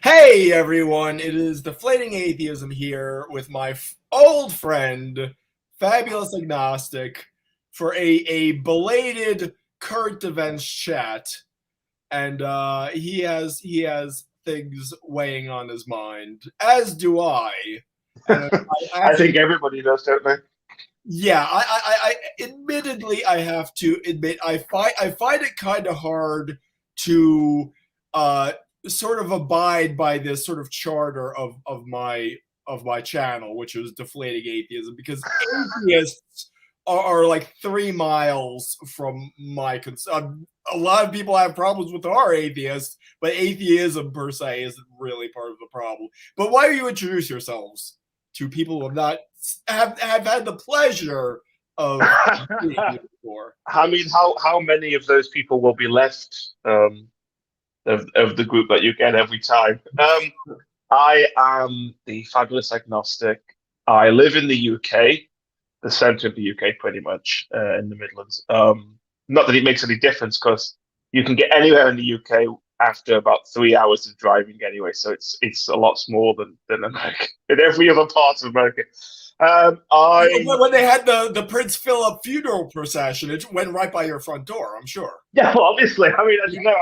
Hey everyone, it is Deflating Atheism here with my old friend, Fabulous Agnostic, for a belated current events chat, and he has things weighing on his mind, as do I. And I I have to, think everybody does, don't they? yeah, admittedly, I have to admit, I find it kind of hard to uh, sort of abide by this sort of charter of my channel, which is deflating atheism, because atheists are like 3 miles from my a lot of people have problems with our atheists, but atheism per se isn't really part of the problem. But why do you introduce yourselves to people who have had the pleasure of seeing you before? I mean, how many of those people will be left of the group that you get every time? I am the Fabulous Agnostic. I live in the UK, the centre of the UK, pretty much in the Midlands. Not that it makes any difference because you can get anywhere in the UK after about 3 hours of driving anyway. So it's a lot smaller than America, in every other part of America. I When they had the Prince Philip funeral procession, it went right by your front door, I'm sure. Yeah, well, obviously. I mean, as you know,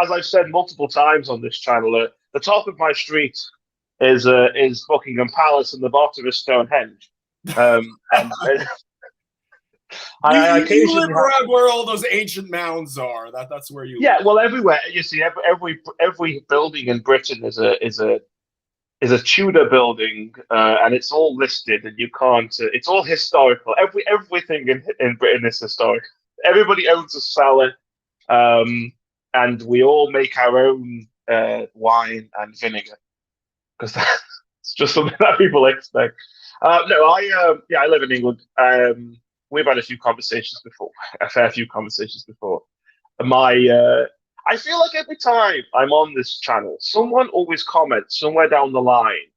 as I've said multiple times on this channel, the top of my street is Buckingham Palace, and the bottom is Stonehenge. And I You live occasionally have, around where all those ancient mounds are. That's where you yeah, live. well, everywhere you see every building in Britain is a Tudor building, and it's all listed, and you can't. It's all historical. Everything in Britain is historic. Everybody owns a cellar. Um, and we all make our own wine and vinegar because that's just something that people expect. No, I live in England. We've had a few conversations before, a fair few conversations before. My I feel like every time I'm on this channel, someone always comments somewhere down the line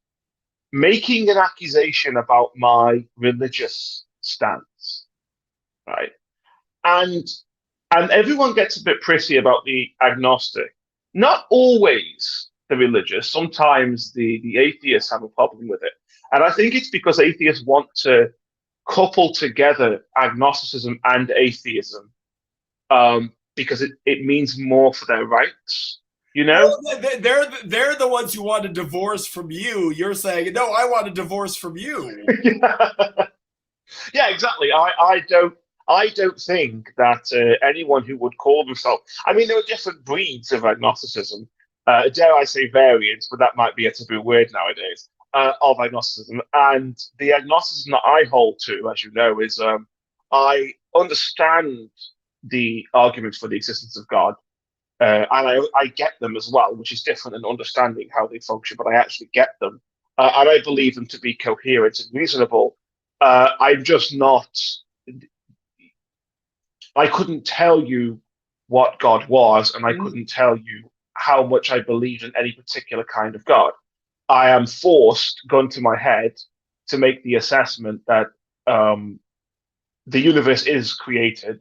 making an accusation about my religious stance, right? And and everyone gets a bit prissy about the agnostic. Not always the religious. Sometimes the atheists have a problem with it, and I think it's because atheists want to couple together agnosticism and atheism, because it means more for their rights. You know? Well, they're the ones who want a divorce from you. You're saying, no, I want a divorce from you. Yeah, exactly. I don't think that anyone who would call themselves. I mean, there are different breeds of agnosticism. Dare I say variants, but that might be a taboo word nowadays. Of agnosticism, and the agnosticism that I hold to, as you know, is I understand the arguments for the existence of God, and I get them as well, which is different than understanding how they function, but I actually get them, and I believe them to be coherent and reasonable. I'm just not. I couldn't tell you what God was, and I couldn't tell you how much I believed in any particular kind of God. I am forced, gun to my head, to make the assessment that um, the universe is created,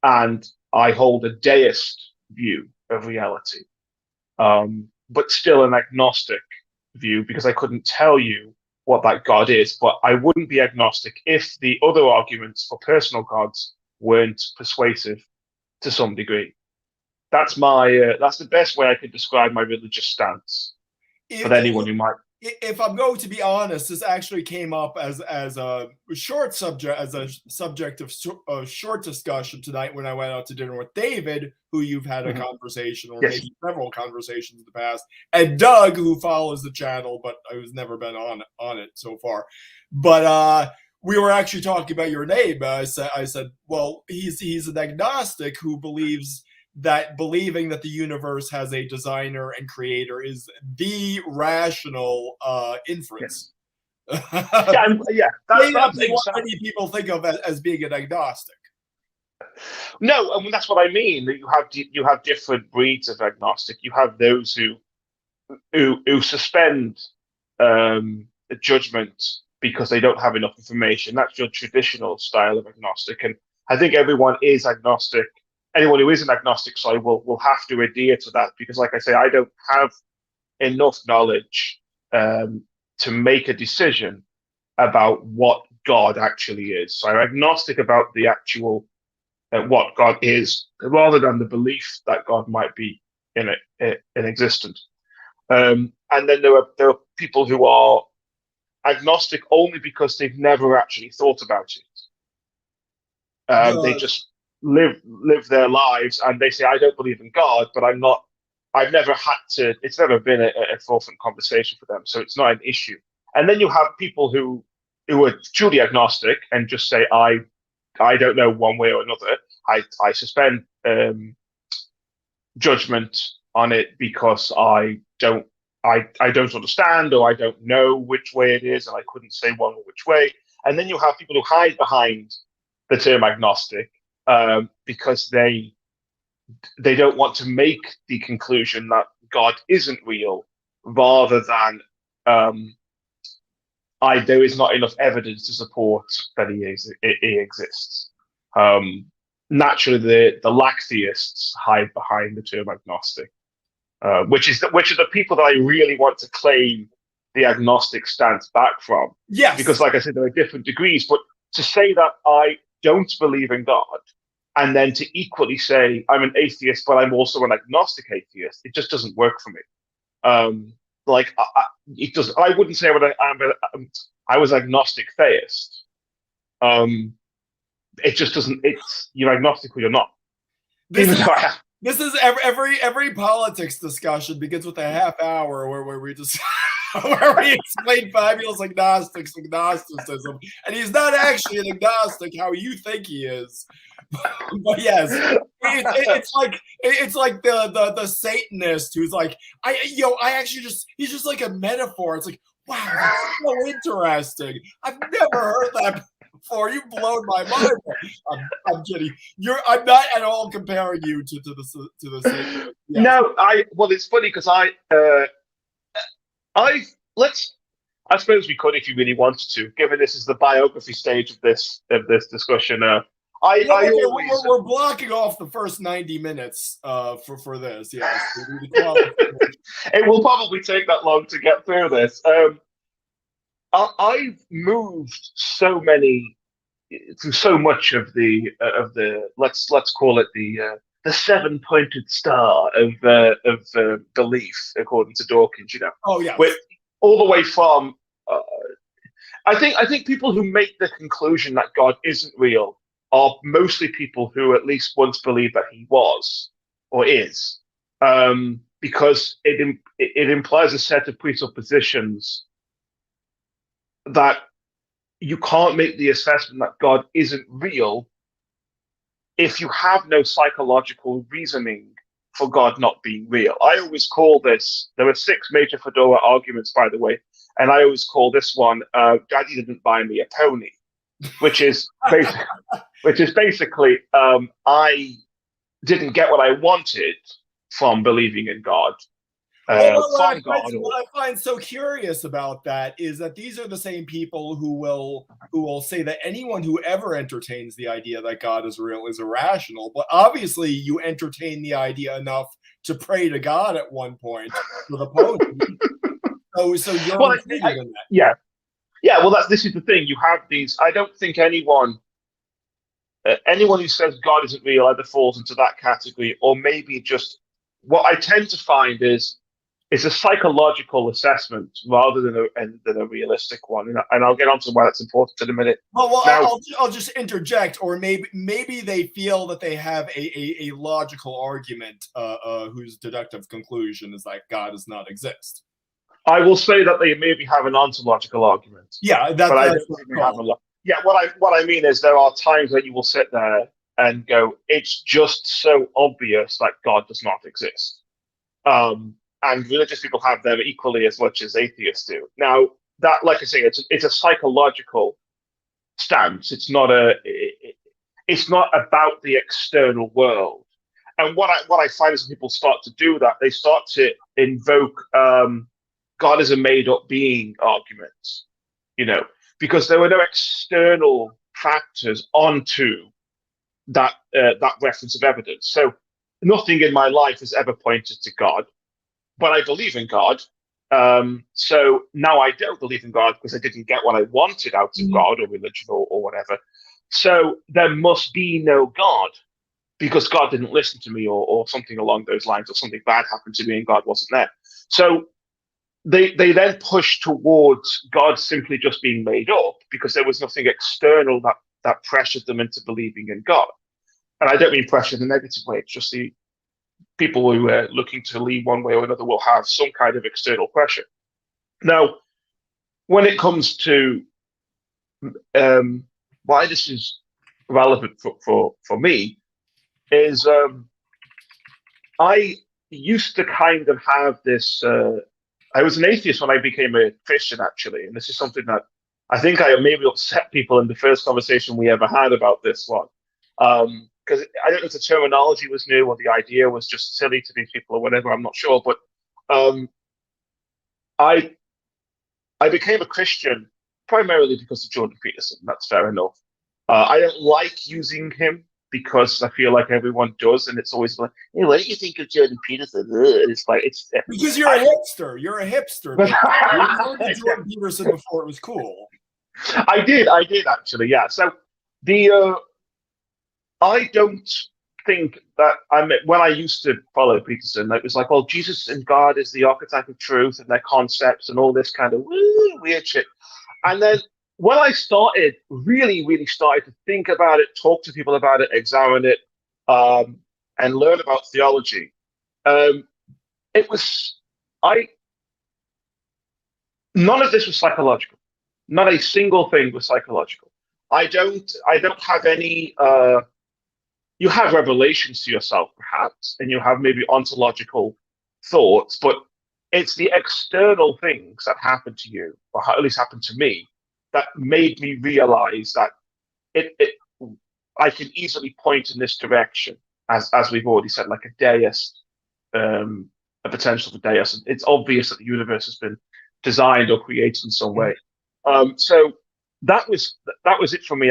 and I hold a deist view of reality, but still an agnostic view because I couldn't tell you what that God is. But I wouldn't be agnostic if the other arguments for personal gods weren't persuasive to some degree. That's the best way I could describe my religious stance for If, anyone who might. if I'm going to be honest, this actually came up as a short subject, as a subject of a short discussion tonight when I went out to dinner with David, who you've had a Mhm. conversation or Yes. maybe several conversations in the past, and Doug, who follows the channel, but who's never been on it so far. But we were actually talking about your name. I said, well, he's an agnostic who believes that believing that the universe has a designer and creator is the rational Yes. inference. Yeah. May Yeah. That's not be what exactly. many people think of as being an agnostic. No, I mean that's what I mean. That you have different breeds of agnostic. You have those who suspend judgment because they don't have enough information. That's your traditional style of agnostic, and I think everyone is agnostic. Anyone who is an agnostic, sorry, will have to adhere to that because, like I say, I don't have enough knowledge to make a decision about what God actually is. So I'm agnostic about the actual what God is, rather than the belief that God might be in existence. And then there are people who are agnostic only because they've never actually thought about it. They The just live their lives, and they say, "I don't believe in God, but I'm not." I've never had to. It's never been a forefront conversation for them, so it's not an issue. And then you have people who are truly agnostic and just say, I don't know one way or another. I suspend judgment on it because I don't understand, or I don't know which way it is, and I couldn't say one or which way. And then you have people who hide behind the term agnostic because they don't want to make the conclusion that God isn't real, rather than there is not enough evidence to support that he exists. Naturally, the lack theists hide behind the term agnostic, which are the people that I really want to claim the agnostic stance back from. Because, yes, like I said, there are different degrees. But to say that I don't believe in God, and then to equally say I'm an atheist, but I'm also an agnostic atheist, it just doesn't work for me. Like it does. I wouldn't say I was agnostic theist. It just doesn't. It's you're agnostic or you're not. this Even is though I have, this is every politics discussion begins with a half hour where we just where we explain fabulous agnosticism, and he's not actually an agnostic how you think he is. But yes, it's like the Satanist who's like, I actually he's just like a metaphor. It's like, wow, that's so interesting. I've never heard that before. You've blown my mind. I'm kidding. I'm not at all comparing you to the Satanist. Yes. no, well, it's funny because I let's I suppose we could if you really wanted to, given this is the biography stage of this discussion. Well, I okay, always we're blocking off the first 90 minutes for this. Yes, it will probably take that long to get through this. I've moved through so much of the let's call it the seven-pointed star of belief, according to Dawkins. Oh With yes. all the way from uh, I think people who make the conclusion that God isn't real are mostly people who at least once believed that he was or is, because it implies a set of presuppositions that you can't make the assessment that God isn't real if you have no psychological reasoning for God not being real. I always call this, there are six major Fedora arguments, by the way, and I always call this one, Daddy didn't buy me a pony, which is basically, I didn't get what I wanted from believing in God, Well, from God. what I find so curious about that is that these are the same people who will say that anyone who ever entertains the idea that God is real is irrational. But obviously, you entertain the idea enough to pray to God at one point for the pony. So you're Well, included in that. yeah, yeah. Well, this is the thing. You have these. I don't think anyone who says God isn't real either falls into that category, or maybe just what I tend to find is it's a psychological assessment rather than a realistic one, and I'll get on to why that's important in a minute. Well, Now, I'll just interject, or maybe they feel that they have a logical argument whose deductive conclusion is that God does not exist. I will say that they maybe have an ontological argument, Yeah, but I that's don't what think I they have call a it. lot. Yeah, what I mean is there are times that you will sit there and go, it's just so obvious that God does not exist. And religious people have them equally as much as atheists do. Now, that, like I say, it's a psychological stance. It's not about the external world. And what I find is when people start to do that, they start to invoke God is a made up being arguments, you know, because there were no external factors onto that reference of evidence. So nothing in my life has ever pointed to God, but I believe in God. So now I don't believe in God because I didn't get what I wanted out of God or religion or whatever. So there must be no God because God didn't listen to me or something along those lines, or something bad happened to me and God wasn't there. So they then push towards God simply just being made up because there was nothing external that pressured them into believing in God. And I don't mean pressure in a negative way. It's just the people who are looking to lean one way or another will have some kind of external pressure. Now, when it comes to why this is relevant for me, is I used to kind of have this. I was an atheist when I became a Christian, actually, and this is something that I think I maybe upset people in the first conversation we ever had about this one. Because I don't know if the terminology was new or the idea was just silly to these people or whatever. I'm not sure, but um, I I became a Christian primarily because of Jordan Peterson. That's fair enough. I don't like using him because I feel like everyone does, and it's always like, "Hey, what do you think of Jordan Peterson?" It's like because you're a hipster. You're a hipster. but You learned to Jordan Peterson before it was cool. I did actually, yeah. So the I don't think that when I used to follow Peterson, it was like, well, Jesus and God is the archetype of truth and their concepts and all this kind of weird shit. And then when I started, really started to think about it, talk to people about it, examine it, and learn about theology, um, it was I none of this was psychological. Not a single thing was psychological. I don't have any you have revelations to yourself, perhaps, and you have maybe ontological thoughts, but it's the external things that happen to you, or at least happened to me, that made me realize that it I can easily point in this direction, as we've already said, like a deist, a potential for deist. It's obvious that the universe has been designed or created in some way. So that was it for me.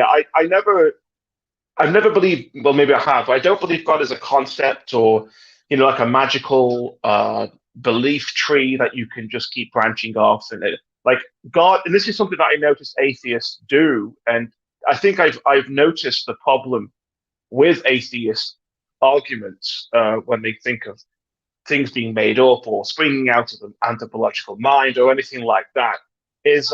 I've never believed, well, maybe I have. I don't believe God is a concept or, like a magical belief tree that you can just keep branching off. And like God, and this is something that I notice atheists do. And I think I've noticed the problem with atheist arguments when they think of things being made up or springing out of an anthropological mind or anything like that, is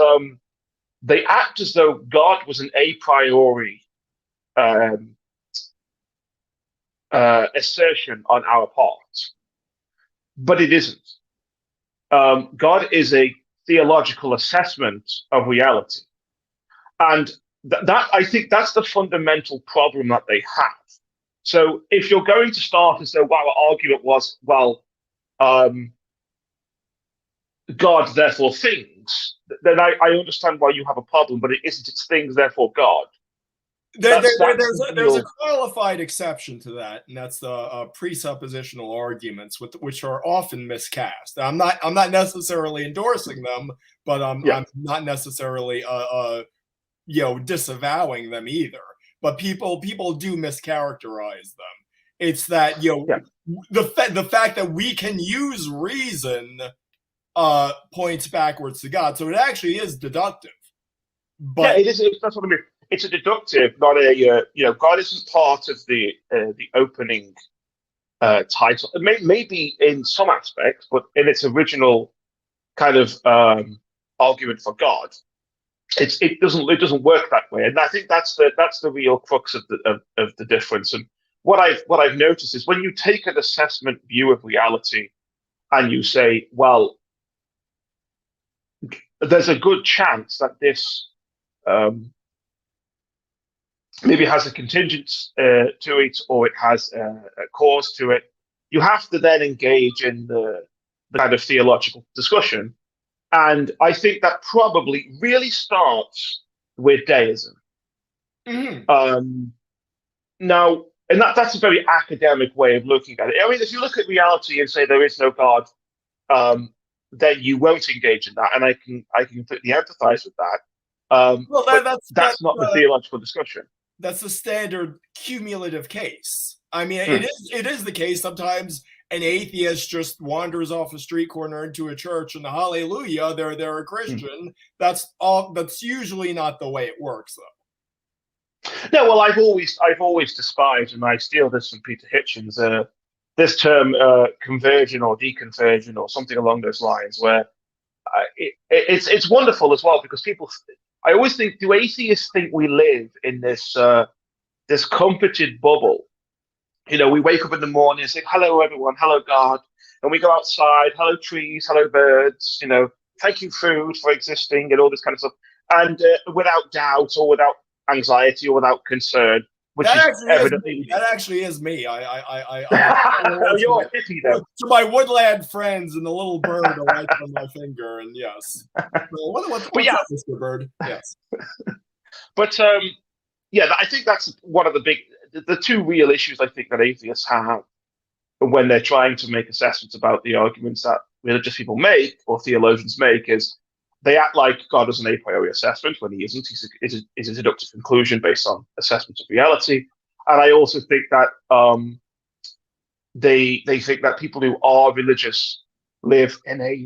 they act as though God was an a priori um, assertion on our part, but it isn't. God is a theological assessment of reality, and that I think that's the fundamental problem that they have. So if you're going to start as though our argument was, well, God therefore things, then I understand why you have a problem, but it isn't. It's things therefore God. There's a qualified exception to that, and that's the presuppositional arguments, which are often miscast. I'm not necessarily endorsing them, but I'm not necessarily disavowing them either. But people do mischaracterize them. It's that the fact that we can use reason points backwards to God, so it actually is deductive. But it is. That's what I mean. It's a deductive, not a. God isn't part of the opening title. Maybe in some aspects, but in its original kind of argument for God, it doesn't work that way. And I think that's the real crux of the difference. And what I've noticed is when you take an assessment view of reality, and you say, well, there's a good chance that this maybe it has a contingent to it, or it has a cause to it. You have to then engage in the kind of theological discussion. And I think that probably really starts with deism. Mm-hmm. Now, and that's a very academic way of looking at it. I mean, if you look at reality and say there is no God, then you won't engage in that. And I can completely empathize with that. Well, that's not the theological discussion. That's the standard cumulative case. I mean, it is the case sometimes an atheist just wanders off a street corner into a church and hallelujah, they're a Christian. That's usually not the way it works, though. No, well, I've always despised, and I steal this from Peter Hitchens, this term conversion or deconversion or something along those lines, where it's wonderful as well because people. I always think, do atheists think we live in this comforted bubble? You know, we wake up in the morning and say, "Hello, everyone. Hello, God," and we go outside. Hello, trees. Hello, birds. You know, thank you, food, for existing, and all this kind of stuff, and without doubt or without anxiety or without concern, which That is actually is me. evidently. That actually is me. You're a hippie, though. To my woodland friends and the little bird alights on my finger, and yes. So what's yeah, up, Mr. Bird? Yes. but yeah, I think that's one of the two real issues I think that atheists have when they're trying to make assessments about the arguments that religious people make or theologians make is they act like God is an a priori assessment when he isn't. He's a deductive conclusion based on assessments of reality. And I also think that they think that people who are religious live in a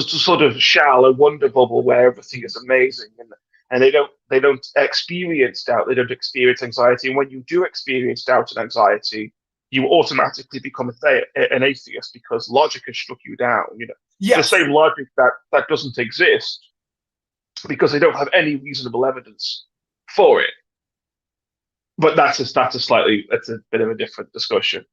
sort of shallow wonder bubble where everything is amazing, and they don't experience doubt, they don't experience anxiety. And when you do experience doubt and anxiety, you automatically become an atheist because logic has struck you down. You know, yes. The same logic that doesn't exist because they don't have any reasonable evidence for it. But that's a bit of a different discussion.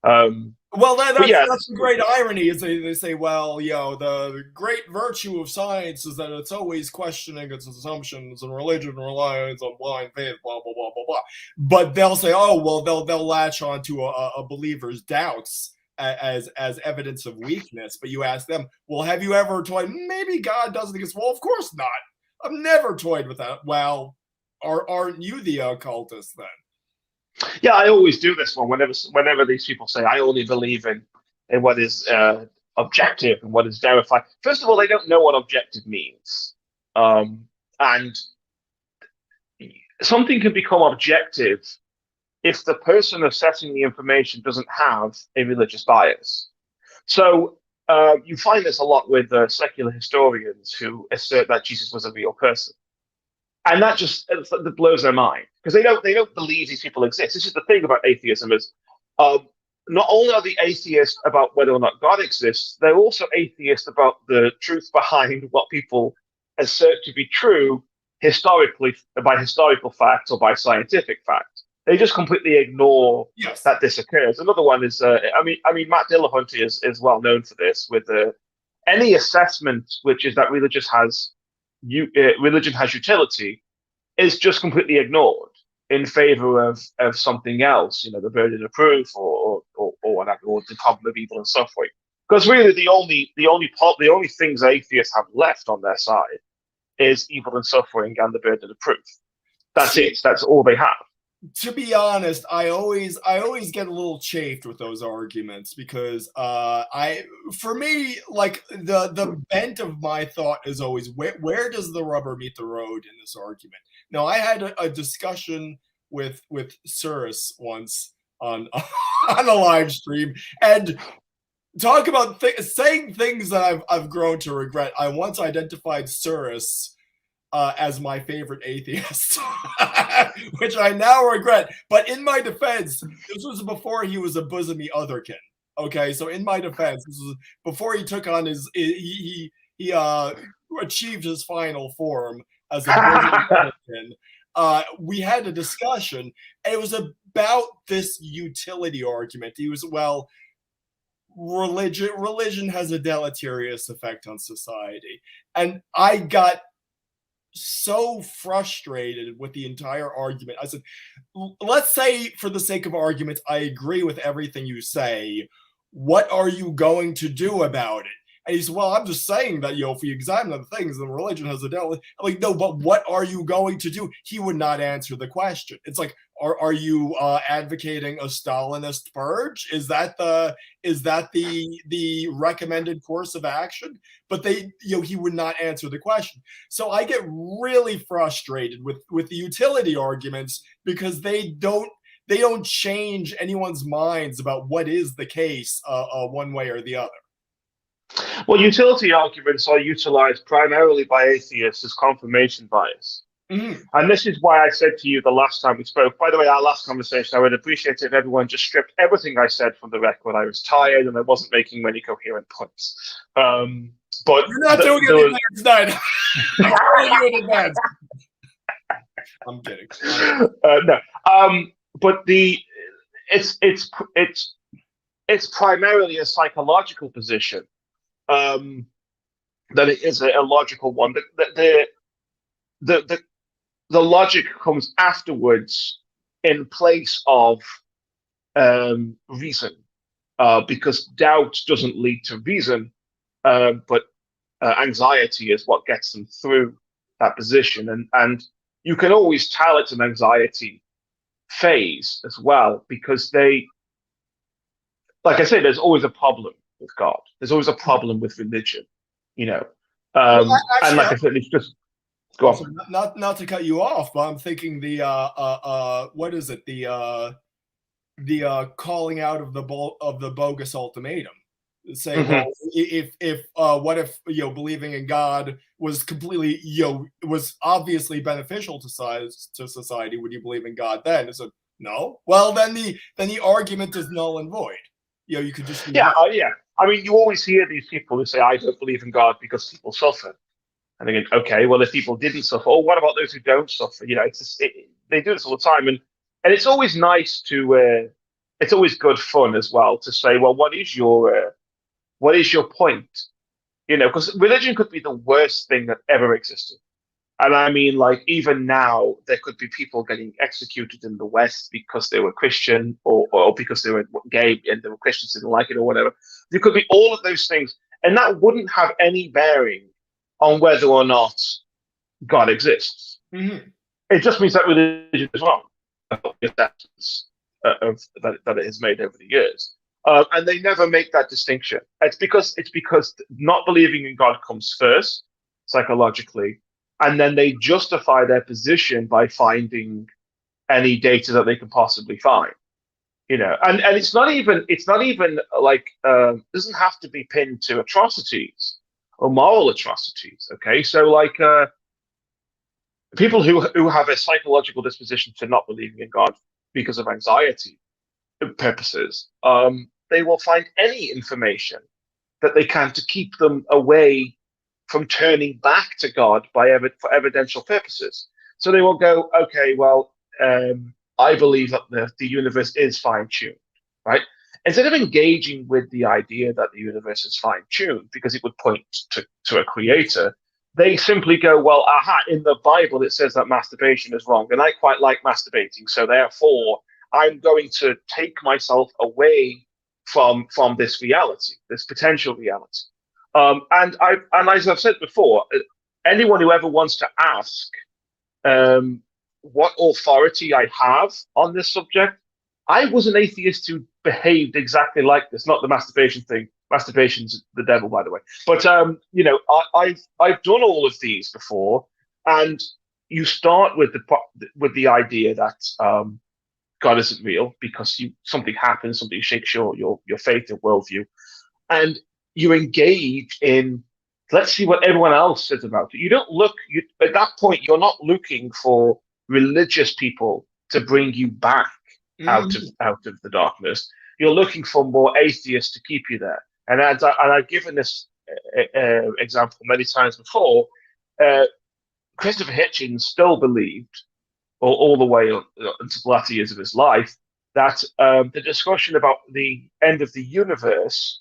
Well, that's the great irony is they say, well, the great virtue of science is that it's always questioning its assumptions, and religion relies on blind faith, blah blah blah blah blah. But they'll say, oh well, they'll latch onto a believer's doubts as evidence of weakness. But you ask them, well, have you ever toyed? Maybe God doesn't exist. Well, of course not. I've never toyed with that. Well, aren't you the occultist then? Yeah, I always do this one whenever these people say I only believe in what is objective and what is verified. First of all, they don't know what objective means, and something can become objective if the person assessing the information doesn't have a religious bias. So you find this a lot with secular historians who assert that Jesus was a real person. And that blows their mind because they don't believe these people exist. This is the thing about atheism is not only are they atheists about whether or not God exists, they're also atheists about the truth behind what people assert to be true historically by historical facts or by scientific fact. They just completely ignore that this occurs. Another one is Matt Dillahunty is well known for this with any assessment which is that religion has utility is just completely ignored in favor of something else, the burden of proof or whatever, or the problem of evil and suffering. Because really, the only things atheists have left on their side is evil and suffering and the burden of proof. That's it. That's all they have. To be honest, I always get a little chafed with those arguments because for me, like the bent of my thought is always where does the rubber meet the road in this argument? Now, I had a discussion with Cirrus once on on a live stream and talk about saying things that I've grown to regret. I once identified Cirrus as my favorite atheist, which I now regret. But in my defense, this was before he was a bosomy otherkin. Okay, so in my defense, this was before he took on he achieved his final form as a bosomy otherkin. We had a discussion, and it was about this utility argument. He was, well, religion has a deleterious effect on society, and I got so frustrated with the entire argument. I said, let's say for the sake of argument, I agree with everything you say. What are you going to do about it? And he said, well, I'm just saying that, if you examine the things, then religion has a devil. I'm like, no, but what are you going to do? He would not answer the question. It's like, are you advocating a Stalinist purge? Is that the recommended course of action? But he would not answer the question. So I get really frustrated with the utility arguments because they don't they don't change anyone's minds about what is the case one way or the other. Well, utility arguments are utilized primarily by atheists as confirmation bias. Mm-hmm. And this is why I said to you the last time we spoke, by the way, our last conversation, I would appreciate it if everyone just stripped everything I said from the record. I was tired and I wasn't making many coherent points. But you're not doing anything tonight. I'll tell you in advance. I'm kidding. No. But it's primarily a psychological position. That it is a logical one. The logic comes afterwards in place of reason, because doubt doesn't lead to reason, but anxiety is what gets them through that position. And you can always tell it's an anxiety phase as well, because like I say, there's always a problem with God. There's always a problem with religion, you know. Well, actually, and like I said, it's just go on. Not to cut you off, but I'm thinking the what is it, the calling out of the bogus ultimatum, saying, well, if what if believing in God was completely was obviously beneficial to society, would you believe in God then? It's no. Well, then the argument is null and void. You could just yeah. I mean, you always hear these people who say, I don't believe in God because people suffer. And they go, okay, well, if people didn't suffer, what about those who don't suffer? It's just, they do this all the time. And it's always nice to, it's always good fun as well to say, well, what is your point? Because religion could be the worst thing that ever existed. And I mean, like, even now, there could be people getting executed in the West because they were Christian or because they were gay and they were Christians, didn't like it or whatever. There could be all of those things. And that wouldn't have any bearing on whether or not God exists. Mm-hmm. It just means that religion is wrong. The acceptance of that it has made over the years. And they never make that distinction. It's because not believing in God comes first, psychologically, and then they justify their position by finding any data that they can possibly find. And it's not even like it doesn't have to be pinned to atrocities or moral atrocities. Okay, so like people who have a psychological disposition to not believing in God because of anxiety purposes, they will find any information that they can to keep them away from turning back to God for evidential purposes. So they will go, okay, well, I believe that the universe is fine-tuned, right? Instead of engaging with the idea that the universe is fine-tuned because it would point to a creator, they simply go, well, aha, in the Bible it says that masturbation is wrong, and I quite like masturbating, so therefore I'm going to take myself away from this reality, this potential reality. And as I've said before, anyone who ever wants to ask what authority I have on this subject, I was an atheist who behaved exactly like this. Not the masturbation thing. Masturbation's the devil, by the way. But I've done all of these before, and you start with the idea that God isn't real because something happens, something shakes your faith and worldview, and you engage in, let's see what everyone else says about it. You don't look, at that point, you're not looking for religious people to bring you back out of the darkness. You're looking for more atheists to keep you there. And I've given this example many times before. Christopher Hitchens still believed, all the way until the latter years of his life, that the discussion about the end of the universe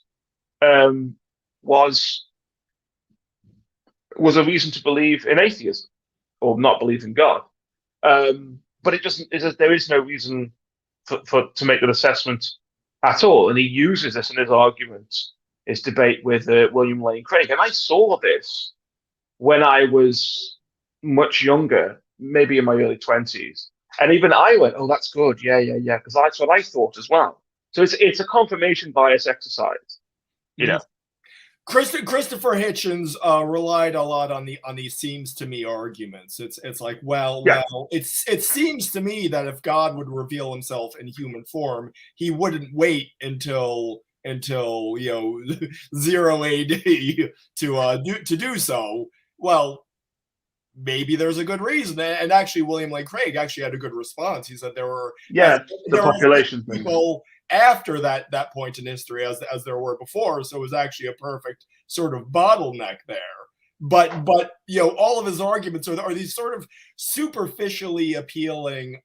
was a reason to believe in atheism or not believe in God. But there is no reason to make that assessment at all. And he uses this in his arguments, his debate with William Lane Craig. And I saw this when I was much younger, maybe in my early 20s. And even I went, oh, that's good. Yeah, because that's what I thought as well. So it's a confirmation bias exercise, Christopher Hitchens relied a lot on these seems to me arguments. It's like, well, Yeah. it seems to me that if God would reveal himself in human form, he wouldn't wait until 0 AD to do so. Well, maybe there's a good reason. And actually, William Lane Craig actually had a good response. He said there were The population thing. people after that point in history as there were before, so it was actually a perfect sort of bottleneck there. But all of his arguments are these sort of superficially appealing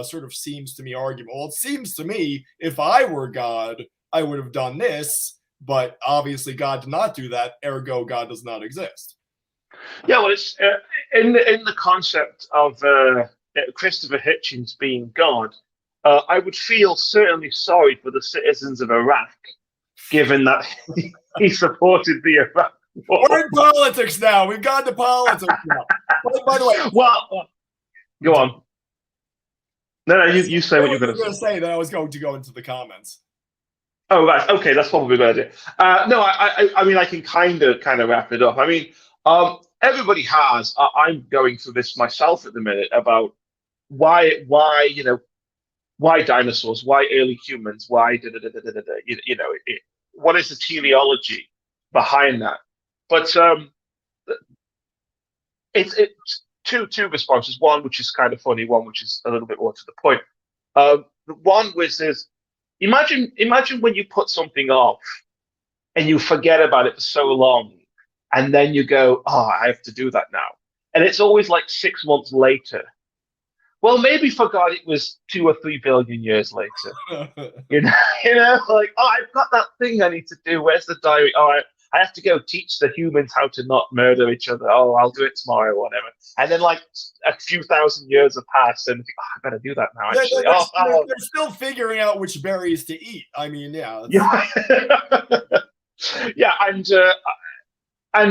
sort of seems to me argument. Well, it seems to me if I were God, I would have done this, but obviously God did not do that, ergo God does not exist. Yeah, well, it's in the concept of Christopher Hitchens being God. I would feel certainly sorry for the citizens of Iraq, given that he supported the Iraq War. We're in politics now. We've gone to politics now. By the way, well, go on. No, you say what you're going to say. Then I was going to go into the comments. Oh, right. Okay, that's probably a good idea. No, I mean, I can kind of wrap it up. I mean, everybody has. I'm going through this myself at the minute about why dinosaurs, why early humans, why what is the teleology behind that? But it's two responses. One which is kind of funny, one which is a little bit more to the point. The one which is imagine when you put something off and you forget about it for so long, and then you go, oh, I have to do that now, and it's always like 6 months later. Well, maybe for God it was 2 or 3 billion years later. Like, oh, I've got that thing I need to do. Where's the diary? Oh, I have to go teach the humans how to not murder each other. Oh, I'll do it tomorrow or whatever. And then like a few thousand years have passed and I better do that now, actually. They're still figuring out which berries to eat. I mean, yeah. Yeah, and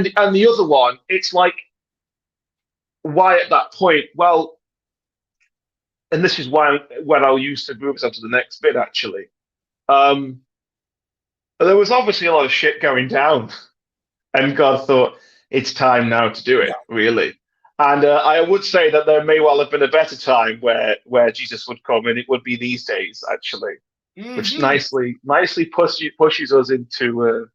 the other one, it's like, why at that point? Well, and this is why when I'll use to move us up to the next bit, actually. There was obviously a lot of shit going down, and God thought it's time now to do it, really. And I would say that there may well have been a better time where Jesus would come, and it would be these days, actually, which nicely pushes us into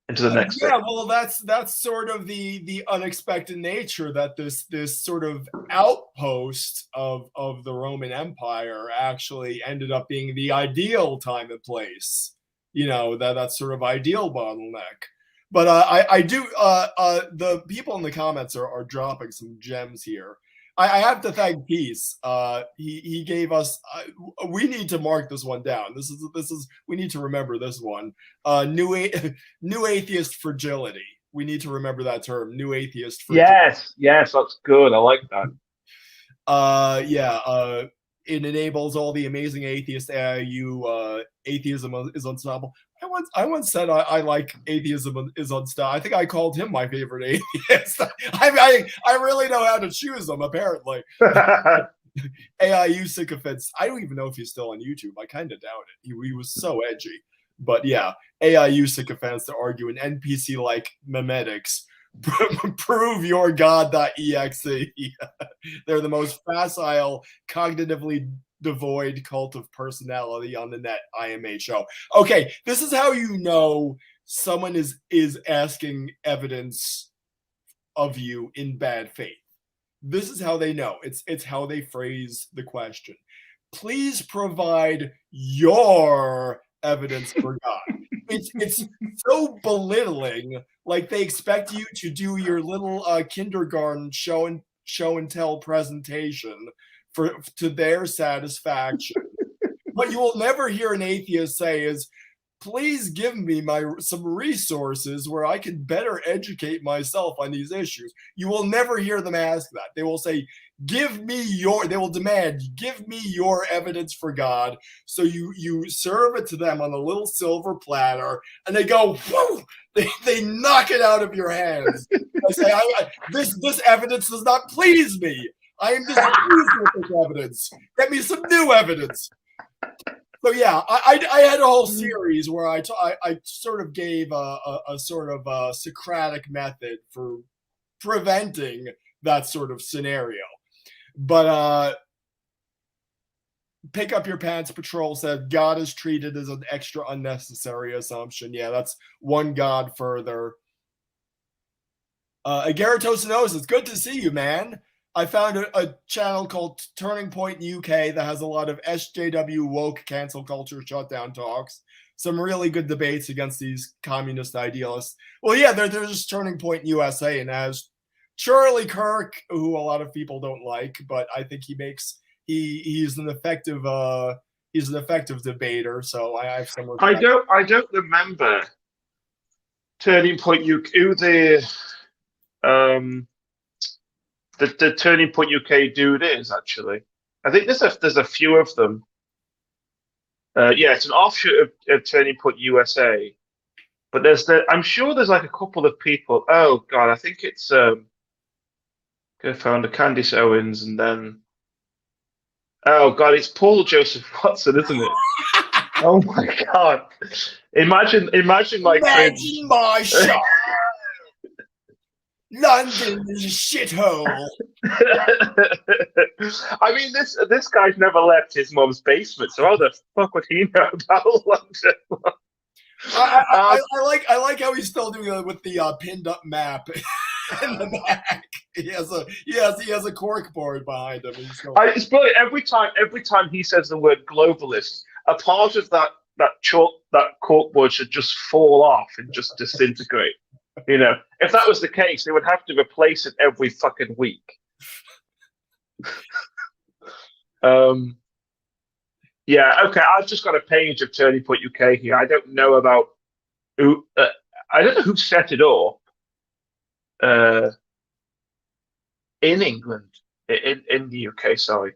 the next bit. Yeah, well, that's sort of the unexpected nature that this sort of outpost of the Roman Empire actually ended up being the ideal time and place. That sort of ideal bottleneck. But I do the people in the comments are dropping some gems here. I have to thank Peace. He gave us. We need to mark this one down. This is. We need to remember this one. New atheist fragility. We need to remember that term. New atheist fragility. Yes, that's good. I like that. Yeah. It enables all the amazing atheist AIU. Atheism is unstoppable. I once said I like atheism is unstoppable. I think I called him my favorite atheist. I really know how to choose them, apparently. AIU sycophants. I don't even know if he's still on YouTube. I kind of doubt it. He was so edgy. But yeah, AIU sycophants to argue an NPC like memetics. Prove your god.exe. They're the most facile, cognitively devoid cult of personality on the net IMHO. Okay, this is how you know someone is asking evidence of you in bad faith. This is how they know. It's how they phrase the question. Please provide your evidence for God. It's so belittling. Like they expect you to do your little kindergarten show and tell presentation to their satisfaction. What you will never hear an atheist say is, please give me some resources where I can better educate myself on these issues. You will never hear them ask that. They will say, they will demand, give me your evidence for God. So you serve it to them on a little silver platter and they go, whoo, they knock it out of your hands. They say, this evidence does not please me. I am displeased with this evidence. Get me some new evidence. So yeah, I had a whole series where I sort of gave a sort of a Socratic method for preventing that sort of scenario. But Pick Up Your Pants Patrol said God is treated as an extra unnecessary assumption. Yeah, that's one God further. Agaritosinosis, it's good to see you, man. I found a channel called Turning Point UK that has a lot of SJW woke cancel culture shutdown talks. Some really good debates against these communist idealists. Well, yeah, there's just Turning Point USA, and as Charlie Kirk, who a lot of people don't like, but I think he's an effective debater. So I have some respect. I don't remember Turning Point UK. Who um the Turning Point UK dude is actually. I think there's a few of them. Yeah, it's an offshoot of Turning Point USA. But I'm sure there's like a couple of people. Oh God, I think it's co-founder Candice Owens, and then oh God, it's Paul Joseph Watson, isn't it? Oh my God! Imagine my cringe. Imagine my shop. London is a shithole. I mean, this guy's never left his mom's basement, so how the fuck would he know about London? I like how he's still doing it with the pinned up map in the back. He has a cork board behind him. It's brilliant. Every time he says the word globalist, a part of that cork board should just fall off and just disintegrate. You know, if that was the case, they would have to replace it every fucking week. Yeah, okay. I've just got a page of Turning Point UK here. I don't know about who. I don't know who set it up. In England, in the UK. Sorry.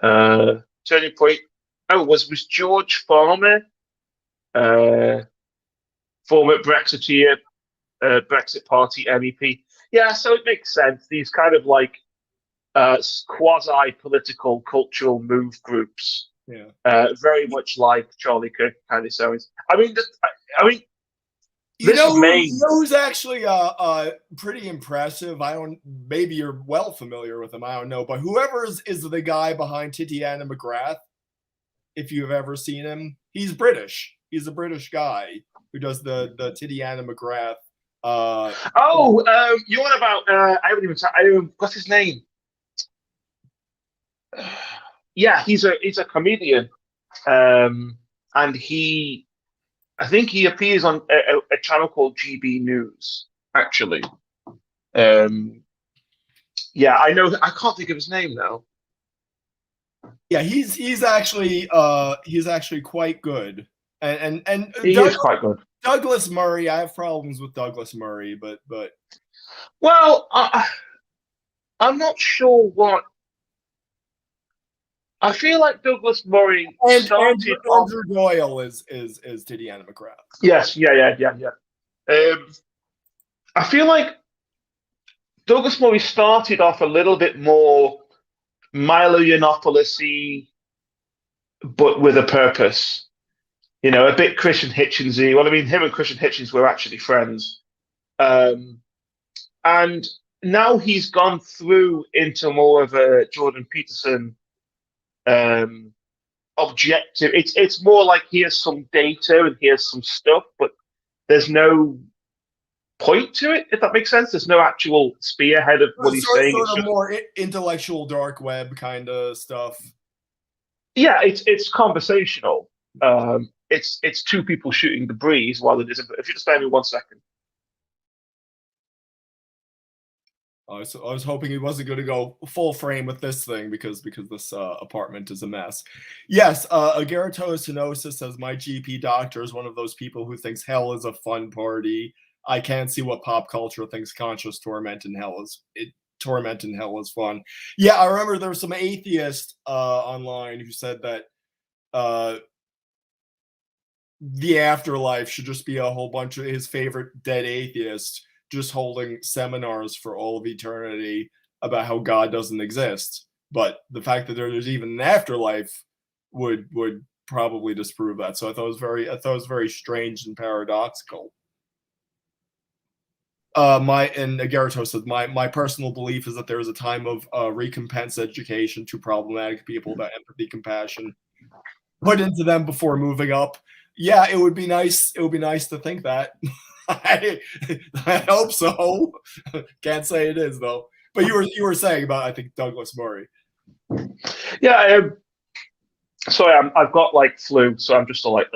Turning Point. Oh, was George Farmer, former Brexiteer, Brexit Party MEP? Yeah, so it makes sense. These kind of like quasi-political cultural move groups. Yeah. Very much like Charlie Kirk and Candice Owens. I mean, you know who's actually pretty impressive. Maybe you're well familiar with him. I don't know, but whoever is the guy behind Titiana McGrath, if you've ever seen him, he's British. He's a British guy who does the Titiana McGrath. You want about? I haven't even. What's his name? Yeah, he's a comedian, and I think he appears on a channel called GB News. Actually, yeah, I know. I can't think of his name now. Yeah, he's actually quite good, and he is quite good. Douglas Murray, I have problems with Douglas Murray, but well, I'm not sure what. I feel like Douglas Murray started off. Andrew Doyle is Titiana McGrath. Yes, yeah. I feel like Douglas Murray started off a little bit more Milo Yiannopoulos-y, but with a purpose. You know, a bit Christian Hitchens-y. Well, I mean, him and Christian Hitchens were actually friends. And now he's gone through into more of a Jordan Peterson objective. It's more like here's some data and here's some stuff, but there's no point to it, if that makes sense. There's no actual spearhead of what he's saying. Sort of more intellectual dark web kind of stuff. Yeah, it's conversational. It's two people shooting the breeze while it isn't. If you just spare me 1 second. I was hoping he wasn't going to go full frame with this thing because this apartment is a mess. Yes, Agaritosinosis says my GP doctor is one of those people who thinks hell is a fun party. I can't see what pop culture thinks conscious torment in hell is fun. Yeah, I remember there was some atheist online who said that the afterlife should just be a whole bunch of his favorite dead atheists just holding seminars for all of eternity about how God doesn't exist. But the fact that there's even an afterlife would probably disprove that. So I thought it was very strange and paradoxical. And Agaritos says my personal belief is that there is a time of recompense education to problematic people, that empathy, compassion put into them before moving up. Yeah, it would be nice. It would be nice to think that. I, I hope so. Can't say it is though. But you were saying about, I think, Douglas Murray. Yeah. Sorry, I've got like flu, so I'm just all like,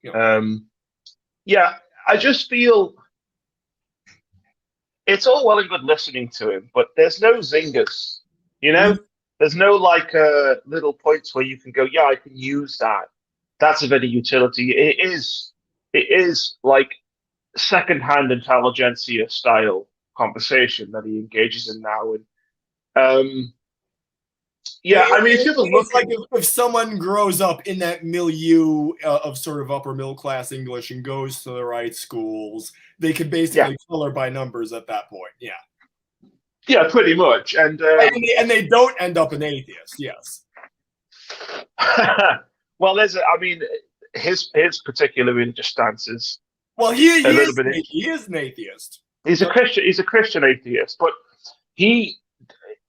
Yeah. yeah. I just feel it's all well and good listening to him, but there's no zingers, you know? There's no like little points where you can go, yeah, I can use that. That's of any utility. It is like secondhand intelligentsia style conversation that he engages in now. And yeah, I mean, if you ever It's look like at, if someone grows up in that milieu of sort of upper middle class English and goes to the right schools, they could yeah, basically color by numbers at that point. Yeah. yeah, pretty much. And And they don't end up an atheist. Yes. well, I mean, his particular religious stance is Well, a little bit. he is an atheist. He's a Christian. He's a Christian atheist, but he,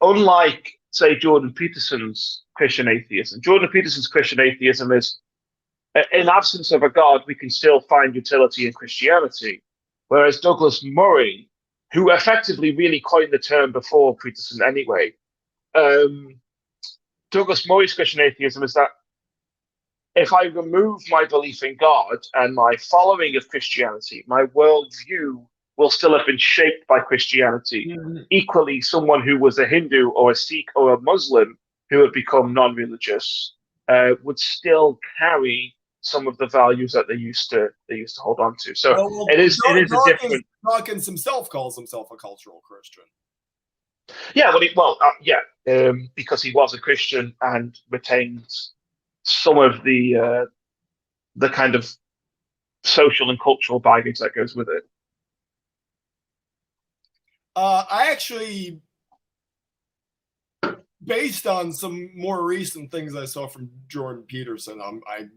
unlike say Jordan Peterson's Christian atheism, Jordan Peterson's Christian atheism is, in absence of a God, we can still find utility in Christianity. Whereas Douglas Murray, who effectively really coined the term before Peterson anyway, Douglas Murray's Christian atheism is that if I remove my belief in God and my following of Christianity, my worldview will still have been shaped by Christianity. Mm-hmm. Equally, someone who was a Hindu or a Sikh or a Muslim who had become non-religious would still carry some of the values that they used to hold on to. So Well, it is a different. Dawkins himself calls himself a cultural Christian. Yeah, because he was a Christian and retains some of the kind of social and cultural baggage that goes with it. I actually, based on some more recent things I saw from Jordan Peterson, I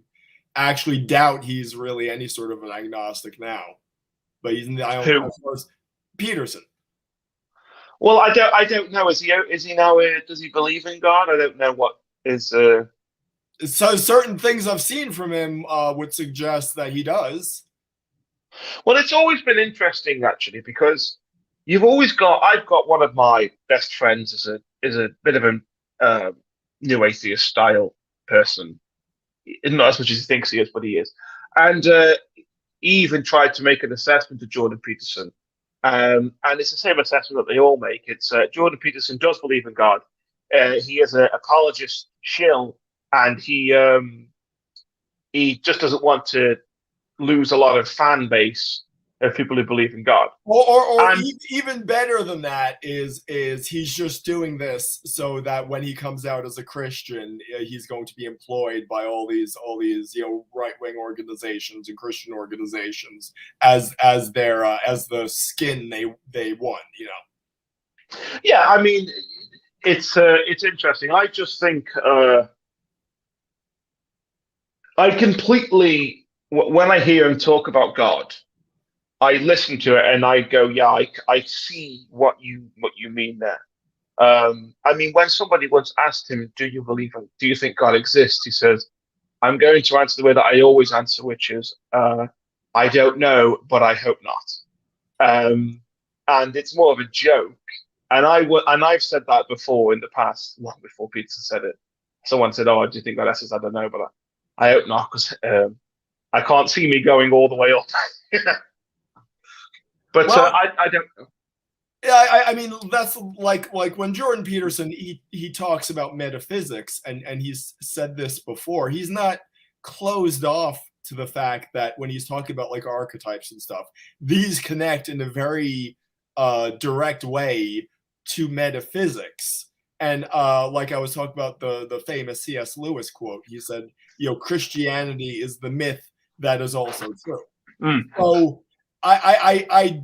actually doubt he's really any sort of an agnostic now. But he's Peterson. Well, I don't know. Is he now? Does he believe in God? I don't know what is. So certain things I've seen from him would suggest that he does. Well, it's always been interesting actually because I've got one of my best friends is a bit of a new atheist style person. Not as much as he thinks he is, but he is. And he even tried to make an assessment of Jordan Peterson. And it's the same assessment that they all make. It's Jordan Peterson does believe in God. He is an apologist shill, and he just doesn't want to lose a lot of fan base of people who believe in God. Or even better than that is he's just doing this so that when he comes out as a Christian, he's going to be employed by all these right wing organizations and Christian organizations as the skin they want. Yeah, I mean, it's interesting. I just think I completely when I hear him talk about God, I listen to it and I go, yeah, I see what you mean there. I mean, when somebody once asked him, do you think God exists? He says, I'm going to answer the way that I always answer, which is, I don't know, but I hope not. And it's more of a joke. And I've said that before in the past, long before Peterson said it. Someone said, "Oh, do you think that?" I says, "I don't know, but I hope not, because I can't see me going all the way up." But well, I don't know. Yeah, I mean that's like when Jordan Peterson he talks about metaphysics and he's said this before. He's not closed off to the fact that when he's talking about like archetypes and stuff, these connect in a very direct way to metaphysics. And like I was talking about the famous C.S. Lewis quote, he said, Christianity is the myth that is also true. Mm. So I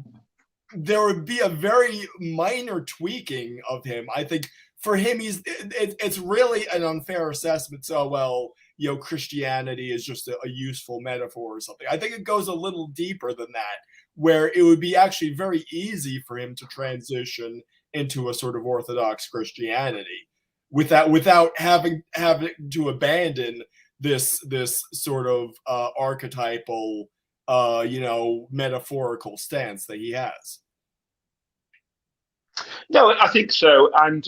there would be a very minor tweaking of him. I think for him, it's really an unfair assessment. So, well, Christianity is just a useful metaphor or something. I think it goes a little deeper than that, where it would be actually very easy for him to transition into a sort of Orthodox Christianity without having to abandon this sort of archetypal metaphorical stance that he has. No, I think so, and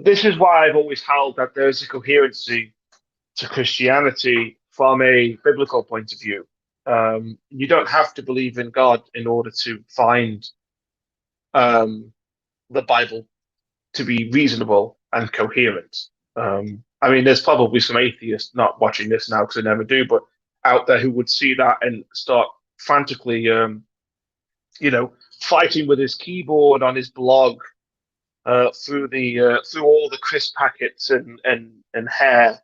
this is why I've always held that there's a coherency to Christianity from a biblical point of view. You don't have to believe in God in order to find the Bible to be reasonable and coherent. I mean, there's probably some atheists not watching this now because they never do, but out there who would see that and start frantically, fighting with his keyboard on his blog through all the crisp packets and hair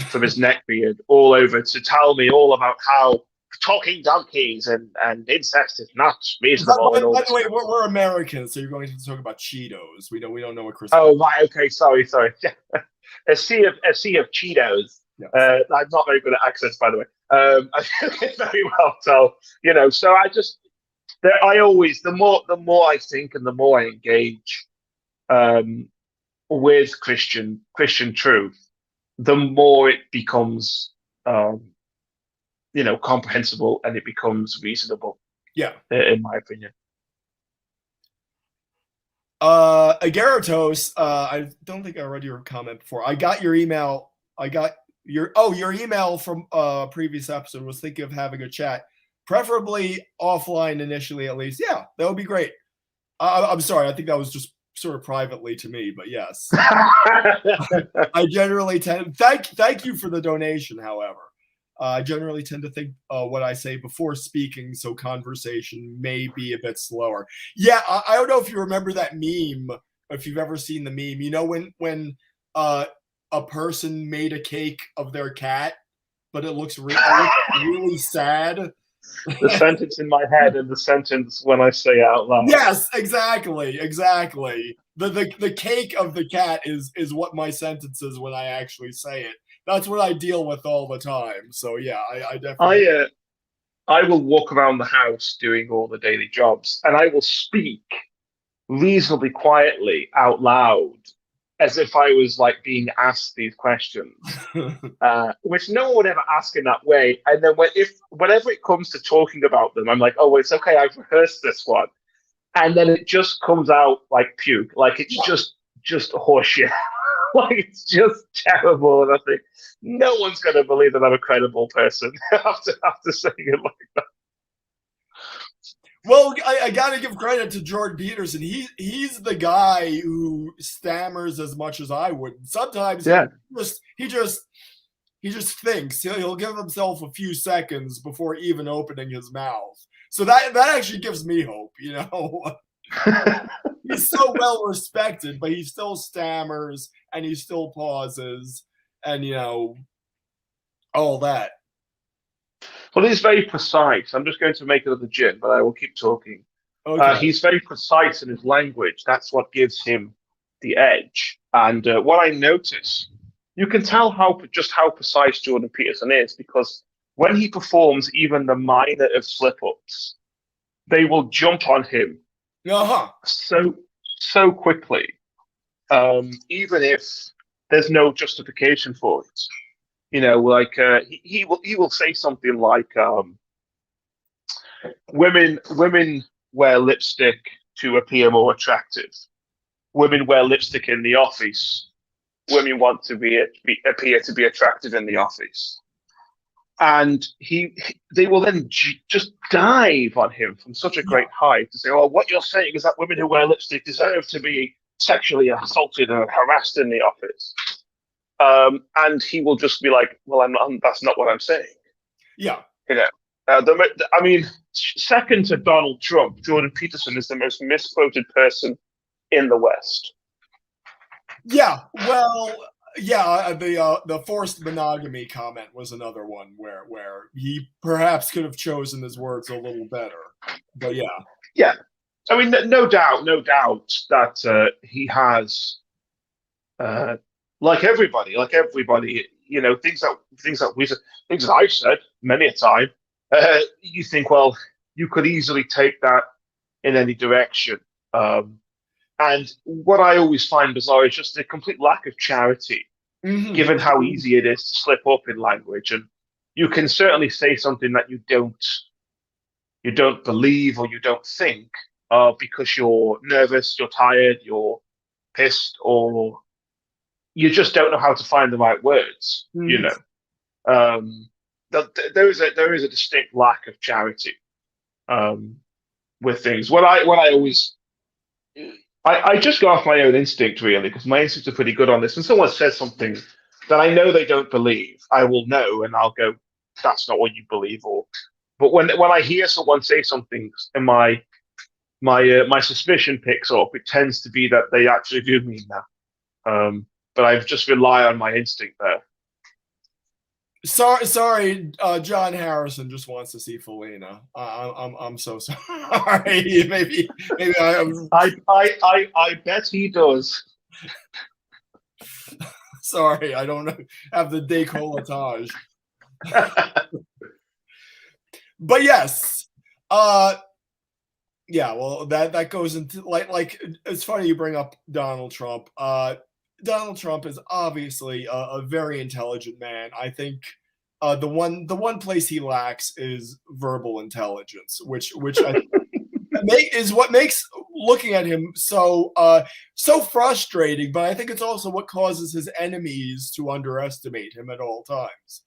from his neck beard all over to tell me all about how talking donkeys and incest is not reasonable and all By this. the way, we're Americans, so you're going to talk about Cheetos. We don't know what Chris. Oh right, okay, sorry. A sea of Cheetos. Yes. I'm not very good at accents, by the way. I do very well, so So the more I think and the more I engage with Christian truth, the more it becomes comprehensible and it becomes reasonable. Yeah, in my opinion. Agaratos, I don't think I read your comment before. I got your email. I got your email from previous episode. Was thinking of having a chat, preferably offline initially, at least. Yeah, that would be great. I'm sorry. I think that was just sort of privately to me, but yes. I generally tend. Thank you for the donation. However, I generally tend to think what I say before speaking, so conversation may be a bit slower. Yeah, I don't know if you remember that meme, if you've ever seen the meme. When a person made a cake of their cat, but it looks really sad. The sentence in my head and the sentence when I say it out loud. Yes, exactly. The cake of the cat is what my sentence is when I actually say it. That's what I deal with all the time. So yeah, I definitely. I will walk around the house doing all the daily jobs, and I will speak reasonably quietly out loud, as if I was like being asked these questions, which no one would ever ask in that way. And then whenever it comes to talking about them, I'm like, oh, it's okay, I've rehearsed this one, and then it just comes out like puke, like it's just horseshit. Like it's just terrible, and I think no one's going to believe that I'm a credible person after saying it like that. Well, I got to give credit to Jordan Peterson. He's the guy who stammers as much as I would. Sometimes he just thinks. He'll give himself a few seconds before even opening his mouth. So that actually gives me hope. He's so well respected, but he still stammers and he still pauses and all that. Well, he's very precise. I'm just going to make another gin, but I will keep talking. Okay. He's very precise in his language. That's what gives him the edge. And what I notice, you can tell how precise Jordan Peterson is, because when he performs even the minor of slip-ups, they will jump on him so quickly, even if there's no justification for it. He will say something like, women wear lipstick to appear more attractive. Women wear lipstick in the office. Women want to appear to be attractive in the office. And they will then just dive on him from such a great height to say, "Oh, what you're saying is that women who wear lipstick deserve to be sexually assaulted and harassed in the office." And he will just be like, "Well, that's not what I'm saying." Yeah. I mean, second to Donald Trump, Jordan Peterson is the most misquoted person in the West. Yeah. Well. Yeah, the forced monogamy comment was another one where he perhaps could have chosen his words a little better. But yeah. I mean, no doubt that he has, like everybody, things that I've said many a time. You think, well, you could easily take that in any direction. Um, and what I always find bizarre is just the complete lack of charity, Mm-hmm. given how easy it is to slip up in language. And you can certainly say something that you don't believe or you don't think, because you're nervous, you're tired, you're pissed, or you just don't know how to find the right words. Mm-hmm. Um, there is a distinct lack of charity, um, with things. What I always I just go off my own instinct really, because my instincts are pretty good on this. When someone says something that I know they don't believe, I will know and I'll go, "That's not what you believe." Or, but when I hear someone say something and my suspicion picks up, it tends to be that they actually do mean that. But I just rely on my instinct there. Sorry. John Harrison just wants to see Felina. I'm so sorry. maybe I am I bet he does. sorry. I don't have the décolletage. But yes, yeah. Well, that goes into like it's funny you bring up Donald Trump. Donald Trump is obviously a very intelligent man. I think the one place he lacks is verbal intelligence, which I is what makes looking at him so frustrating. But I think it's also what causes his enemies to underestimate him at all times.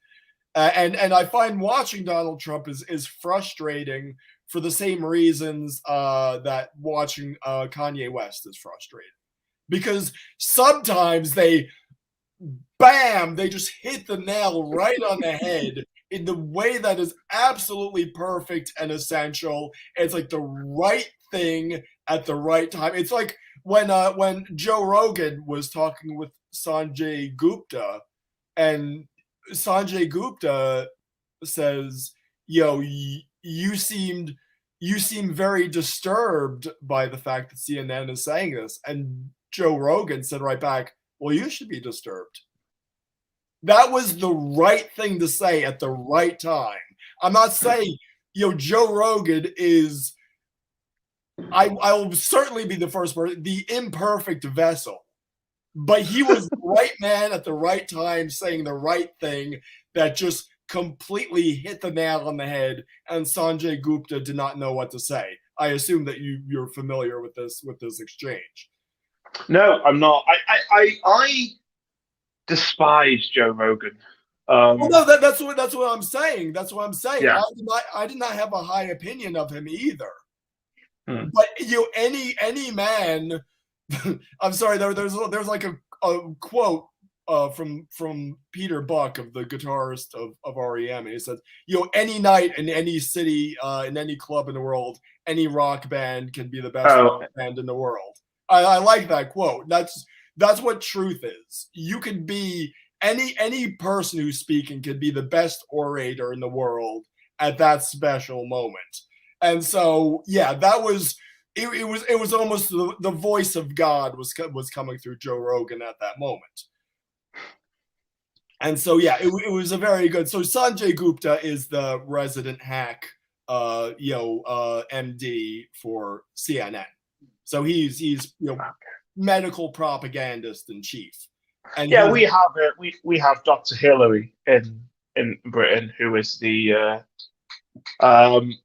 And I find watching Donald Trump is frustrating for the same reasons that watching Kanye West is frustrating, because sometimes they just hit the nail right on the head in the way that is absolutely perfect and essential. It's like the right thing at the right time. It's like when Joe Rogan was talking with Sanjay Gupta, and Sanjay Gupta says, "Yo, you seem very disturbed by the fact that CNN is saying this," and Joe Rogan said right back, "Well, you should be disturbed." That was the right thing to say at the right time. I'm not saying, Joe Rogan is. I will certainly be the first person, the imperfect vessel, but he was the right man at the right time, saying the right thing that just completely hit the nail on the head. And Sanjay Gupta did not know what to say. I assume that you're familiar with this exchange. No, I'm not. I despise Joe Rogan. Well, Um, no, that's what I'm saying. That's what I'm saying. yeah. I did not have a high opinion of him either. Hmm. But any man, I'm sorry. There's like a quote from Peter Buck, of the guitarist of REM, and he said, any night in any city, in any club in the world, any rock band can be the best Oh, rock band in the world. I like that quote. That's what truth is. You could be any person who's speaking could be the best orator in the world at that special moment. And so, yeah, that was it was almost the voice of God was coming through Joe Rogan at that moment. And so, yeah, it was a very good. So Sanjay Gupta is the resident hack, MD for CNN. So he's medical propagandist in chief. And yeah. We have Dr. Hillary in Britain, who is um,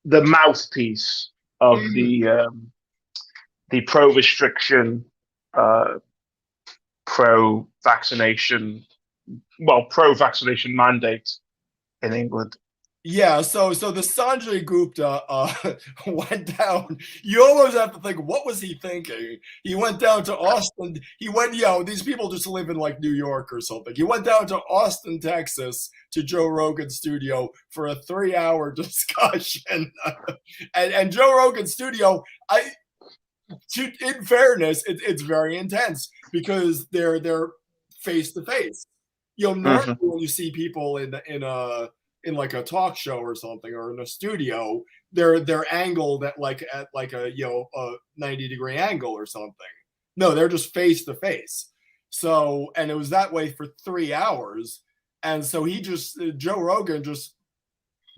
the mouthpiece of the pro restriction, uh, pro vaccination, pro vaccination mandate in England. yeah, so the Sanjay Gupta went down. You almost have to think, what was he thinking? He went down to Austin. He went, these people just live in like New York or something. He went down to Austin, Texas, to Joe Rogan's studio for a 3-hour discussion. and Joe Rogan's studio, in fairness, it's very intense because they're face to face. Normally Mm-hmm. when you see people in like a talk show or something, or in a studio, they're angled at a 90-degree angle or something. No, they're just face to face. So, and it was that way for 3 hours. And so Joe Rogan just,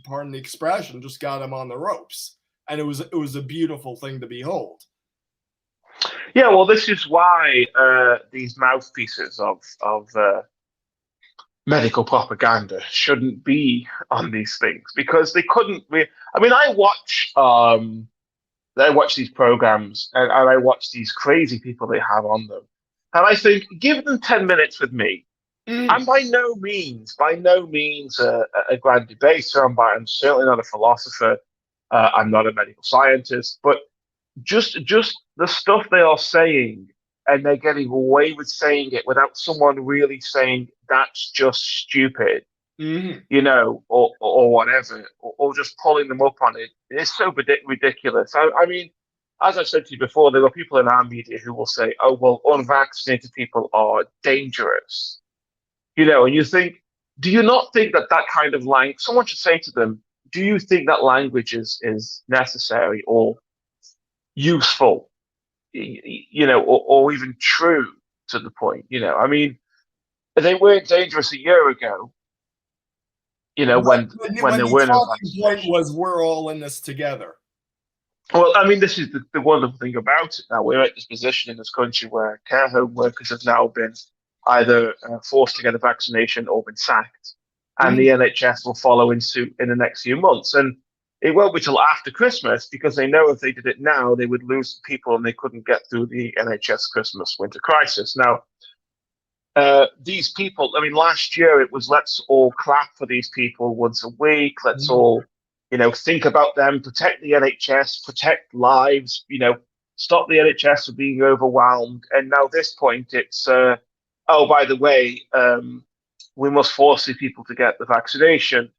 pardon the expression, just got him on the ropes. And it was a beautiful thing to behold. Yeah, well, this is why these mouthpieces of medical propaganda shouldn't be on these things because they couldn't. I mean, I watch these programs and I watch these crazy people they have on them, and I think give them 10 minutes with me. Mm. I'm by no means a grand debater. I'm certainly not a philosopher. I'm not a medical scientist, but just the stuff they are saying, and they're getting away with saying it without someone really saying that's just stupid, Mm. or whatever, or just pulling them up on it. It's so ridiculous. I mean, as I said to you before, there are people in our media who will say, "Oh, well, unvaccinated people are dangerous," and you think, do you not think that kind of language? Someone should say to them, "Do you think that language is necessary or useful?" or even true to the point. I mean, they weren't dangerous a year ago. When When there the were no talking point vaccination. was, we're all in this together. Well, I mean, this is the wonderful thing about it. Now we're at this position in this country where care home workers have now been either forced to get a vaccination or been sacked, and Mm. the NHS will follow in suit in the next few months. And it won't be till after Christmas because they know if they did it now, they would lose people and they couldn't get through the NHS Christmas winter crisis. Now, these people, I mean, last year it was let's all clap for these people once a week. Let's Mm. all, think about them, protect the NHS, protect lives, stop the NHS from being overwhelmed. And now this point, it's, oh, by the way, we must force these people to get the vaccination,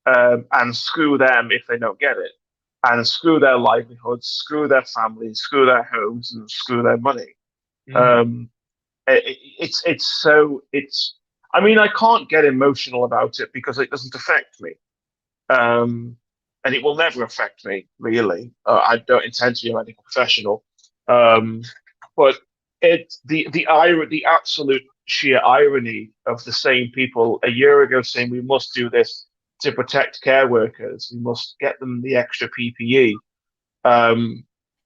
and screw them if they don't get it, and screw their livelihoods, screw their families, screw their homes, and screw their money. Mm. Um, it's I mean, I can't get emotional about it because it doesn't affect me, um and it will never affect me really. I don't intend to be a medical professional, um but the absolute sheer irony of the same people a year ago saying we must do this to protect care workers, we must get them the extra PPE, um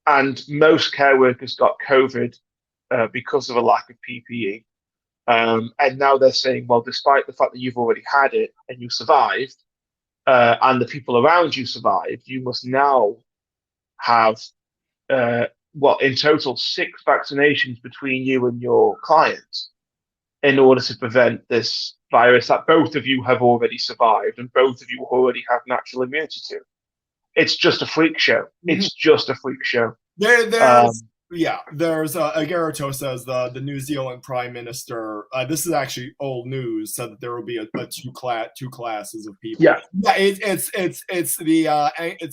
and most care workers got COVID because of a lack of PPE. And now they're saying, well, despite the fact that you've already had it and you survived, and the people around you survived, you must now have, in total, 6 vaccinations between you and your clients in order to prevent this virus that both of you have already survived and both of you already have natural immunity to. It's just a freak show. Mm. It's just a freak show. There's Um, yeah, there's Aguerrito says the New Zealand Prime Minister. This is actually old news. Said that there will be a two classes of people. yeah, Yeah, it's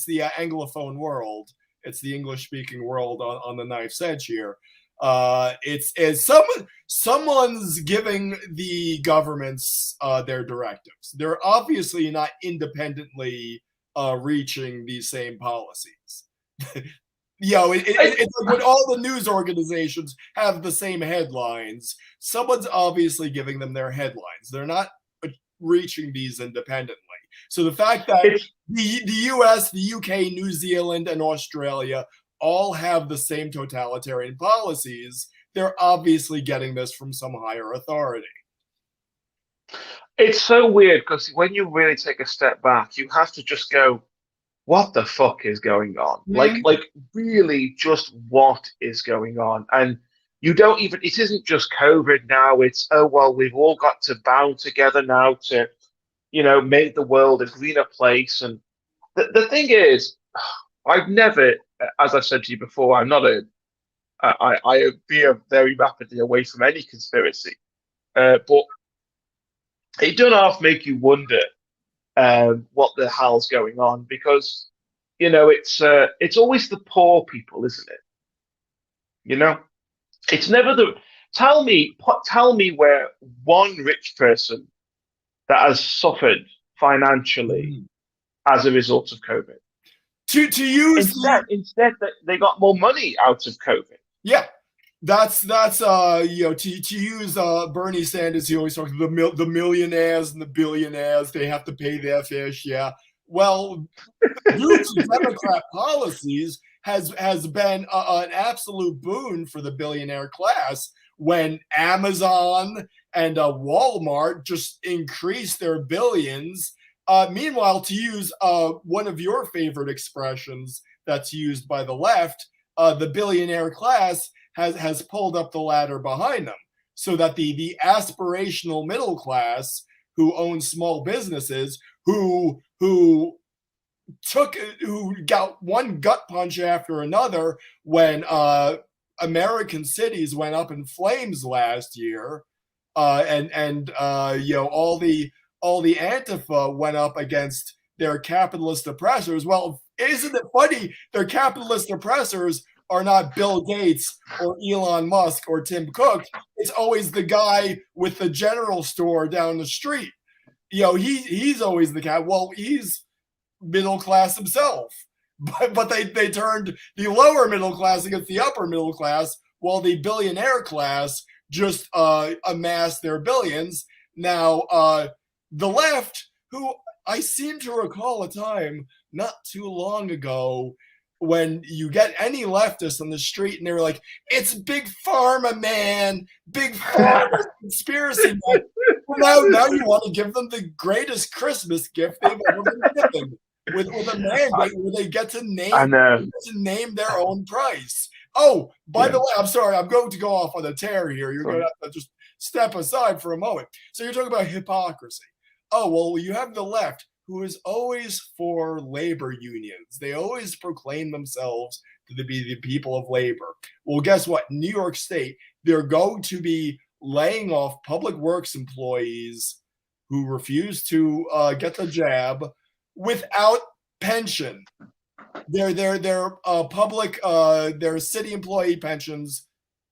the Anglophone world. It's the English speaking world on the knife's edge here. It's someone's giving the governments their directives. They're obviously not independently reaching these same policies. It's like when all the news organizations have the same headlines, someone's obviously giving them their headlines. They're not reaching these independently. So the fact that it's the US, the UK, New Zealand, and Australia all have the same totalitarian policies, they're obviously getting this from some higher authority. it's so weird because when you really take a step back, you have to just go, what the fuck is going on? Mm-hmm. Like really, just what is going on? And you don't even. It isn't just COVID now. It's, oh well, we've all got to bound together now to, make the world a greener place. And the thing is, I've never, as I said to you before, I'm not a. I veer very rapidly away from any conspiracy, but it does half make you wonder what the hell's going on because it's always the poor people, isn't it? It's never the tell me where one rich person that has suffered financially Mm-hmm. as a result of COVID. To use the Instead, they got more money out of COVID. yeah that's to use Bernie Sanders, he always talks about the millionaires and the billionaires, they have to pay their fair share. Well, due to Democrat policies, has been an absolute boon for the billionaire class when Amazon and Walmart just increased their billions. Meanwhile, to use one of your favorite expressions that's used by the left, the billionaire class has pulled up the ladder behind them, so that the aspirational middle class who own small businesses, who got one gut punch after another when American cities went up in flames last year, and all the Antifa went up against their capitalist oppressors. Well, isn't it funny? Their capitalist oppressors are not Bill Gates or Elon Musk or Tim Cook. It's always the guy with the general store down the street. He's always the guy. Well, he's middle class himself. But they turned the lower middle class against the upper middle class, while the billionaire class just amassed their billions. Now, the left, who I seem to recall a time not too long ago when you get any leftist on the street and they were like, it's big pharma, man, big pharma conspiracy, man. Well, now you want to give them the greatest Christmas gift they've ever been given, with a mandate where they get to name their own price. Oh, by the way, I'm sorry, I'm going to go off on a tear here. You're going to have to just step aside for a moment. So you're talking about hypocrisy. Oh, well, you have the left, who is always for labor unions. They always proclaim themselves to be the people of labor. Well, guess what? New York State, they're going to be laying off public works employees who refuse to get the jab without pension. Their public, their city employee pensions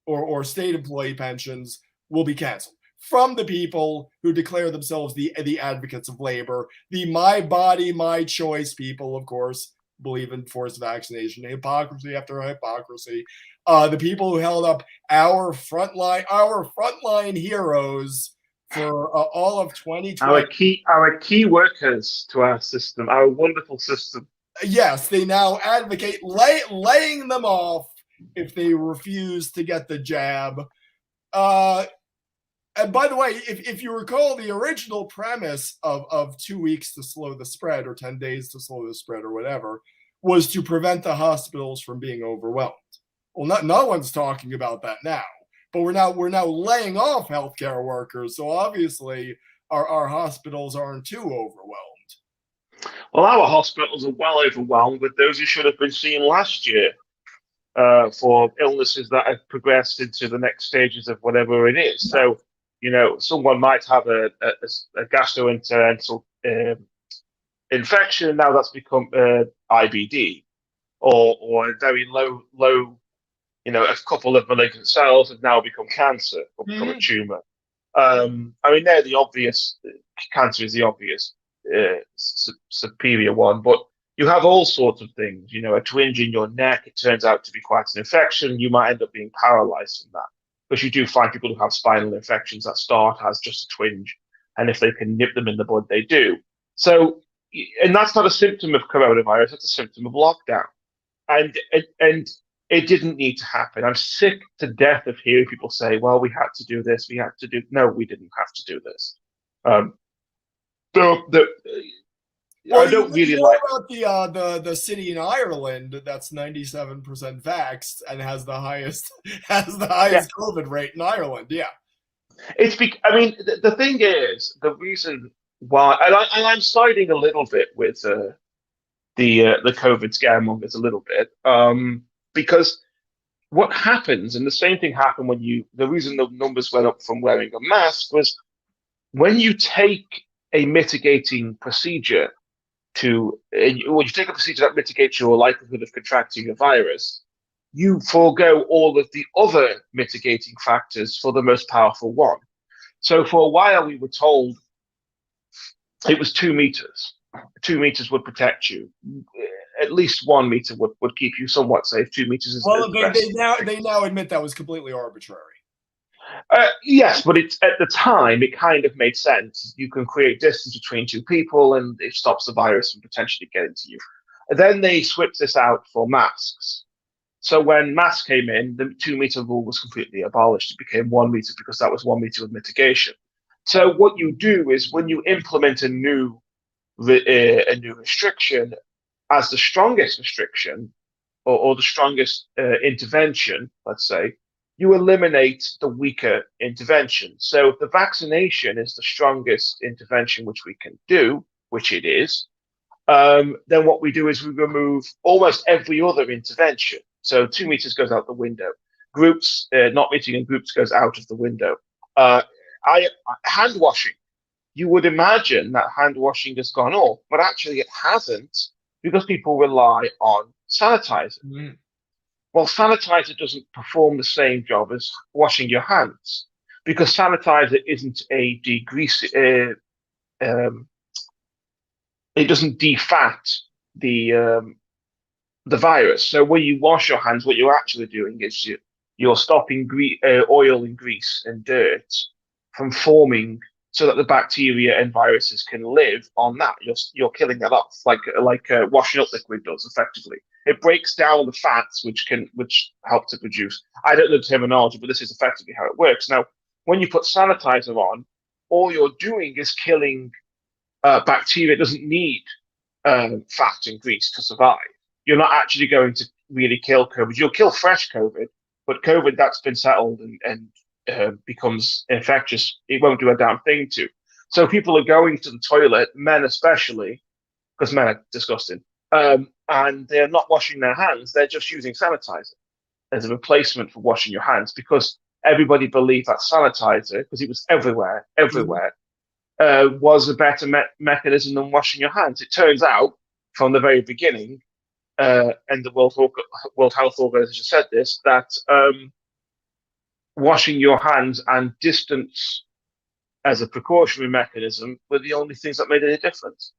or state employee pensions will be canceled from the people who declare themselves the advocates of labor, the my body, my choice people, of course, believe in forced vaccination, hypocrisy after hypocrisy. The people who held up our frontline heroes for all of 2020. Our key workers to our system, our wonderful system. Yes, they now advocate laying them off if they refuse to get the jab. And by the way, if you recall, the original premise of 2 weeks to slow the spread, or 10 days to slow the spread, or whatever, was to prevent the hospitals from being overwhelmed. Well, no one's talking about that now, but we're now laying off healthcare workers, so obviously our hospitals aren't too overwhelmed. Well, our hospitals are well overwhelmed with those who should have been seen last year for illnesses that have progressed into the next stages of whatever it is. So, someone might have a gastrointestinal infection, now that's become IBD, or a very low, a couple of malignant cells have now become cancer or become a tumor. They're the obvious, cancer is the obvious superior one, but you have all sorts of things. A twinge in your neck, it turns out to be quite an infection. You might end up being paralyzed from that. Because you do find people who have spinal infections that start as just a twinge, and if they can nip them in the bud, they do. So, and that's not a symptom of coronavirus; it's a symptom of lockdown, and it didn't need to happen. I'm sick to death of hearing people say, "Well, we had to do this. We had to do." No, we didn't have to do this. I don't really like about the city in Ireland that's 97% vaxxed and has the highest COVID rate in Ireland. Yeah, it's the thing is, the reason why, and I'm siding a little bit with the COVID scaremongers a little bit, because what happens, and the same thing happened the reason the numbers went up from wearing a mask was when you take a mitigating procedure when you take a procedure that mitigates your likelihood of contracting a virus, you forego all of the other mitigating factors for the most powerful one. So for a while, we were told it was 2 meters. 2 meters would protect you. at least 1 meter would keep you somewhat safe. 2 meters is Well, the they best. now admit that was completely arbitrary. Yes, but it's at the time it kind of made sense. You can create distance between two people, and it stops the virus from potentially getting to you. Then they switched this out for masks. So when masks came in, the 2 meter rule was completely abolished. It became 1 meter because that was 1 meter of mitigation. So what you do is when you implement a new restriction as the strongest restriction, or the strongest intervention, let's say, you eliminate the weaker intervention. So if the vaccination is the strongest intervention which we can do, which it is, then what we do is we remove almost every other intervention. So 2 meters goes out the window. Groups, not meeting in groups goes out of the window. Uh, Hand washing. You would imagine that hand washing has gone up, but actually it hasn't because people rely on sanitizer. Mm. Well, sanitizer doesn't perform the same job as washing your hands because sanitizer isn't a degrease. Um, it doesn't defat the virus. So when you wash your hands, what you're actually doing is you're stopping oil and grease and dirt from forming, so that the bacteria and viruses can live on that. You're killing that off, like washing up liquid does effectively. It breaks down the fats which help to produce. I don't know the terminology, but this is effectively how it works. Now, when you put sanitizer on, all you're doing is killing bacteria. It doesn't need fat and grease to survive. You're not actually going to really kill COVID. You'll kill fresh COVID, but COVID that's been settled and becomes infectious, it won't do a damn thing to. So people are going to the toilet, men especially, because men are disgusting, and they're not washing their hands. They're just using sanitizer as a replacement for washing your hands because everybody believed that sanitizer, because it was everywhere, was a better mechanism than washing your hands. It turns out from the very beginning, and the World Health Organization said this, that washing your hands and distance as a precautionary mechanism were the only things that made any difference.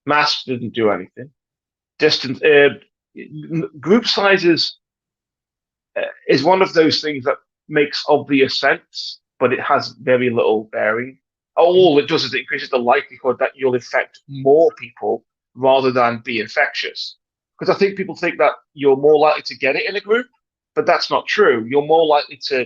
Masks didn't do anything. Distance, group sizes is one of those things that makes obvious sense, but it has very little bearing. All it does is it increases the likelihood that you'll infect more people rather than be infectious. Because I think people think that you're more likely to get it in a group, but that's not true. You're more likely to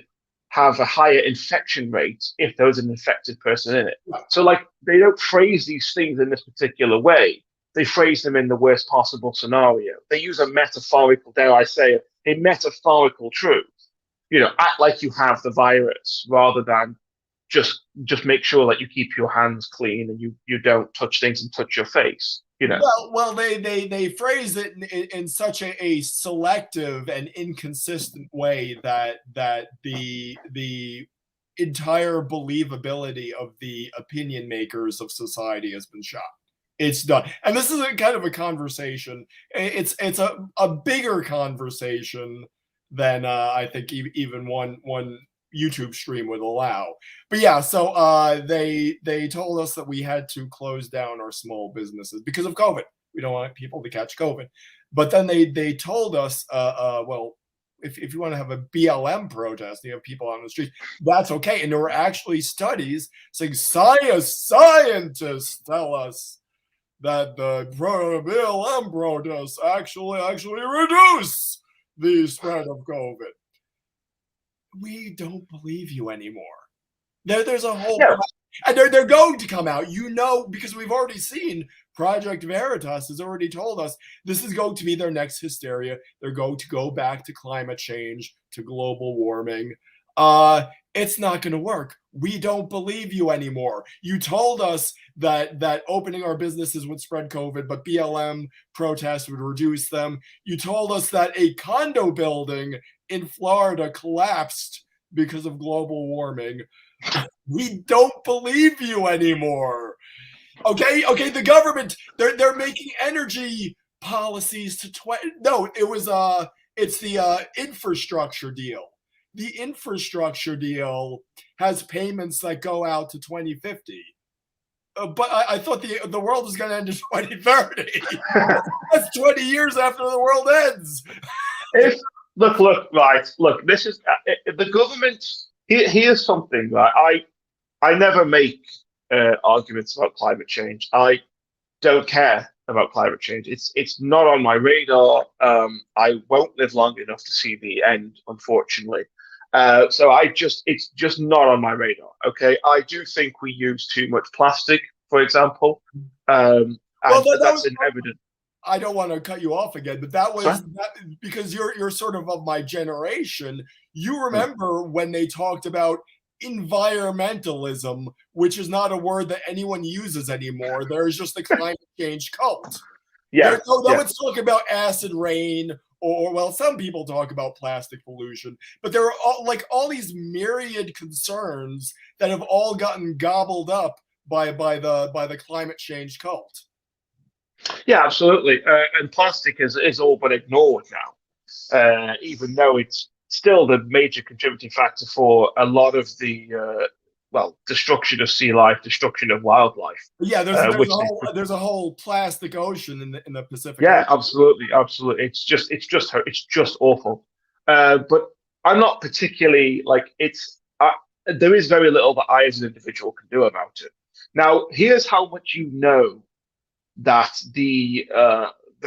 have a higher infection rate if there's an infected person in it. So, like, they don't phrase these things in this particular way. They phrase them in the worst possible scenario. They use a metaphorical, dare I say, a metaphorical truth. Act like you have the virus rather than just make sure that you keep your hands clean and you don't touch things and touch your face. Well, they phrase it in such a selective and inconsistent way that the entire believability of the opinion makers of society has been shot. It's done, and this is a kind of a conversation. It's a bigger conversation than I think even one YouTube stream would allow. But yeah, so they told us that we had to close down our small businesses because of COVID. We don't want people to catch COVID. But then they told us, well, if you want to have a BLM protest, you have people on the street, that's okay. And there were actually studies saying scientists tell us that the BLM protests actually reduce the spread of COVID. We don't believe you anymore. There's a whole, No. and they're going to come out, because we've already seen Project Veritas has already told us this is going to be their next hysteria. They're going to go back to climate change, to global warming. It's not going to work. We don't believe you anymore. You told us that opening our businesses would spread COVID, but BLM protests would reduce them. You told us that a condo building in Florida collapsed because of global warming. We don't believe you anymore. Okay, the government, they're making energy policies to it's the infrastructure deal. The infrastructure deal has payments that go out to 2050. But I thought the world was going to end in 2030. That's 20 years after the world ends. If right, look, this is the government. Here's something, right? I never make arguments about climate change. I don't care about climate change. It's not on my radar. I won't live long enough to see the end, unfortunately. So it's just not on my radar. Okay, I do think we use too much plastic, for example, Well, and that that's was an evident. I don't want to cut you off again, but that Sorry? was that because you're sort of my generation. You Hmm. remember when they talked about environmentalism, which is not a word that anyone uses anymore. There's just the climate change cult. Yeah, No yeah. one's talking about acid rain or well, some people talk about plastic pollution, but there are all these myriad concerns that have all gotten gobbled up by the climate change cult. Yeah, absolutely. And plastic is all but ignored now, even though it's still the major contributing factor for a lot of the destruction of sea life, destruction of wildlife, Yeah, which they. there's a whole plastic ocean in the Pacific Yeah, Ocean. absolutely, absolutely. It's just awful. But I'm not particularly like it's. There is very little that I, as an individual, can do about it. Now, here's how much you know that the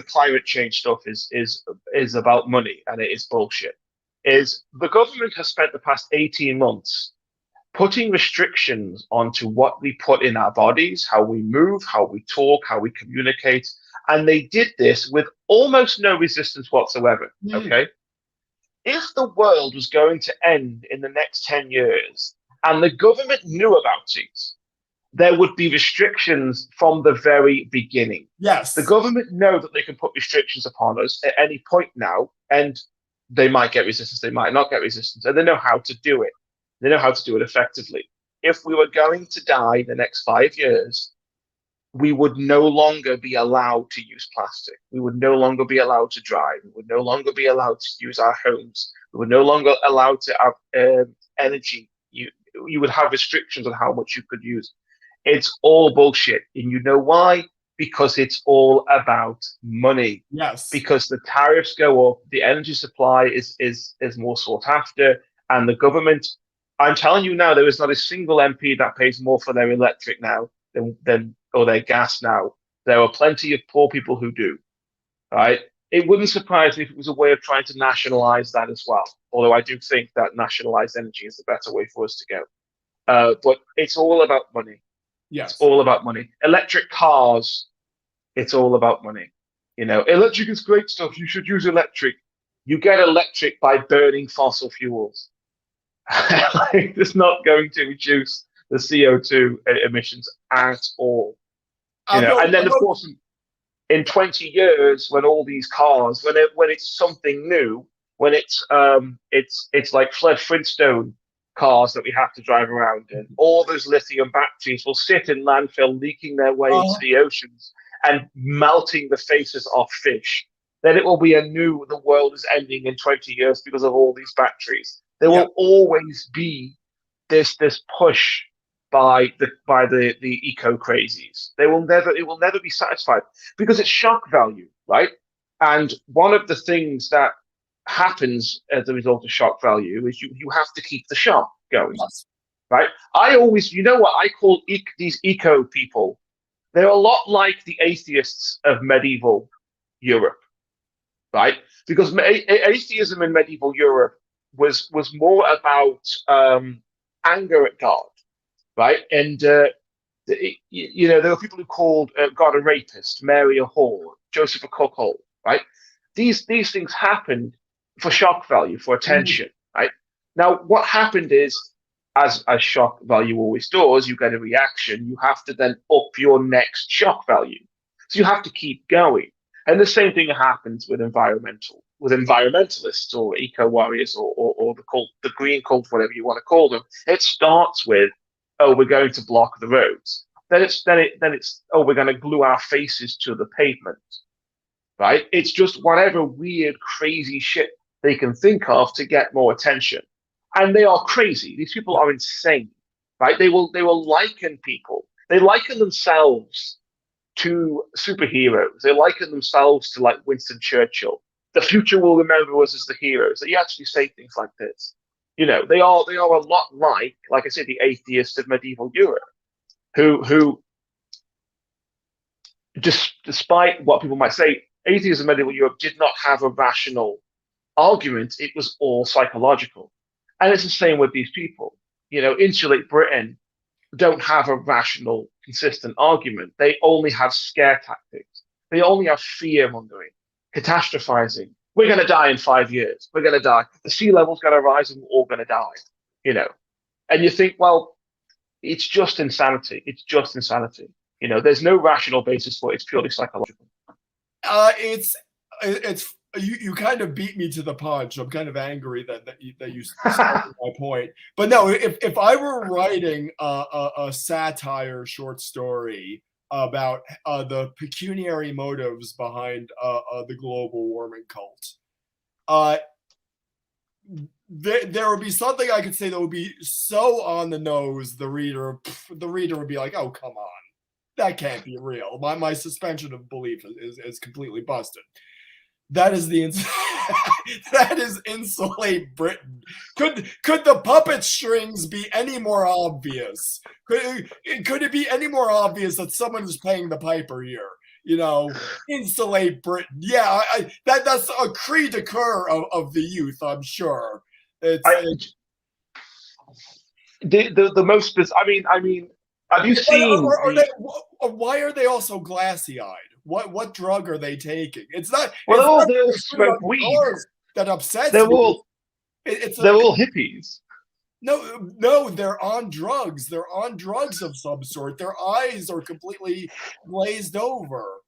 climate change stuff is about money and it is bullshit. Is the government has spent the past 18 months putting restrictions onto what we put in our bodies, how we move, how we talk, how we communicate, and they did this with almost no resistance whatsoever. Mm, Okay, if the world was going to end in the next 10 years and the government knew about it, there would be restrictions from the very beginning. The yes. government know that they can put restrictions upon us at any point now, and they might get resistance, they might not get resistance, and they know how to do it. They know how to do it effectively. If we were going to die in the next 5 years, we would no longer be allowed to use plastic. We would no longer be allowed to drive. We would no longer be allowed to use our homes. We would no longer allowed to have energy. You would have restrictions on how much you could use. It's all bullshit. And you know why? Because it's all about money. Yes. Because the tariffs go up, the energy supply is more sought after, and the government. I'm telling you now, there is not a single MP that pays more for their electric now than or their gas now. There are plenty of poor people who do. Right? It wouldn't surprise me if it was a way of trying to nationalize that as well. Although I do think that nationalized energy is the better way for us to go. But it's all about money. It's Yes. all about money. Electric cars, it's all about money. You know, electric is great stuff. You should use electric. You get electric by burning fossil fuels. Like, it's not going to reduce the CO2 emissions at all. You know, No, and then of no. course in 20 years when all these cars when it's something new, when it's like Fred Flintstone cars that we have to drive around in, all those lithium batteries will sit in landfill leaking their way into Uh, the oceans and melting the faces off fish. Then it will be a new the world is ending in 20 years because of all these batteries. There yeah. will always be this push by the eco crazies. It will never be satisfied because it's shock value, right? And one of the things that happens as a result of shock value is you have to keep the shock going, Yes. right? I always, you know what I call these eco people? They're a lot like the atheists of medieval Europe, right? Because atheism in medieval Europe was more about anger at God, right? And you know, there were people who called God a rapist, Mary a whore, Joseph a cuckold, right? These things happened for shock value, for Mm, attention, right? Now, what happened is, as shock value always does, you get a reaction. You have to then up your next shock value, so you have to keep going. And the same thing happens with environmentalists or eco warriors or the cult, the green cult, whatever you want to call them. It starts with, oh, we're going to block the roads. Then it's oh, we're going to glue our faces to the pavement, right? It's just whatever weird, crazy shit they can think of to get more attention. And they are crazy. These people yeah. are insane, right? They will liken people. they liken themselves to superheroes. They liken themselves to like Winston Churchill. The future will remember us as the heroes. They actually say things like this. They are a lot like I said, the atheists of medieval Europe, who just despite what people might say, atheists of medieval Europe did not have a rational argument. It was all psychological. And it's the same with these people. Insulate Britain don't have a rational, consistent argument. They only have scare tactics. They only have fear mongering, catastrophizing. We're going to die in 5 years. We're going to die. The sea level's going to rise and we're all going to die. You know, and you think, well, it's just insanity. It's just insanity. There's no rational basis for it. It's purely psychological. It's you kind of beat me to the punch. I'm kind of angry that you started my point. But no, if I were writing a satire short story about the pecuniary motives behind the global warming cult, there would be something I could say that would be so on the nose. The reader would be like, "Oh, come on, that can't be real." My suspension of belief is completely busted. That is that is insulate Britain. Could the puppet strings be any more obvious? Could it be any more obvious that someone is paying the piper here? Insulate Britain. Yeah, that's a cri de coeur of the youth. I'm sure. The most. I mean, have you seen? Why are they all so glassy eyed? What drug are they taking? It's not. Well, they all smoke weed. That upsets they're me. All, they're all hippies. No, they're on drugs. They're on drugs of some sort. Their eyes are completely glazed over.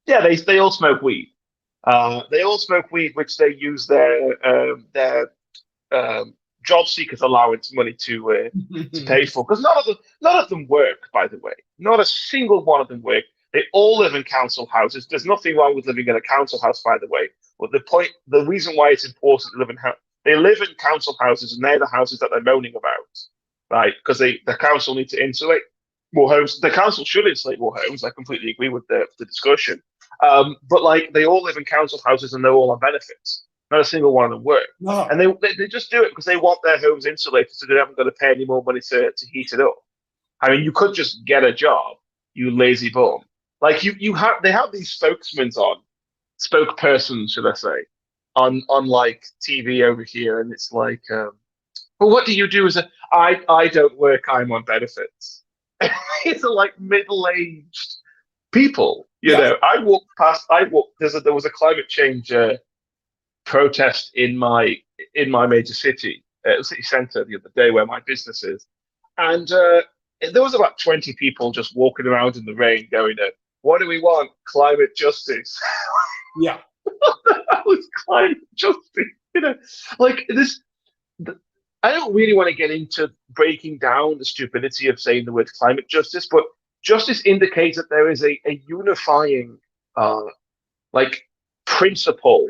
Yeah, they all smoke weed. They all smoke weed, which they use their job seekers allowance money to pay for. Because none of them work, by the way. Not a single one of them work. They all live in council houses. There's nothing wrong with living in a council house, by the way. But the reason why it's important to live in they live in council houses, and they're the houses that they're moaning about, right? Because the council need to insulate more homes. The council should insulate more homes. I completely agree with the discussion. But like they all live in council houses, and they're all on benefits. Not a single one of them work. No. And they just do it because they want their homes insulated, so they haven't got to pay any more money to heat it up. I mean, you could just get a job, you lazy bum. Like they have these spokespersons, should I say, on like TV over here, and it's like, well, what do you do? I don't work, I'm on benefits. These are like middle-aged people, you know. I walked past. There was a climate change protest in my major city, city centre the other day where my business is, and there was about 20 people just walking around in the rain, going, "What do we want? Climate justice." Yeah. That was climate justice, like this. I don't really want to get into breaking down the stupidity of saying the word climate justice, but justice indicates that there is a unifying like principle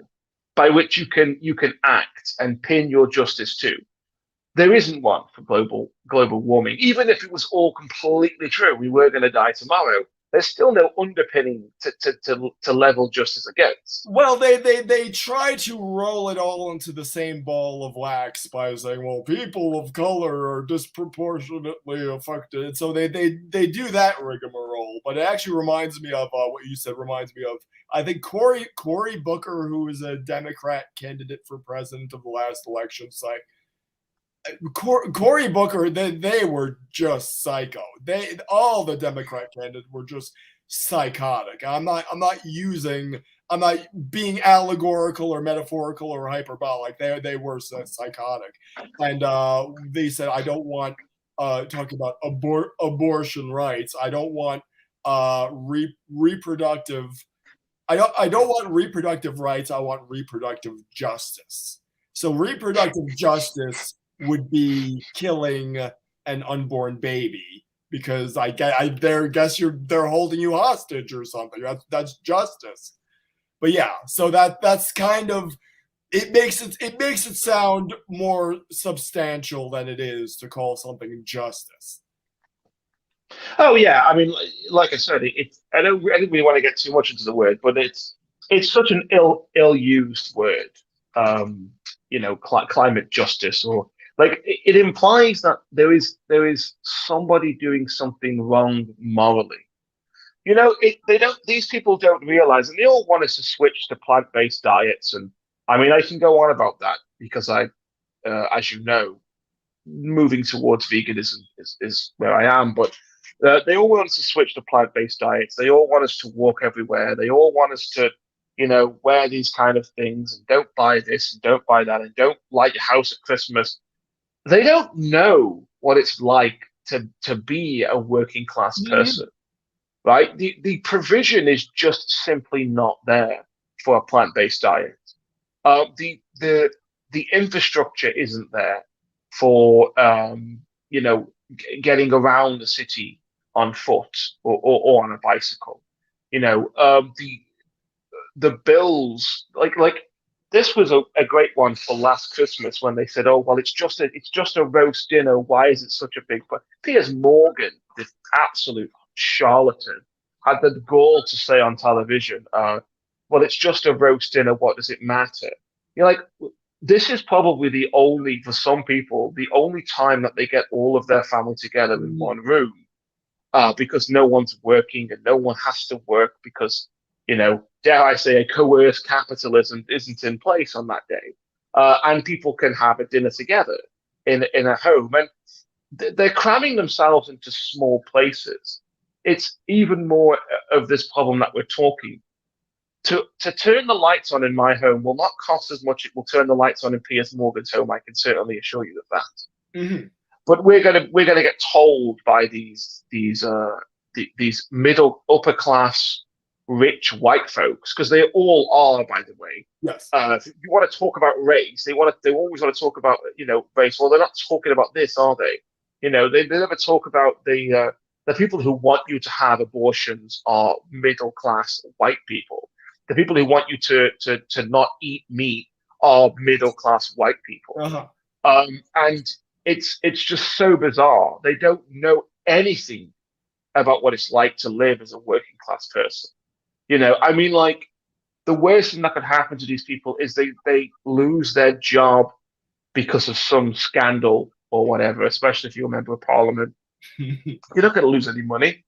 by which you can act and pin your justice to. There isn't one for global warming. Even if it was all completely true, we were going to die tomorrow, there's still no underpinning to level justice against. Well, they try to roll it all into the same ball of wax by saying, well, people of color are disproportionately affected. So they do that rigmarole. But it actually reminds me of what you said. Reminds me of, I think, Cory Booker, who was a Democrat candidate for president of the last election. Like, Cory Booker, they were just psycho. All the Democrat candidates were just psychotic. I'm not being allegorical or metaphorical or hyperbolic. They were psychotic, and they said, I don't want talking about abortion rights. I don't want reproductive. I don't want reproductive rights. I want reproductive justice. So reproductive justice would be killing an unborn baby, because they're holding you hostage or something. That's justice. But yeah, so that's kind of, it makes it sound more substantial than it is to call something justice. Oh yeah, I mean, like I said, I didn't really want to get too much into the word, but it's such an ill used word. Um, climate justice, or like it implies that there is somebody doing something wrong morally. They don't. These people don't realize, and they all want us to switch to plant-based diets. And I mean, I can go on about that because as you know, moving towards veganism is where I am. But they all want us to switch to plant-based diets. They all want us to walk everywhere. They all want us to, wear these kind of things and don't buy this and don't buy that and don't light your house at Christmas. They don't know what it's like to be a working class Mhm. person, right? The provision is just simply not there for a plant-based diet. The infrastructure isn't there for getting around the city on foot or on a bicycle. The bills like this was a great one for last Christmas when they said, "Oh well, it's just a roast dinner. Why is it such a big?" But Piers Morgan, this absolute charlatan, had the gall to say on television, "Well, it's just a roast dinner. What does it matter?" You're like, this is probably for some people, the only time that they get all of their family together in Mhm. one room, because no one's working and no one has to work because, dare I say, a coerced capitalism isn't in place on that day. And people can have a dinner together in a home. And they're cramming themselves into small places. It's even more of this problem that we're talking. To turn the lights on in my home will not cost as much. It will turn the lights on in Piers Morgan's home. I can certainly assure you of that. Mhm. But we're gonna get told by these middle upper class rich white folks, because they all are, by the way. Yes. If you want to talk about race, they always want to talk about race. Well, they're not talking about this, are they? They never talk about the people who want you to have abortions are middle class white people. The people who want you to not eat meat are middle class white people. Uh-huh. And it's just so bizarre. They don't know anything about what it's like to live as a working class person. I mean, like the worst thing that could happen to these people is they lose their job because of some scandal or whatever, especially if you're a member of parliament. You're not going to lose any money.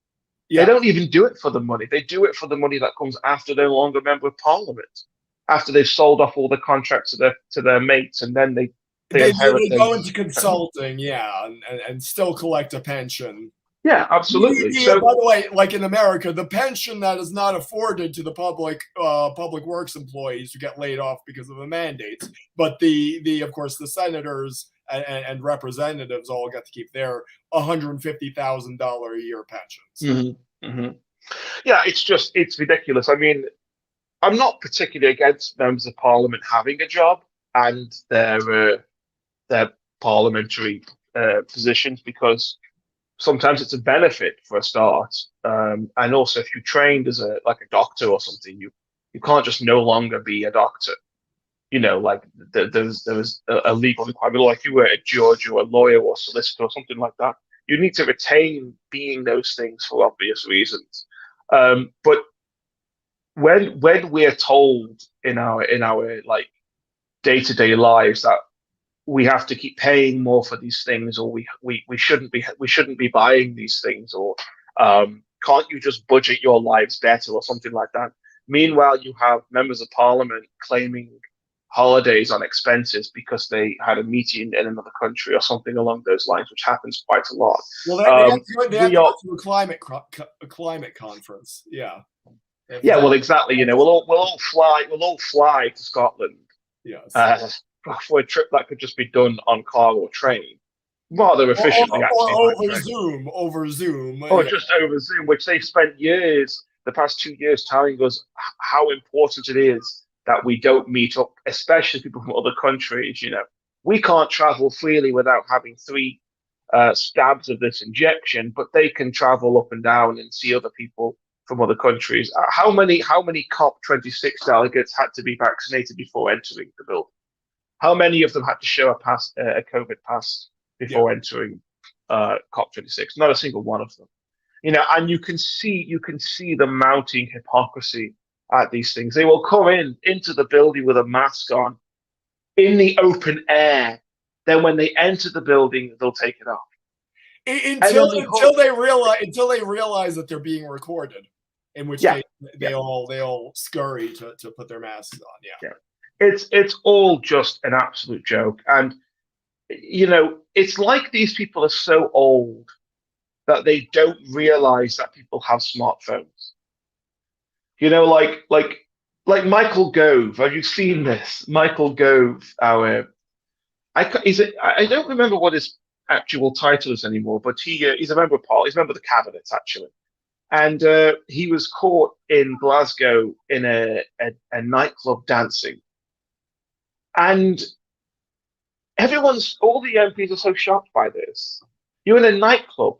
They Yeah. don't even do it for the money. They do it for the money that comes after they're no longer a member of parliament, after they've sold off all the contracts to their mates, and then they inherit They their. go into consulting, yeah, and still collect a pension. Yeah, absolutely. So By the way, like in America, the pension that is not afforded to the public works employees who get laid off because of the mandates, but the of course the senators and representatives all get to keep their $150,000 a year pensions. mhm, mhm. Yeah, it's ridiculous. I mean, I'm not particularly against members of parliament having a job and their parliamentary positions, because sometimes it's a benefit for a start. And also, if you trained as a doctor or something, you can't just no longer be a doctor. Like there was a legal requirement, like you were a judge or a lawyer or a solicitor or something like that. You need to retain being those things for obvious reasons. But when we're told in our like day-to-day lives that we have to keep paying more for these things, or we shouldn't be buying these things, or can't you just budget your lives better or something like that. Meanwhile, you have members of parliament claiming holidays on expenses because they had a meeting in another country or something along those lines, which happens quite a lot. Well, Um, they have we to go are to a climate conference. Yeah, they have to Yeah, go. well, exactly. We'll all fly to Scotland, Yes. uh, for a trip that could just be done on car or train, rather efficiently actually by train, Over Zoom. or Yeah. just over Zoom, which they've spent the past 2 years, telling us how important it is that we don't meet up, especially people from other countries. We can't travel freely without having three stabs of this injection, but they can travel up and down and see other people from other countries. How many COP26 delegates had to be vaccinated before entering the building? How many of them had to show a COVID pass Yeah. before entering COP26? Not a single one of them. And you can see the mounting hypocrisy at these things. They will come into the building with a mask on in the open air. Then when they enter the building, they'll take it off. And until then until they realize that they're being recorded, in which yeah, case yeah, they all scurry to put their masks on. Yeah. yeah. It's all just an absolute joke. And it's like these people are so old that they don't realize that people have smartphones. Like Michael Gove. Have you seen this? Michael Gove, our I don't remember what his actual title is anymore, but he's a member of Parliament. He's a member of the cabinet actually, and he was caught in Glasgow in a nightclub dancing, and all the MPs are so shocked by this. You're in a nightclub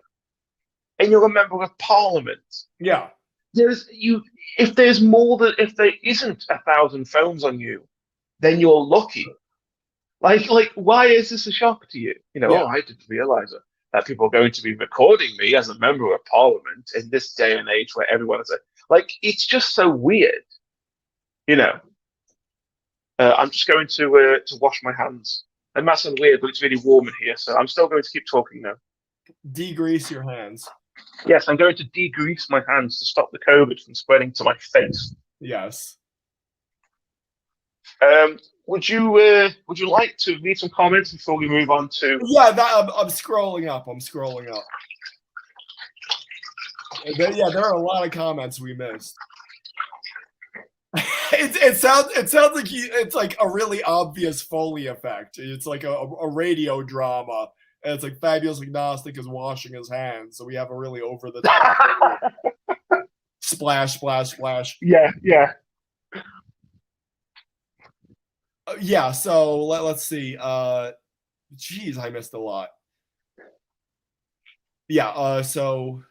and you're a member of Parliament. Yeah. There's you if there's more than if there isn't 1,000 phones on you, then you're lucky. Like, why is this a shock to you? Yeah. I didn't realize that people are going to be recording me as a member of Parliament in this day and age where everyone is it's just so weird. I'm just going to wash my hands. It might sound weird, but it's really warm in here, so I'm still going to keep talking now. Degrease your hands. Yes, I'm going to degrease my hands to stop the COVID from spreading to my face. Yes. Would you like to read some comments before we move on to? Yeah, I'm scrolling up. There are a lot of comments we missed. It sounds like it's like a really obvious Foley effect. It's like a radio drama. And it's like Fabulous Agnostic is washing his hands, so we have a really over the top splash, splash, splash. Yeah. Yeah. So let's see. Geez, I missed a lot. Yeah. So.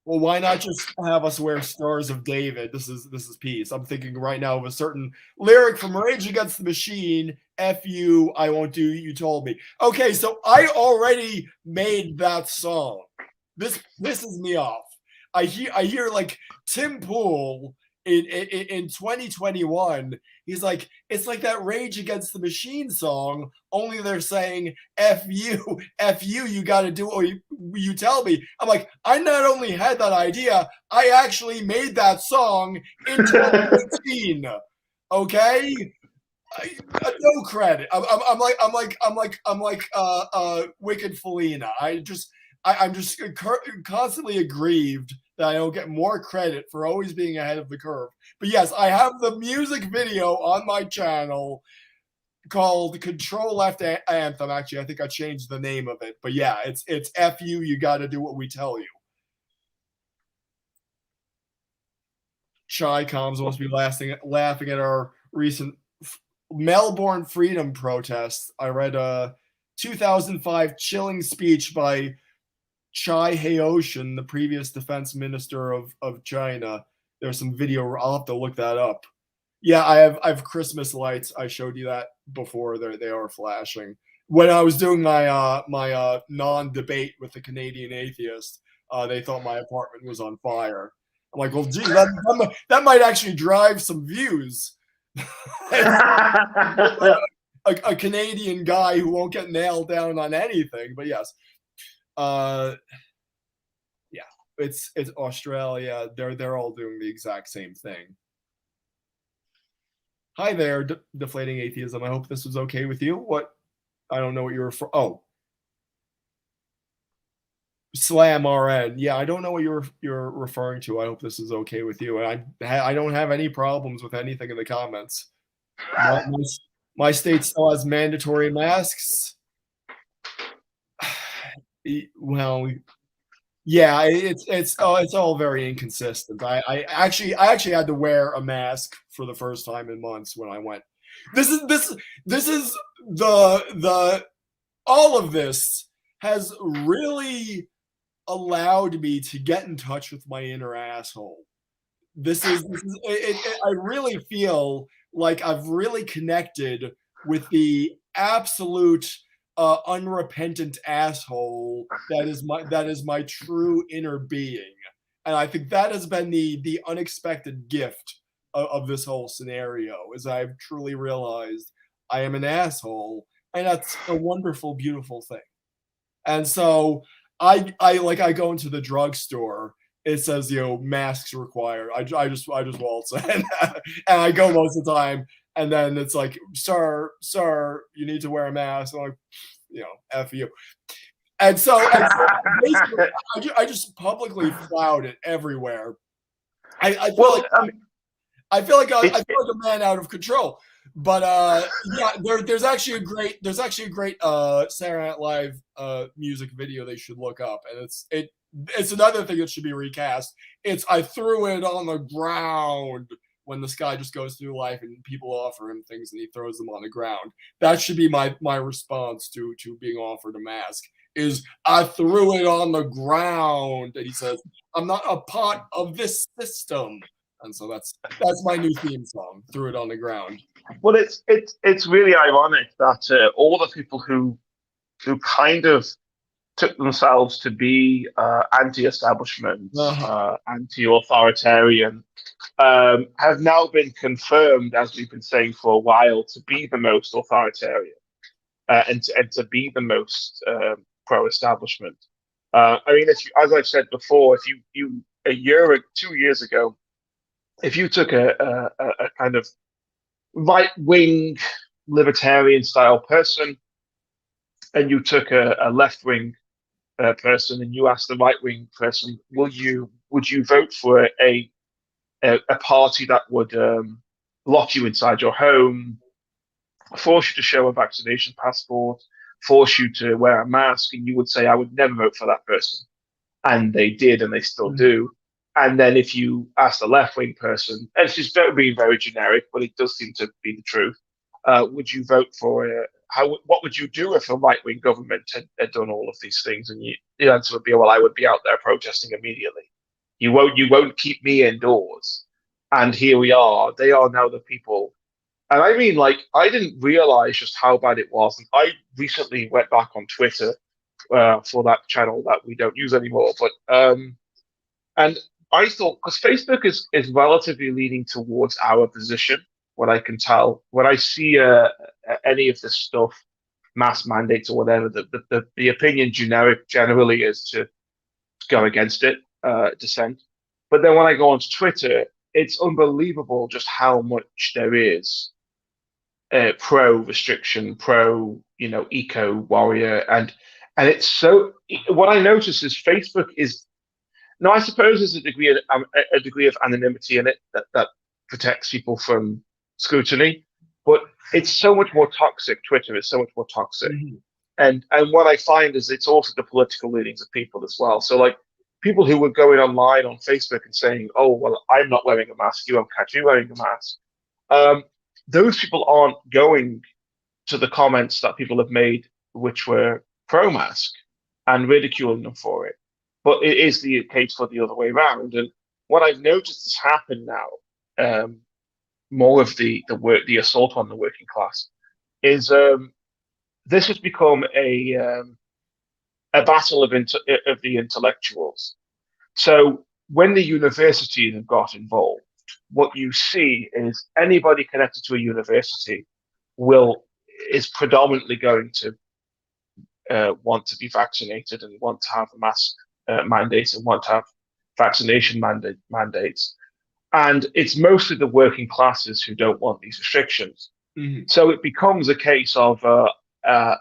Well, why not just have us wear Stars of David? This is peace. I'm thinking right now of a certain lyric from Rage Against the Machine. F you, I won't do. You told me. Okay, so I already made that song. This pisses me off. I hear like Tim Pool in 2021. He's like, it's like that Rage Against the Machine song, only they're saying F you, you got to do what you tell me. I'm like, I not only had that idea, I actually made that song in 2018. Okay? No credit. I'm like Wicked Felina. I'm just constantly aggrieved that I don't get more credit for always being ahead of the curve. But yes, I have the music video on my channel called Control Left Anthem. Actually, I think I changed the name of it. But yeah, it's F you, you got to do what we tell you. Chai Coms must be laughing at our recent Melbourne freedom protests. I read a 2005 chilling speech by Chai Haotian, the previous defense minister of China. There's some video. I'll have to look that up. Yeah, I have Christmas lights. I showed you that before. They are flashing. When I was doing my non-debate with the Canadian atheist, they thought my apartment was on fire. I'm like, well, gee, that might actually drive some views. a Canadian guy who won't get nailed down on anything. But yes, yeah, it's Australia. They're all doing the exact same thing. Hi there, deflating atheism. I hope this was okay with you. What? I don't know what you're referring. Oh, Slam RN. Yeah, I don't know what you're referring to. I hope this is okay with you. And I don't have any problems with anything in the comments. My state still has mandatory masks. Well, yeah, it's all very inconsistent. I actually had to wear a mask for the first time in months when I went. This is the all of this has really allowed me to get in touch with my inner asshole. I really feel like I've really connected with the absolute unrepentant asshole that is my true inner being. And I think that has been the unexpected gift of this whole scenario, is I've truly realized I am an asshole, and that's a wonderful, beautiful thing. And so I go into the drugstore. It says, masks required. I just waltz in, and I go most of the time. And then it's like, sir, you need to wear a mask. I'm like, F you. And so basically, I just publicly flout it everywhere. I feel Well, like I it's feel like a man out of control. But yeah, there's actually a great Saturday Night Live music video they should look up, and it's another thing that should be recast. It's I threw it on the ground, when this guy just goes through life and people offer him things and he throws them on the ground. That should be my response to being offered a mask. Is I threw it on the ground, and he says, "I'm not a part of this system." And so that's my new theme song. Threw it on the ground. well, it's really ironic that all the people who kind of took themselves to be anti-establishment, Uh-huh. anti-authoritarian, have now been confirmed, as we've been saying for a while, to be the most authoritarian, and to be the most pro-establishment. I mean, as I've said before, if you a year or 2 years ago, if you took a kind of right-wing libertarian style person, and you took a left-wing person, and you asked the right-wing person, would you vote for a party that would lock you inside your home, force you to show a vaccination passport, force you to wear a mask, and you would say, I would never vote for that person. And they did, and they still do. And then if you ask the left wing person, and it's just being very generic, but it does seem to be the truth, would you vote for what would you do if a right wing government had done all of these things? And the answer would be, well, I would be out there protesting immediately. You won't keep me indoors. And here we are. They are now the people. And I mean, like, I didn't realize just how bad it was. And I recently went back on Twitter for that channel that we don't use anymore. But and I thought, because Facebook is relatively leaning towards our position, what I can tell when I see any of this stuff, mass mandates or whatever, the opinion generally is to go against it, dissent. But then when I go onto Twitter, it's unbelievable just how much there is pro restriction, pro eco warrior, and it's so. What I notice is Facebook is now. I suppose there's a degree of anonymity in it that protects people from scrutiny, but it's so much more toxic. Twitter is so much more toxic, Mm-hmm. and what I find is it's also the political leanings of people as well. So like people who were going online on Facebook and saying, "Oh well, I'm not wearing a mask. You won't catch me wearing a mask." Um, those people aren't going to the comments that people have made, which were pro-mask, and ridiculing them for it. But it is the case for the other way around. And what I've noticed has happened now, more of the assault on the working class, is this has become a battle of the intellectuals. So when the universities have got involved, what you see is anybody connected to a university will is predominantly going to want to be vaccinated and want to have mask mandates and want to have vaccination mandates. And it's mostly the working classes who don't want these restrictions. Mm-hmm. So it becomes a case of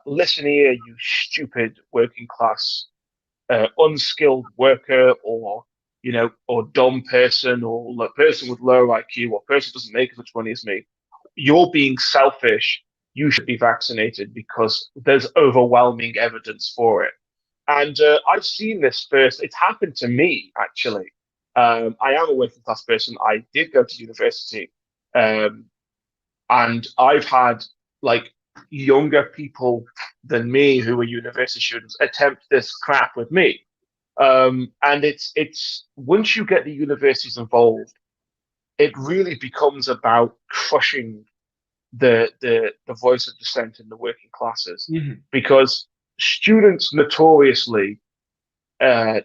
listen here, you stupid working class, unskilled worker, or dumb person, or a person with low IQ, or person who doesn't make as much money as me. You're being selfish. You should be vaccinated because there's overwhelming evidence for it. And I've seen this first. It's happened to me, actually. I am a working class person. I did go to university. Um, and I've had like younger people than me who are university students attempt this crap with me. And it's once you get the universities involved, it really becomes about crushing the voice of dissent in the working classes, Mm-hmm. because students notoriously uh,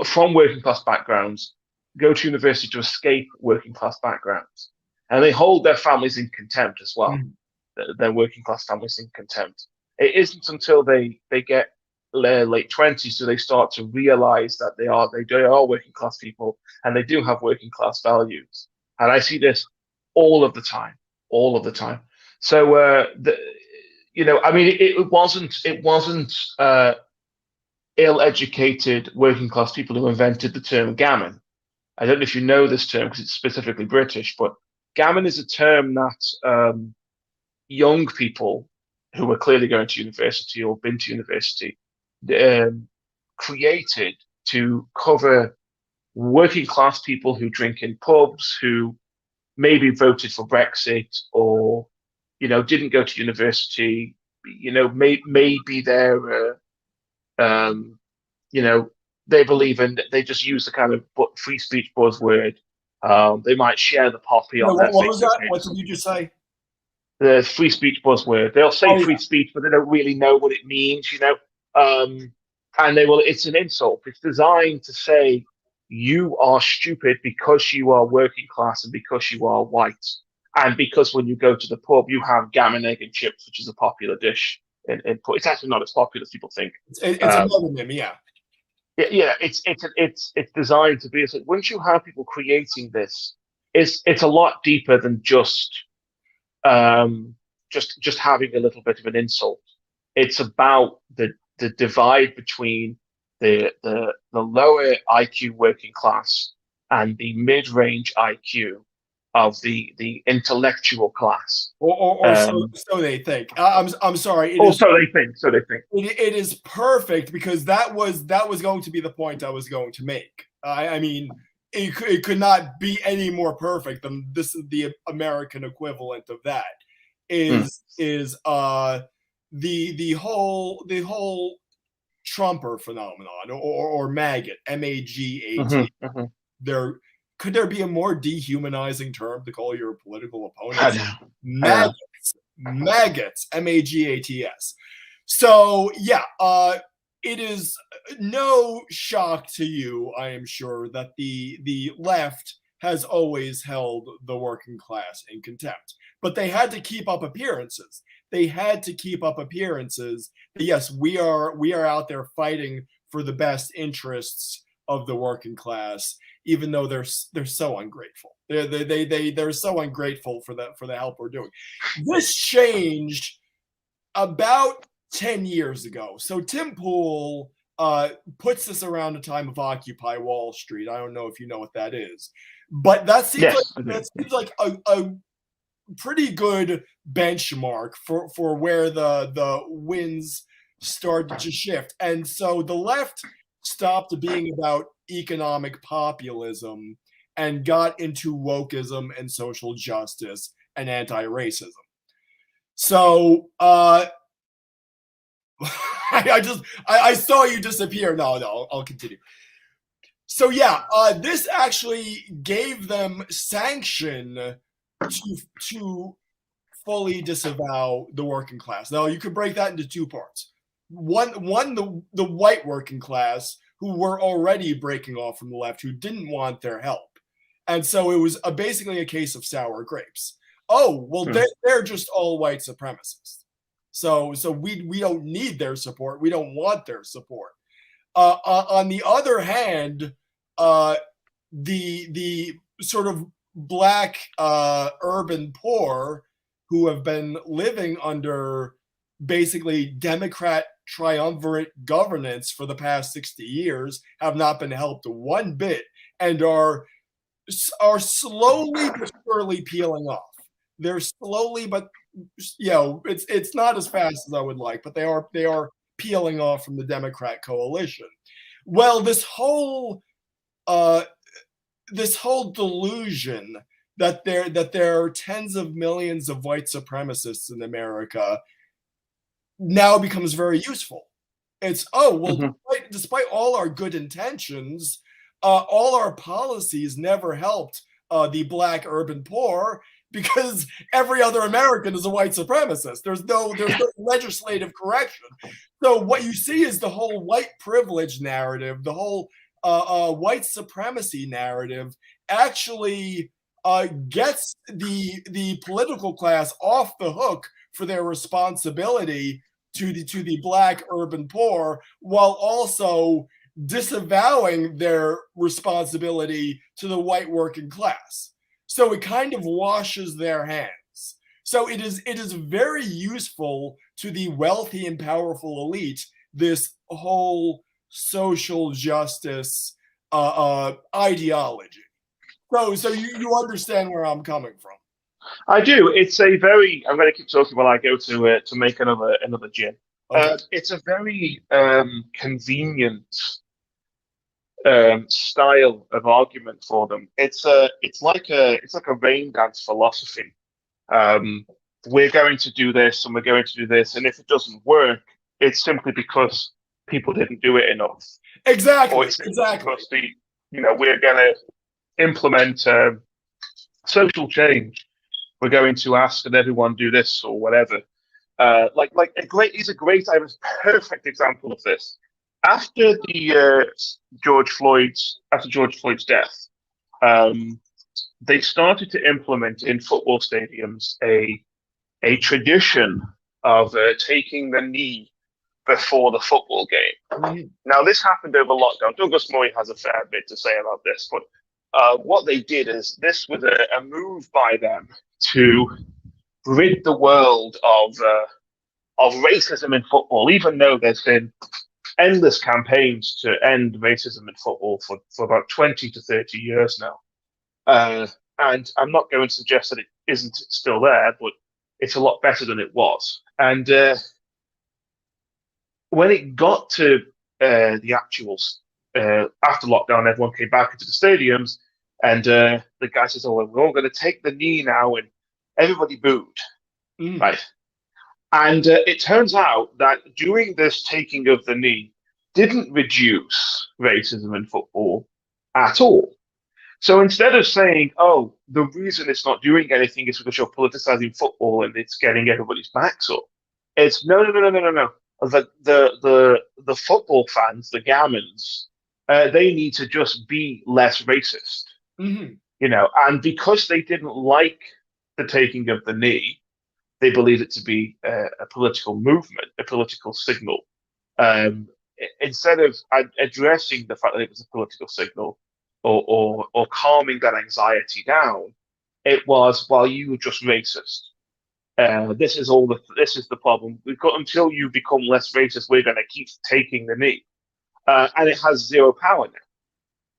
from working class backgrounds go to university to escape working class backgrounds, and they hold their families in contempt as well. Mm-hmm. Their working class families in contempt. It isn't until they get their late 20s do they start to realize that they are working class people and they do have working class values. And I see this all of the time, all of the time. So I mean, it wasn't ill-educated working class people who invented the term gammon. I don't know if you know this term because it's specifically British, but gammon is a term that young people who were clearly going to university or been to university um, created to cover working class people who drink in pubs, who maybe voted for Brexit or didn't go to university. Maybe they're um, you know they believe in, they just use the kind of free speech buzzword. They might share the poppy No, on their what was Facebook that? page or What did you something. just say? The free speech buzzword. They'll say Oh free yeah. speech, but they don't really know what it means. And they will. It's an insult. It's designed to say you are stupid because you are working class and because you are white, and because when you go to the pub you have gammon, egg, and chips, which is a popular dish. It's actually not as popular as people think. It's a Um, meme, yeah. yeah, it's designed to be. It's like once you have people creating this, it's a lot deeper than um, just having a little bit of an insult. It's about the divide between the lower IQ working class and the mid range IQ of the intellectual class. Or so they think. I'm sorry. It Oh, is so they think. So they think. it is perfect because that was going to be the point I was going to make. I mean, it could not be any more perfect than this. The American equivalent of that Mm. is the whole Trumper phenomenon or maggot, Hmm. MAGAT. Hmm. There could there be a more dehumanizing term to call your political I opponents? know. I know. Maggots, MAGATS. So yeah, it is no shock to you, I am sure, that the left has always held the working class in contempt. But they had to keep up appearances. They had to keep up appearances. Yes, we are out there fighting for the best interests of the working class, even though they're so ungrateful. They're so ungrateful for the help we're doing. This changed about 10 years ago. So Tim Pool puts this around the time of Occupy Wall Street. I don't know if you know what that is, but that seems like Yes, I do. that seems like a pretty good benchmark for where the winds started to shift. And so the left stopped being about economic populism and got into wokeism and social justice and anti-racism. So I saw you disappear. No, I'll continue. So yeah, this actually gave them sanction to fully disavow the working class. Now you could break that into two parts. One the white working class who were already breaking off from the left, who didn't want their help, and so it was basically a case of sour grapes. Oh well, Mm. they're just all white supremacists. So we don't need their support. We don't want their support. On the other hand, uh, the sort of black urban poor who have been living under basically Democrat triumvirate governance for the past 60 years have not been helped one bit and are slowly but surely peeling off. They're slowly, but it's not as fast as I would like, but they are peeling off from the Democrat coalition. Well, uh, this whole delusion that there are tens of millions of white supremacists in America now becomes very useful. It's well, Hmm. despite all our good intentions, all our policies never helped the black urban poor, because every other American is a white supremacist. There's no legislative correction. So what you see is the whole white privilege narrative, the whole white supremacy narrative actually gets the political class off the hook for their responsibility to the black urban poor, while also disavowing their responsibility to the white working class. So it kind of washes their hands. So it is very useful to the wealthy and powerful elite, this whole social justice ideology. So you understand where I'm coming from. I do. It's a very. I'm going to keep talking while I go to make another gin. Okay. It's a very convenient style of argument for them. It's like a rain dance philosophy. Um, we're going to do this and we're going to do this, and if it doesn't work, it's simply because people didn't do it enough, or Exactly. it's simply Exactly. because we're going to implement social change. We're going to ask that everyone do this or whatever. I have a perfect example of this. After the George Floyd's death, um, they started to implement in football stadiums a tradition of taking the knee before the football game. Mhm. Now, this happened over lockdown. Douglas Murray has a fair bit to say about this, but what they did is this was a move by them to rid the world of racism in football, even though there's been endless campaigns to end racism in football for about 20 to 30 years now. And I'm not going to suggest that it isn't still there, but it's a lot better than it was. And when it got to the actuals, after lockdown, everyone came back into the stadiums, and the guy says, "Oh, well, we're all going to take the knee now," and everybody booed, Mm. right? And it turns out that doing this taking of the knee didn't reduce racism in football at all. So instead of saying, "Oh, the reason it's not doing anything is because you're politicizing football and it's getting everybody's backs up," it's no, no, no, no, no, no, no. The football fans, the Gammons, they need to just be less racist, Mm-hmm. And because they didn't like the taking of the knee, they believe it to be a political movement, a political signal. Instead of addressing the fact that it was a political signal, or calming that anxiety down, it was, well, you were just racist. This is the problem. We've got until you become less racist, we're going to keep taking the knee, and it has zero power now.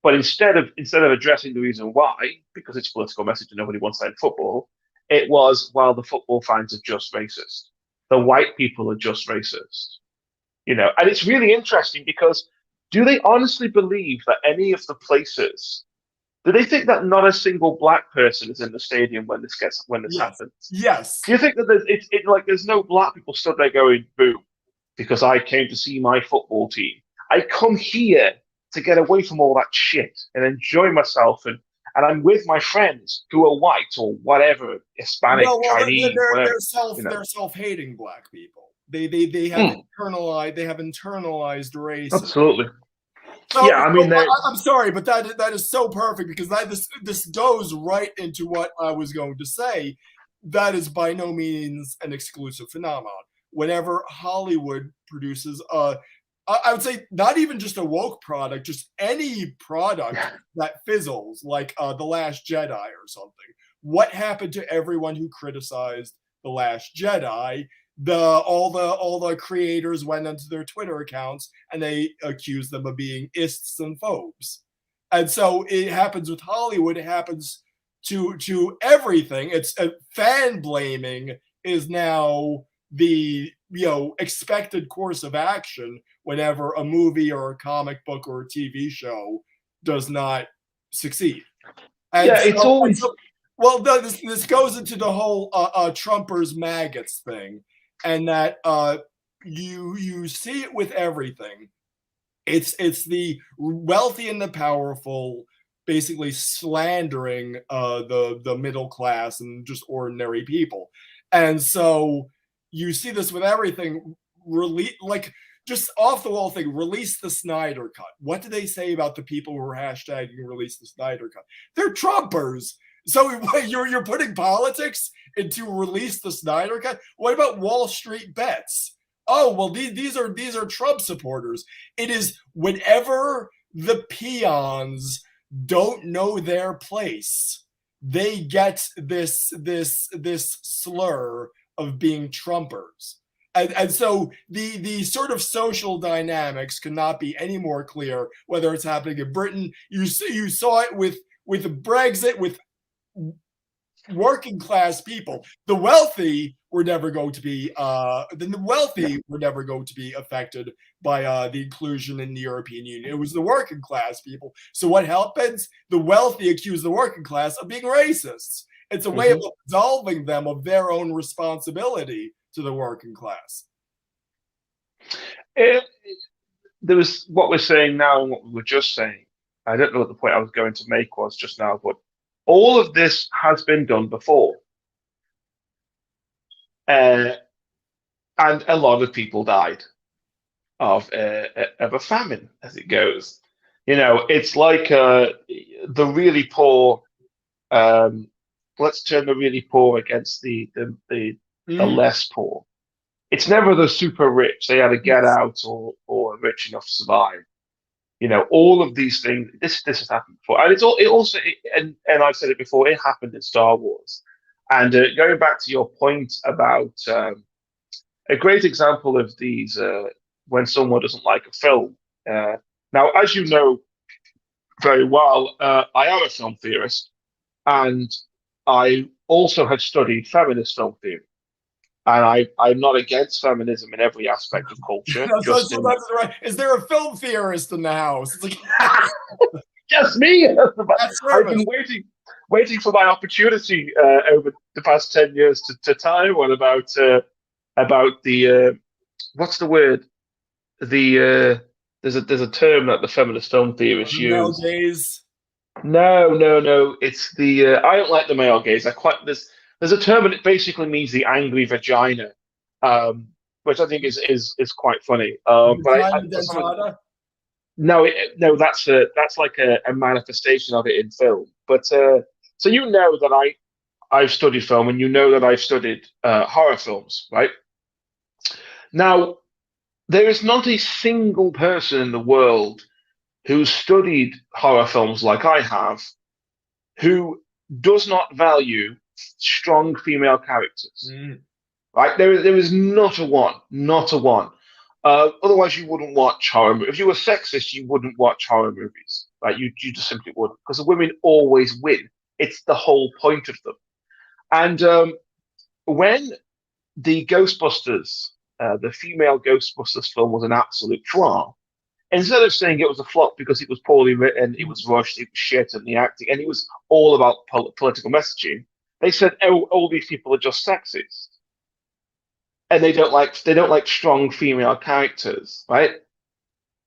But instead of addressing the reason why, because it's a political message and nobody wants that in football, it was, well, the football fans are just racist. The white people are just racist. And it's really interesting because do they honestly believe that any of the places, do they think that not a single black person is in the stadium when this Yes. happens? Yes. Do you think that there's no black people stood there going boo because I came to see my football team? I come here to get away from all that shit and enjoy myself, and I'm with my friends who are white or whatever, Hispanic, Well, Chinese, whatever. they're self-hating black people. They have internalized racism. Absolutely. So, Yeah, I mean, I'm sorry, but that is so perfect because this goes right into what I was going to say. That is by no means an exclusive phenomenon. Whenever Hollywood produces I would say not even just a woke product, just any product that fizzles, like The Last Jedi or something. What happened to everyone who criticized The Last Jedi? All the creators went onto their Twitter accounts and they accused them of being ists and phobes. And so it happens with Hollywood. It happens to everything. It's fan blaming is now the expected course of action whenever a movie or a comic book or a TV show does not succeed. And yeah, it's always well, this goes into the whole Trumpers maggots thing, and that you see it with everything. It's the wealthy and the powerful basically slandering the middle class and just ordinary people. And so you see this with everything. Like just off the wall thing, release the Snyder Cut. What do they say about the people who are hashtagging release the Snyder Cut? They're Trumpers. So you're putting politics into release the Snyder Cut? What about Wall Street bets? Oh, well, these are Trump supporters. It is whenever the peons don't know their place, they get this slur of being Trumpers. And so the sort of social dynamics cannot be any more clear, whether it's happening in Britain. You saw it with Brexit, with working class people. The wealthy were never going to be affected by the inclusion in the European Union. It was the working class people. So what happens? The wealthy accuse the working class of being racists. It's a way of absolving them of their own responsibility to the working class. There was what we're saying now and what we were just saying. I don't know what the point I was going to make was just now, but all of this has been done before. And a lot of people died of a famine, as it goes. It's like the really poor. Let's turn the really poor against the less poor. It's never the super rich. They had to get out or rich enough to survive. All of these things. This has happened before, and and I've said it before. It happened in Star Wars. And going back to your point about a great example of these, when someone doesn't like a film. Now, as you know very well, I am a film theorist, and I also have studied feminist film theory. And I'm not against feminism in every aspect of culture. Right. Is there a film theorist in the house? It's like just me. I've been waiting for my opportunity over the past 10 years to time one about the what's the word? There's a term that the feminist film theorists use. Male gaze. No. It's the I don't like the male gaze. There's a term and it basically means the angry vagina, which I think is quite funny. No, that's like a manifestation of it in film. But so that I've studied film, and that I've studied horror films, right? Now, there is not a single person in the world who's studied horror films like I have, who does not value strong female characters. Right? There is not a one. Otherwise, you wouldn't watch horror movies. If you were sexist, you wouldn't watch horror movies. Right? You just simply wouldn't, because the women always win. It's the whole point of them. And when the Ghostbusters, the female Ghostbusters film was an absolute flop, instead of saying it was a flop because it was poorly written, it was rushed, it was shit, and the acting, and it was all about political messaging, they said, "Oh, all these people are just sexist, and they don't like strong female characters, right?"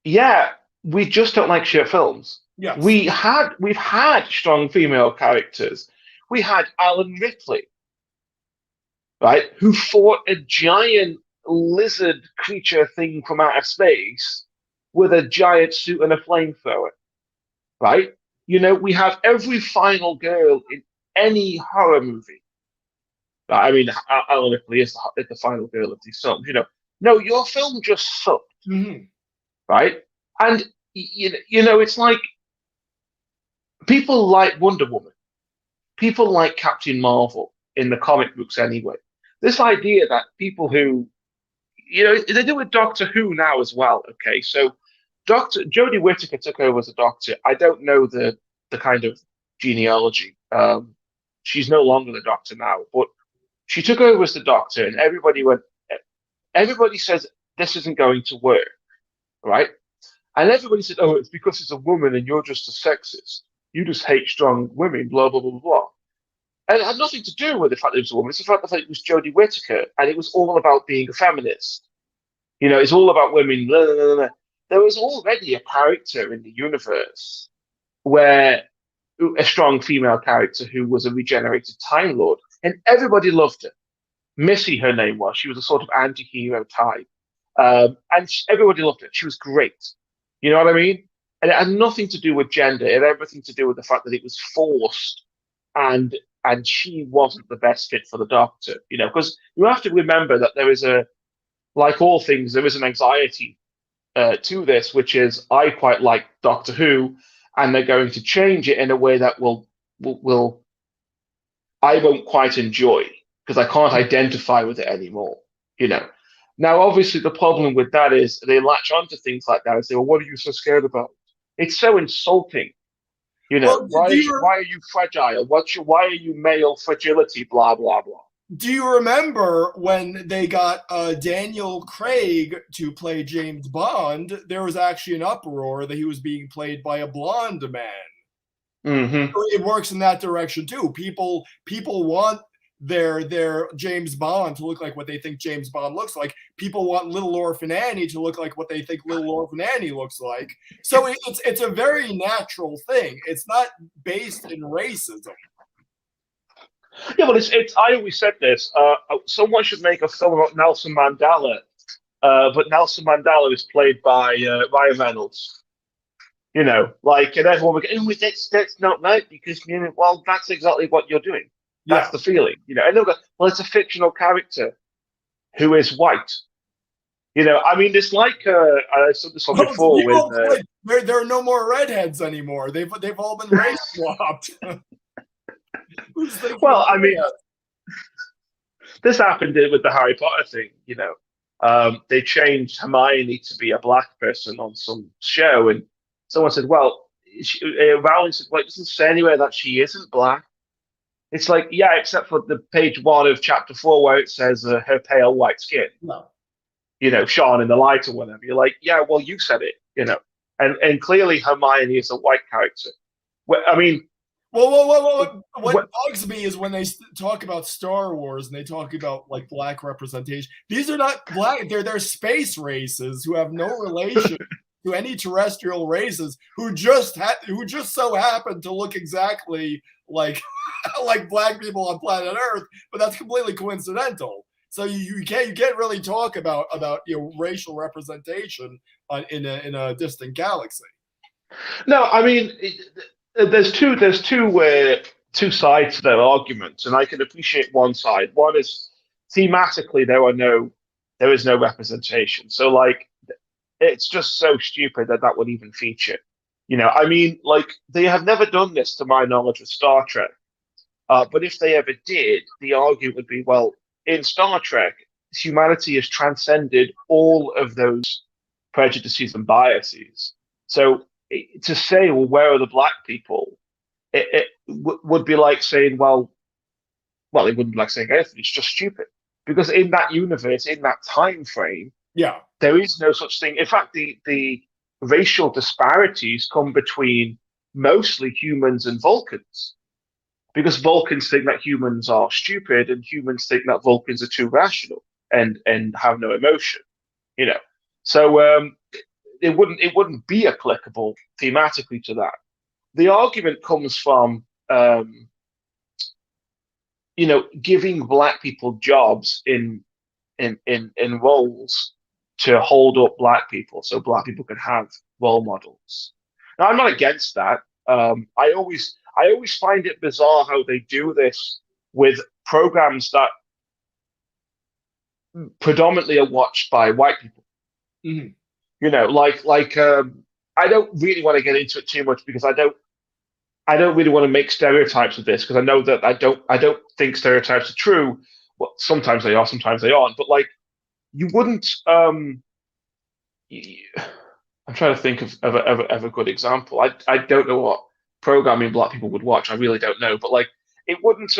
Yeah, we just don't like shit films. Yes. We've had strong female characters. We had Alan Ripley, right, who fought a giant lizard creature thing from outer space with a giant suit and a flamethrower, right? We have every final girl in any horror movie. I mean, Alan Ripley is the final girl of these films. No, your film just sucked, right? And it's like people like Wonder Woman, people like Captain Marvel in the comic books anyway. This idea that people who, they do with Doctor Who now as well. Okay, so Dr. Jodie Whittaker took over as a doctor. I don't know the kind of genealogy. She's no longer the doctor now, but she took over as the doctor, and everybody says this isn't going to work, right? And everybody said, "Oh, it's because it's a woman and you're just a sexist. You just hate strong women, blah, blah, blah, blah." And it had nothing to do with the fact that it was a woman. It's the fact that it was Jodie Whittaker, and it was all about being a feminist. It's all about women, blah, blah, blah, blah. There was already a character in the universe where a strong female character who was a regenerated Time Lord, and everybody loved her. Missy, her name was. She was a sort of anti-hero type, and everybody loved her. She was great. You know what I mean? And it had nothing to do with gender. It had everything to do with the fact that it was forced, and and she wasn't the best fit for the Doctor. You know, because you have to remember that there is a, like all things, there is an anxiety to this, which is I quite like Doctor Who, and they're going to change it in a way that will I won't quite enjoy because I can't identify with it anymore. You know. Now, obviously, the problem with that is they latch onto things like that and say, "Well, what are you so scared about?" It's so insulting. You know, Well, do you why are you fragile? Why are you male fragility? Blah blah blah. do you remember when they got Daniel Craig to play James Bond? There was actually an uproar that he was being played by a blonde man. Hmm. It works in that direction too. People want their James Bond to look like what they think James Bond looks like. People want Little Orphan Annie to look like what they think Little Orphan Annie looks like. So it's a very natural thing. It's not based in racism. Yeah, but it's. I always said this. Someone should make a film about Nelson Mandela, but Nelson Mandela is played by Ryan Reynolds. You know, like, and everyone would go, "Oh, that's not right," because you know, well, that's exactly what you're doing. That's Yeah. the feeling, you know. And they'll go, "Well, it's a fictional character who is white." You know, I mean, it's like I said this one Well, before with. like, there are no more redheads anymore. They've all been race swapped. Who's thinking Well, about I mean, that? this happened with the Harry Potter thing. You know, they changed Hermione to be a black person on some show, and someone said, "Well," Rowling said, "Well, it doesn't say anywhere that she isn't black." It's like, yeah, except for the page 1 of chapter 4 where it says her pale white skin, No. you know, shone in the light or whatever. You're like, yeah, well, you said it, you know, and clearly Hermione is a white character. Well, I mean, What bugs me is when they talk about Star Wars and they talk about like black representation. These are not black; they're space races who have no relation to any terrestrial races who just so happen to look exactly like like black people on planet Earth, but that's completely coincidental. So you can't really talk about racial representation in a distant galaxy. no, I mean, there's two sides to their argument, and I can appreciate one side. One is thematically there is no representation. So like it's just so stupid that that would even feature. You know, I mean, like they have never done this to my knowledge with Star Trek. But if they ever did, the argument would be, well, in Star Trek, humanity has transcended all of those prejudices and biases. So to say, well, where are the black people? It would be like saying, well, it wouldn't be like saying anything. It's just stupid because in that universe, in that time frame, Yeah. there is no such thing. In fact, the racial disparities come between mostly humans and Vulcans because Vulcans think that humans are stupid and humans think that Vulcans are too rational and have no emotion. You know, so it wouldn't be applicable thematically to that. The argument comes from giving black people jobs in roles to hold up black people so black people can have role models. Now, I'm not against that. I always find it bizarre how they do this with programs that predominantly are watched by white people. Mhm. You know, I don't really want to get into it too much because I don't really want to make stereotypes of this because I know that I don't think stereotypes are true. Well, sometimes they are, sometimes they aren't. But like, you wouldn't. I'm trying to think of a good example. I don't know what programming black people would watch. I really don't know. But like, it wouldn't.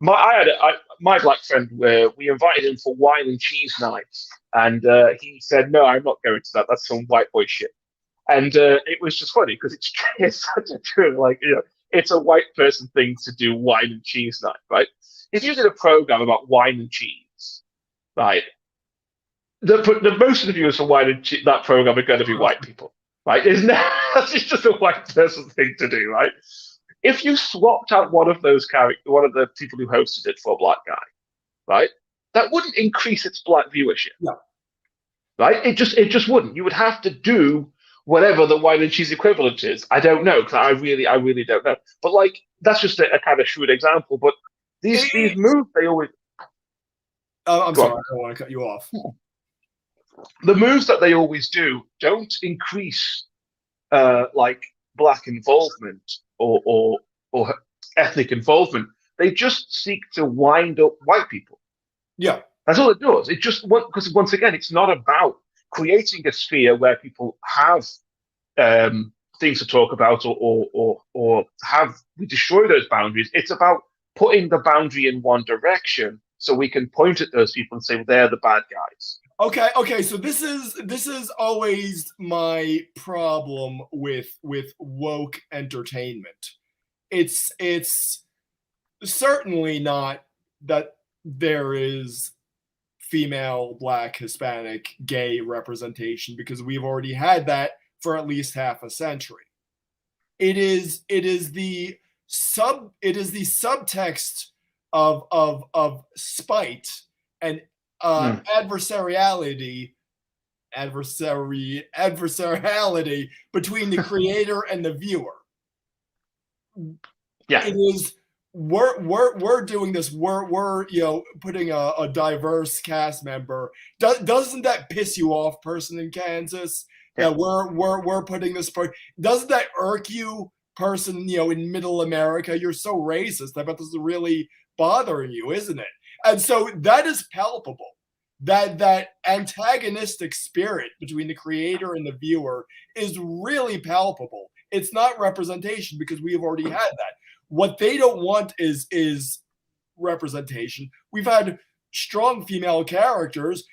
My black friend where we invited him for wine and cheese nights, and he said, "No, I'm not going to that. That's some white boy shit." And it was just funny because it's such a true, like, it's a white person thing to do wine and cheese night, right? If you did a program about wine and cheese, right, the most of the viewers for wine and that program are going to be white people, right? Isn't that? It's just a white person thing to do, right? If you swapped out one of those one of the people who hosted it for a black guy, right, that wouldn't increase its black viewership, Yeah. right? It just wouldn't. You would have to do whatever the wine and cheese equivalent is. I don't know because I really don't know. But like that's just a kind of shrewd example. But these It, moves they always I'm go sorry, on. I don't want to cut you off. The moves that they always do don't increase like black involvement or ethnic involvement. They just seek to wind up white people. Yeah. That's all it does. It just because once again, it's not about creating a sphere where people have things to talk about or have we destroy those boundaries. It's about putting the boundary in one direction so we can point at those people and say well, they're the bad guys. Okay. So this is always my problem with woke entertainment. It's certainly not that there is female, black, Hispanic, gay representation because we've already had that for at least half a century. It is the subtext of spite and Mm. adversariality between the creator and the viewer. Yeah. It is we're doing this. We're putting a diverse cast member. Doesn't that piss you off, person in Kansas? Yeah. That we're putting this part. Doesn't that irk you, person in Middle America? You're so racist. I bet this is really bothering you, isn't it? And so that is palpable. That antagonistic spirit between the creator and the viewer is really palpable. It's not representation because we have already had that. What they don't want is representation. We've had strong female characters.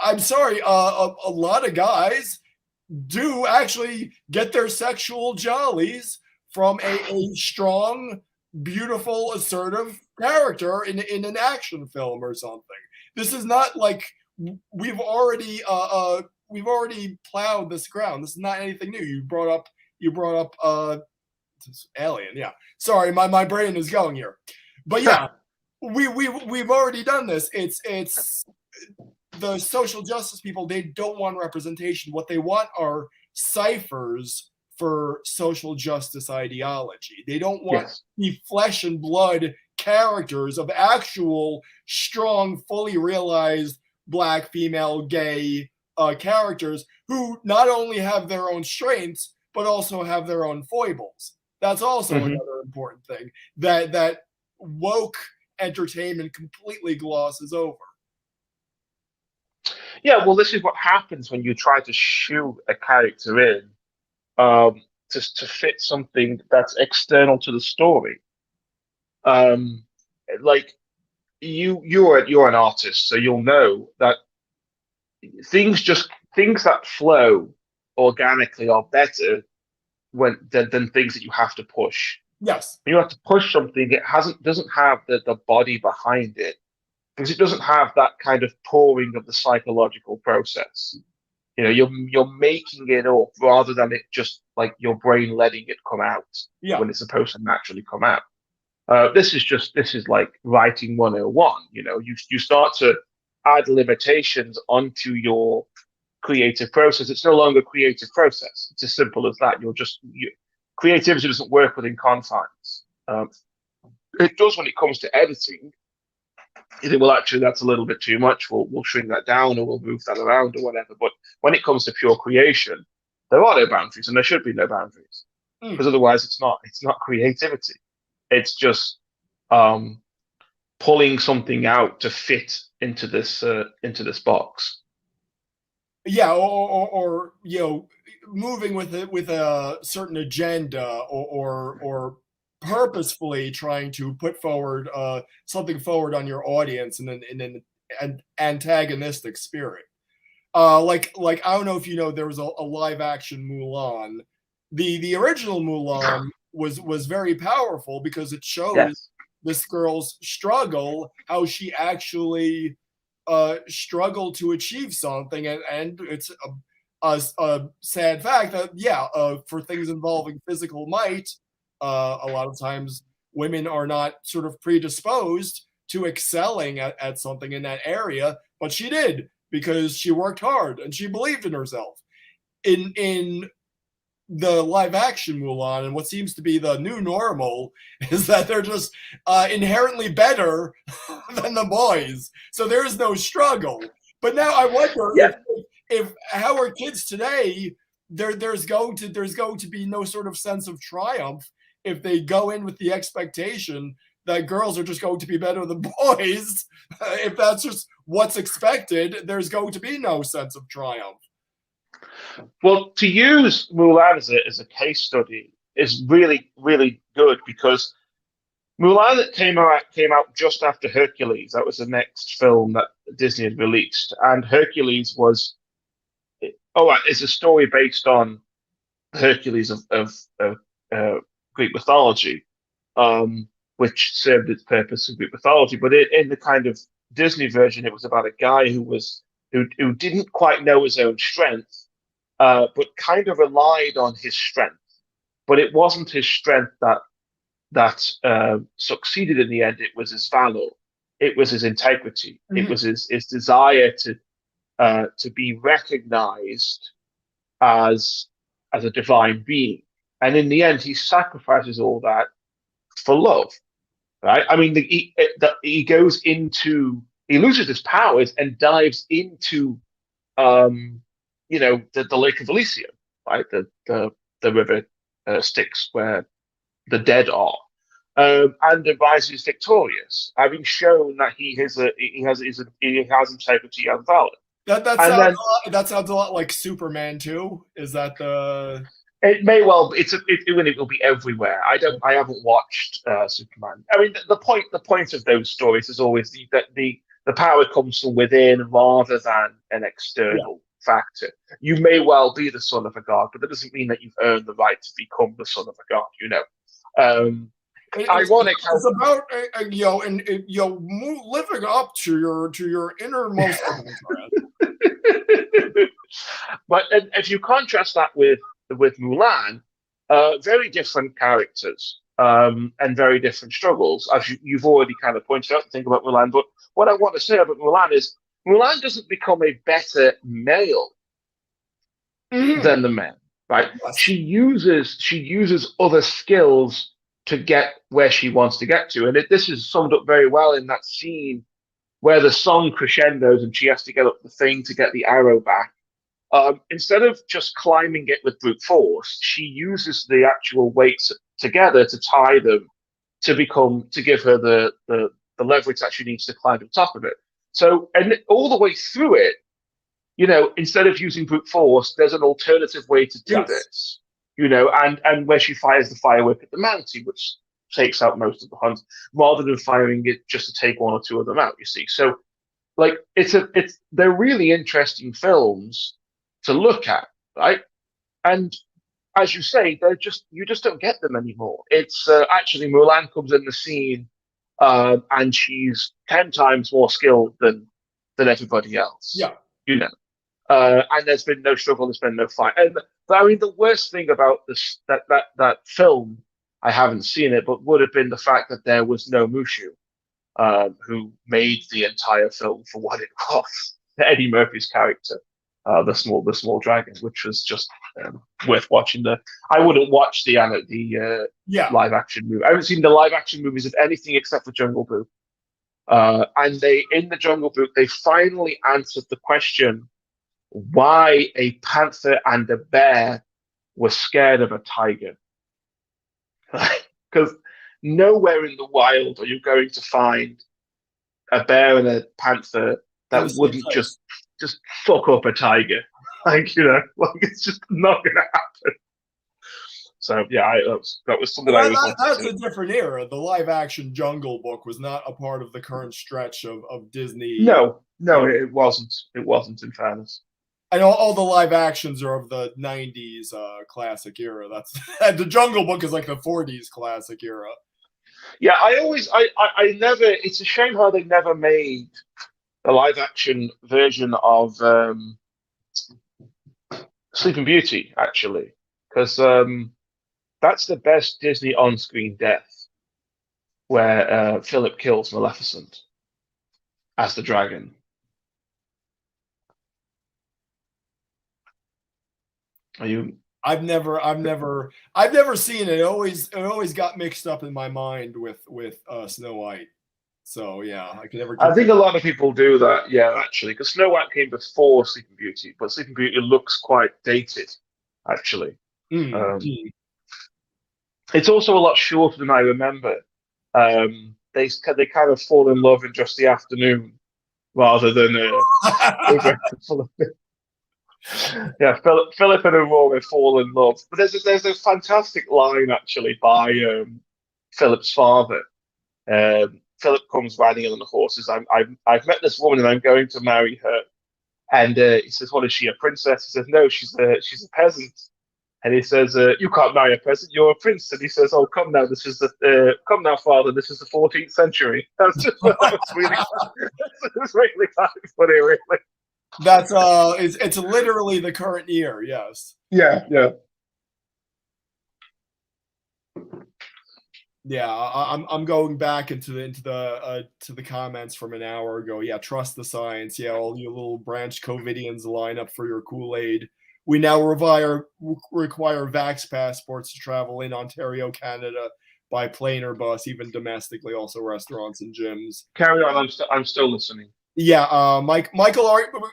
I'm sorry, a lot of guys do actually get their sexual jollies from a strong, beautiful, assertive character in an action film or something. This is not like we've already plowed this ground. This is not anything new. You brought up Alien. Yeah. Sorry, my brain is going here. But yeah, we've already done this. It's the social justice people. They don't want representation. What they want are ciphers for social justice ideology. They don't want Yes. the flesh and blood characters of actual strong, fully realized black, female, gay characters who not only have their own strengths but also have their own foibles. That's also Mm-hmm. another important thing that woke entertainment completely glosses over. Yeah, well, this is what happens when you try to shoe a character in to fit something that's external to the story. Um, like you're an artist, so you'll know that things that flow organically are better than things that you have to push. Yes. When you have to push something, it hasn't doesn't have the body behind it because it doesn't have that kind of pouring of the psychological process. You're making it up rather than it just like your brain letting it come out Yeah. when it's supposed to naturally come out. This is like writing 101. You start to add limitations onto your creative process. It's no longer a creative process. It's as simple as that. Creativity doesn't work within confines. It does when it comes to editing. You think, well, actually, that's a little bit too much. We'll shrink that down, or we'll move that around, or whatever. But when it comes to pure creation, there are no boundaries, and there should be no boundaries, Mm. because otherwise, it's not creativity. It's just um, pulling something out to fit into this box. Yeah, or moving with a certain agenda, or purposefully trying to put forward something forward on your audience an antagonistic spirit. Like I don't know if you know, there was a live action Mulan. The original Mulan was very powerful because it shows Yes. this girl's struggle, how she actually struggled to achieve something, and it's a sad fact that for things involving physical might, a lot of times women are not sort of predisposed to excelling at something in that area, but she did because she worked hard and she believed in herself. In the live action Mulan, and what seems to be the new normal is that they're just inherently better than the boys, so there's no struggle. But now I wonder Yeah. if how are kids today? There's going to be no sort of sense of triumph if they go in with the expectation that girls are just going to be better than boys. If that's just what's expected, there's going to be no sense of triumph. Well, to use Mulan as a case study is really, really good because Mulan came out just after Hercules. That was the next film that Disney had released, and Hercules was it's a story based on Hercules of Greek mythology, which served its purpose in Greek mythology. But in the kind of Disney version, it was about a guy who didn't quite know his own strength, but kind of relied on his strength. But it wasn't his strength that succeeded in the end. It was his valor. It was his integrity. Mm-hmm. It was his desire to be recognized as a divine being. And in the end, he sacrifices all that for love, right? I mean, he goes into, he loses his powers and dives into, the Lake of Elysium, right? The river Styx where the dead are, and arises victorious, having shown that he has integrity and valor. That sounds a lot like Superman too. Is that the? It may well. It will be everywhere. I haven't watched Superman. I mean, the point of those stories is always that the power comes from within rather than an external factor. You may well be the son of a god, but that doesn't mean that you've earned the right to become the son of a god. Ironic. It's about living up to your innermost. But if you contrast that with Mulan, very different characters and very different struggles, as you've already kind of pointed out. Think about Mulan, but what I want to say about Mulan is Mulan doesn't become a better male than the men, right? Yes. She uses other skills to get where she wants to get to, and this is summed up very well in that scene where the song crescendos and she has to get up the thing to get the arrow back. Instead of just climbing it with brute force, she uses the actual weights together to tie them to give her the leverage that she needs to climb to the top of it. So, and all the way through it, instead of using brute force, there's an alternative way to do this. And where she fires the firework at the mountain, which takes out most of the hunt, rather than firing it just to take one or two of them out. You see, so like they're really interesting films to look at, right? And as you say, you just don't get them anymore. It's actually Mulan comes in the scene, and she's 10 times more skilled than everybody else. Yeah, and there's been no struggle, there's been no fight. But I mean, the worst thing about that film, I haven't seen it, but would have been the fact that there was no Mushu, who made the entire film for what it was. Eddie Murphy's character, the small dragon, which was just worth watching. I wouldn't watch the live action movie. I haven't seen the live action movies of anything except for Jungle Book. And in the Jungle Book, they finally answered the question why a panther and a bear were scared of a tiger. Because nowhere in the wild are you going to find a bear and a panther that wouldn't just fuck up a tiger. It's just not going to happen. So yeah, that was something that's a different era. The live action Jungle Book was not a part of the current stretch of Disney. No, it wasn't. It wasn't, in fairness. I know all the live actions are of the 90s classic era. That's the Jungle Book is like the 40s classic era. Yeah, I never. It's a shame how they never made a live action version of Sleeping Beauty, actually, because that's the best Disney on-screen death, where Philip kills Maleficent as the dragon. Are you? I've never seen it. It always got mixed up in my mind with Snow White. So yeah, I can never I keep. think a lot of people do that, yeah, actually, because Snow White came before Sleeping Beauty, but Sleeping Beauty looks quite dated, actually. Mm. Um, it's also a lot shorter than I remember. They kind of fall in love in just the afternoon rather than over. Yeah, Philip and Aurora fall in love. But there's a fantastic line actually by Philip's father. Philip comes riding in on the horses. I've met this woman and I'm going to marry her. And he says, "What is she? A princess?" He says, "No, she's a peasant." And he says, "You can't marry a peasant. You're a prince." And he says, "Oh, come now. Come now, father. This is the 14th century." That was really that was really kind of funny, really. That's it's literally the current year. Yes. Yeah, yeah. Yeah, I'm going back into the to the comments from an hour ago. Yeah, trust the science. Yeah, all you little branch COVIDians line up for your Kool-Aid. We now require vax passports to travel in Ontario, Canada, by plane or bus, even domestically. Also, restaurants and gyms. Carry on. I'm still listening. Yeah, Michael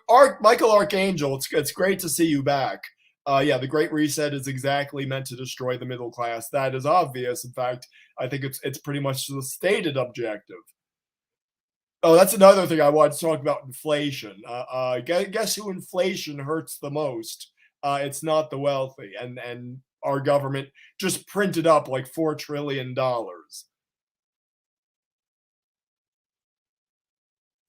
Archangel. It's great to see you back. Yeah, the Great Reset is exactly meant to destroy the middle class. That is obvious. In fact, I think it's pretty much the stated objective. Oh, that's another thing I wanted to talk about: inflation. Guess who inflation hurts the most? It's not the wealthy, and our government just printed up like $4 trillion.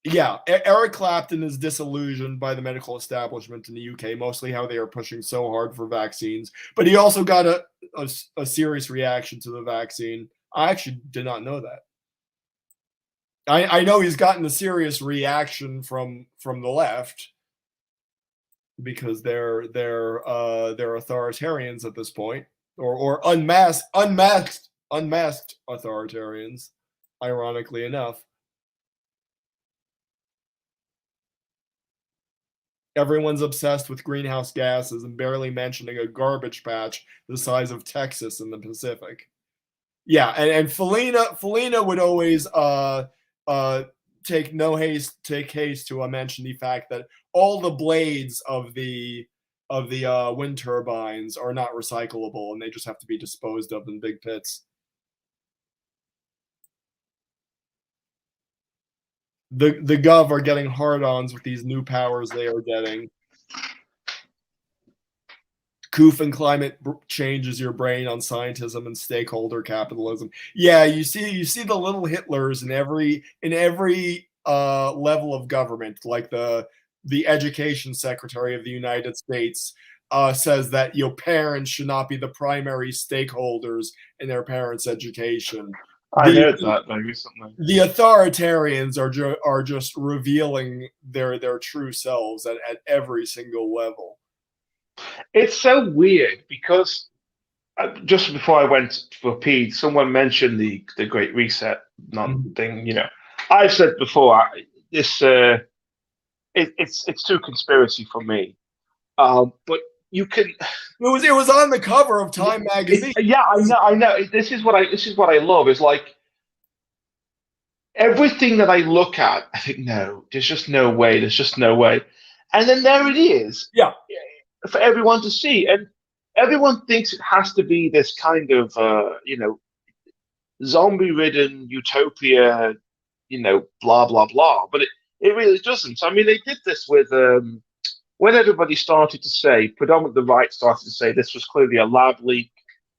Yeah, Eric Clapton is disillusioned by the medical establishment in the UK, mostly how they are pushing so hard for vaccines. But he also got a serious reaction to the vaccine. I actually did not know that. I know he's gotten a serious reaction from the left because they're authoritarians at this point, or unmasked authoritarians. Ironically enough. Everyone's obsessed with greenhouse gases and barely mentioning a garbage patch the size of Texas in the Pacific. Yeah, and Felina would always uh take haste to mention the fact that all the blades of the wind turbines are not recyclable and they just have to be disposed of in big pits. The Gov are getting hard-ons with these new powers they are getting. Coof and climate changes your brain on scientism and stakeholder capitalism. Yeah, you see the little Hitlers in every level of government, like the education secretary of the United States says that your parents should not be the primary stakeholders in their parents' education. I The heard that very recently. the authoritarians are just revealing their true selves at every single level. It's so weird because just before I went for pee, someone mentioned the Great Reset non Mhm. thing. I've said before this it's too conspiracy for me. But you can, It was on the cover of Time magazine. yeah, I know. This is what I love is like everything that I look at. I think no, there's just no way. There's just no way, and then there it is Yeah, for everyone to see, and everyone thinks it has to be this kind of zombie-ridden utopia, blah blah blah. But it really doesn't. I mean, they did this with when everybody started to say, predominantly the right started to say this was clearly a lab leak.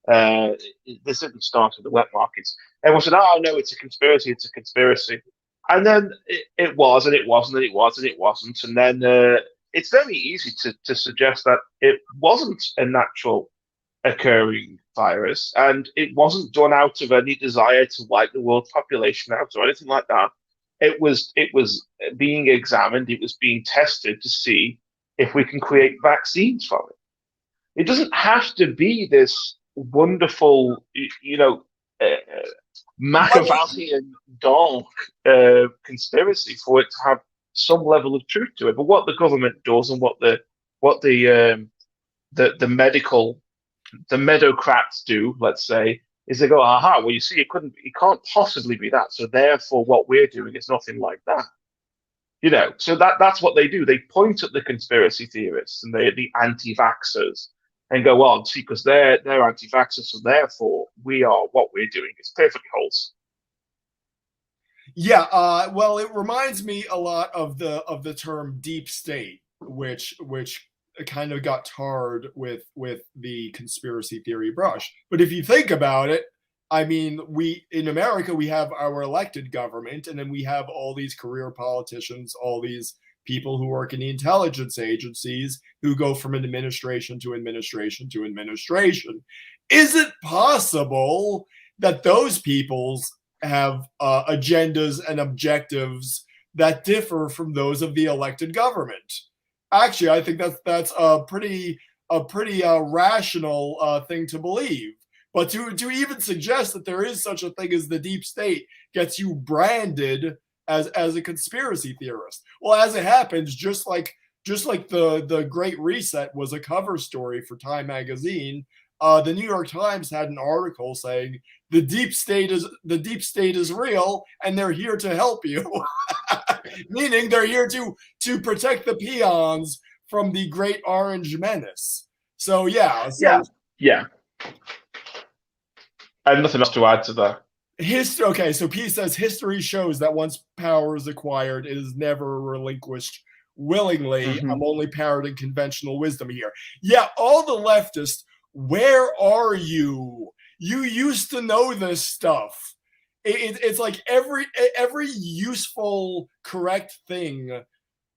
Uh, this didn't start in the wet markets. Everyone said, "Oh no, it's a conspiracy. It's a conspiracy." And then it was, and it wasn't, and it was, and it wasn't. And then it's very easy to suggest that it wasn't a natural occurring virus, and it wasn't done out of any desire to wipe the world population out or anything like that. It was being examined. It was being tested to see if we can create vaccines from it. It doesn't have to be this wonderful, uh, Machiavellian dark conspiracy for it to have some level of truth to it. But what the government does and what the medical the medocrats do, let's say, is they go, aha, well, you see, it can't possibly be that. So therefore, what we're doing is nothing like that. So that's what they do. They point at the conspiracy theorists and the anti-vaxxers and go on, see, because they're anti-vaxxers, so therefore what we're doing is perfectly wholesome. Yeah, well, it reminds me a lot of the term deep state, which kind of got tarred with the conspiracy theory brush. But if you think about it, I mean, we in America we have our elected government, and then we have all these career politicians, all these people who work in the intelligence agencies who go from administration to administration to administration. Is it possible that those people's have agendas and objectives that differ from those of the elected government? Actually, I think that's a pretty rational thing to believe. But to even suggest that there is such a thing as the deep state gets you branded as a conspiracy theorist. Well, as it happens, just like the Great Reset was a cover story for Time magazine, the New York Times had an article saying the deep state is real and they're here to help you, meaning they're here to protect the peons from the Great Orange Menace. So yeah, Yeah, yeah. I have nothing else to add to that. history. Okay, so P says history shows that once power is acquired, it is never relinquished willingly. Mm-hmm. I'm only parroting conventional wisdom here. Yeah, all the leftists, where are you? You used to know this stuff. It's like every useful, correct thing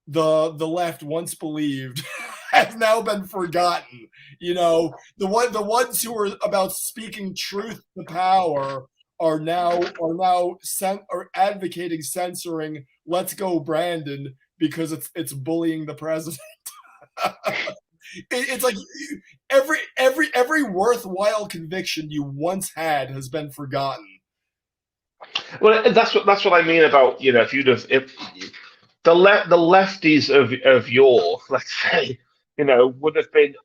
the left once believed has now been forgotten. The ones who are about speaking truth to power are advocating censoring "Let's Go Brandon" because it's bullying the president. It's like every worthwhile conviction you once had has been forgotten. Well, that's what I mean about if the lefties of yore, let's say, would have been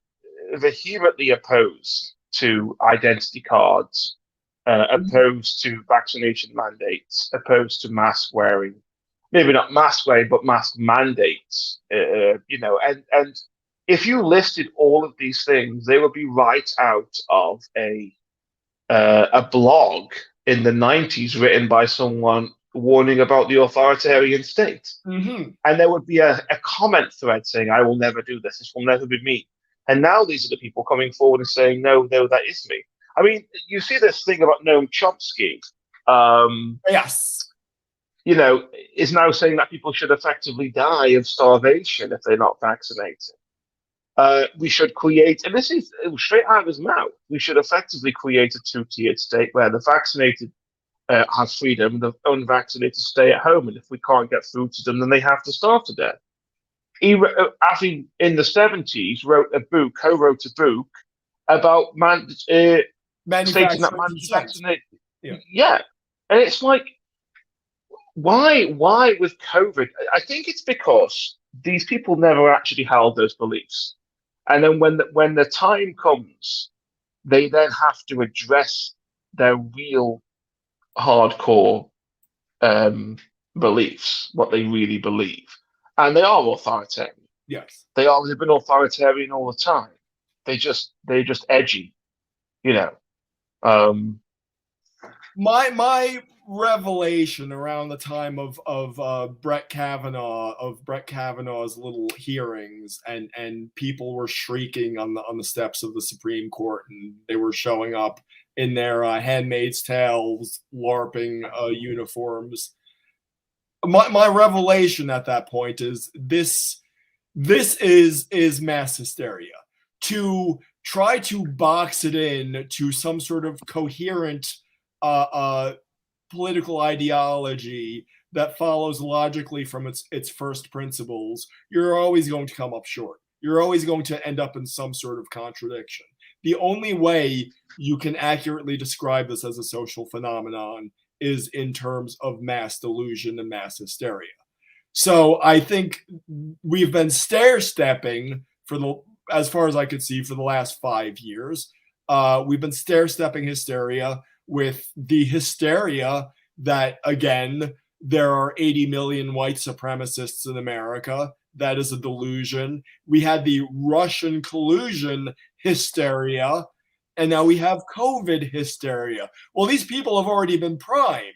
vehemently opposed to identity cards, opposed to vaccination mandates, opposed to mask wearing, maybe not mask wearing, but mask mandates. And if you listed all of these things, they would be right out of a blog in the 90s written by someone warning about the authoritarian state. Mm-hmm. And there would be a comment thread saying, I will never do this. This will never be me. And now these are the people coming forward and saying, no, no, that is me. I mean, you see this thing about Noam Chomsky, Yes. is now saying that people should effectively die of starvation if they're not vaccinated. We should create, and this is straight out of his mouth, we should effectively create a two-tiered state where the vaccinated have freedom, the unvaccinated stay at home, and if we can't get food to them, then they have to starve to death. He, actually, in the 70s, co-wrote a book about stating that man is vaccinated. Yeah. Yeah, and it's like, why with COVID? I think it's because these people never actually held those beliefs. And then when the time comes, they then have to address their real hardcore beliefs, what they really believe. And they are authoritarian. Yes. They've been authoritarian all the time. They're just edgy, you know. My revelation around the time of Brett Kavanaugh's little hearings, and people were shrieking on the steps of the Supreme Court, and they were showing up in their Handmaid's Tales LARPing uniforms. My revelation at that point is this is mass hysteria. To try to box it in to some sort of coherent political ideology that follows logically from its first principles, you're always going to come up short. you're always going to end up in some sort of contradiction. The only way you can accurately describe this as a social phenomenon is in terms of mass delusion and mass hysteria. So I think we've been stair stepping for the, as far as I could see, for the last 5 years. We've been stair stepping hysteria with the hysteria that, again, there are 80 million white supremacists in America. That is a delusion. We had the Russian collusion hysteria, and now we have COVID hysteria. Well, these people have already been primed.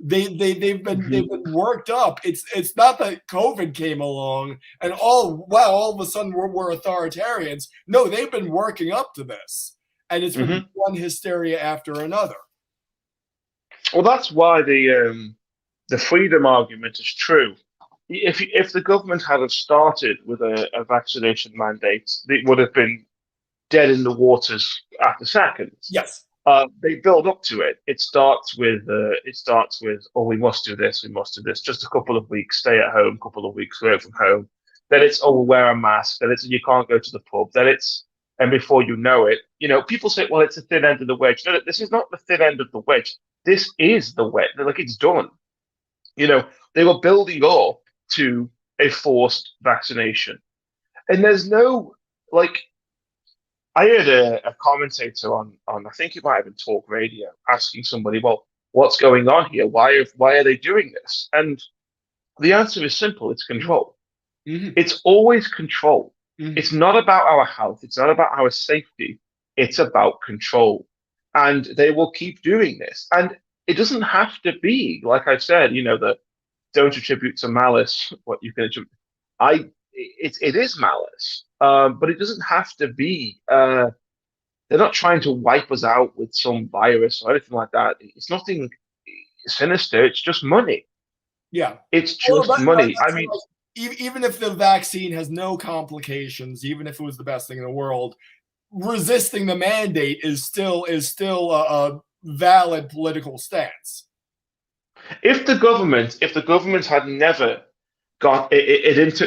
They've been worked up. It's not that COVID came along and all of a sudden we're authoritarians. No, they've been working up to this, and it's been one hysteria after another. Well, that's why the freedom argument is true. If the government had have started with a vaccination mandate, it would have been dead in the waters after seconds. Yes. They build up to it. It starts with oh, we must do this, we must do this. Just a couple of weeks, stay at home, couple of weeks away from home. Then it's oh, wear a mask. Then it's you can't go to the pub. Then it's and before you know it, people say, well, it's the thin end of the wedge. No, this is not the thin end of the wedge. This is the wedge. Like it's done. They were building up to a forced vaccination, and there's no like. I heard a commentator on I think it might have been Talk Radio asking somebody, well, what's going on here? Why are they doing this? And the answer is simple: it's control. It's always control. It's not about our health. It's not about our safety. It's about control. And they will keep doing this. And it doesn't have to be, like I've said, the don't attribute to malice what you can attribute. It is malice, but it doesn't have to be. They're not trying to wipe us out with some virus or anything like that. It's nothing sinister. It's just money. Yeah, it's just money. I mean, even if the vaccine has no complications, even if it was the best thing in the world, resisting the mandate is still a valid political stance. If the government had never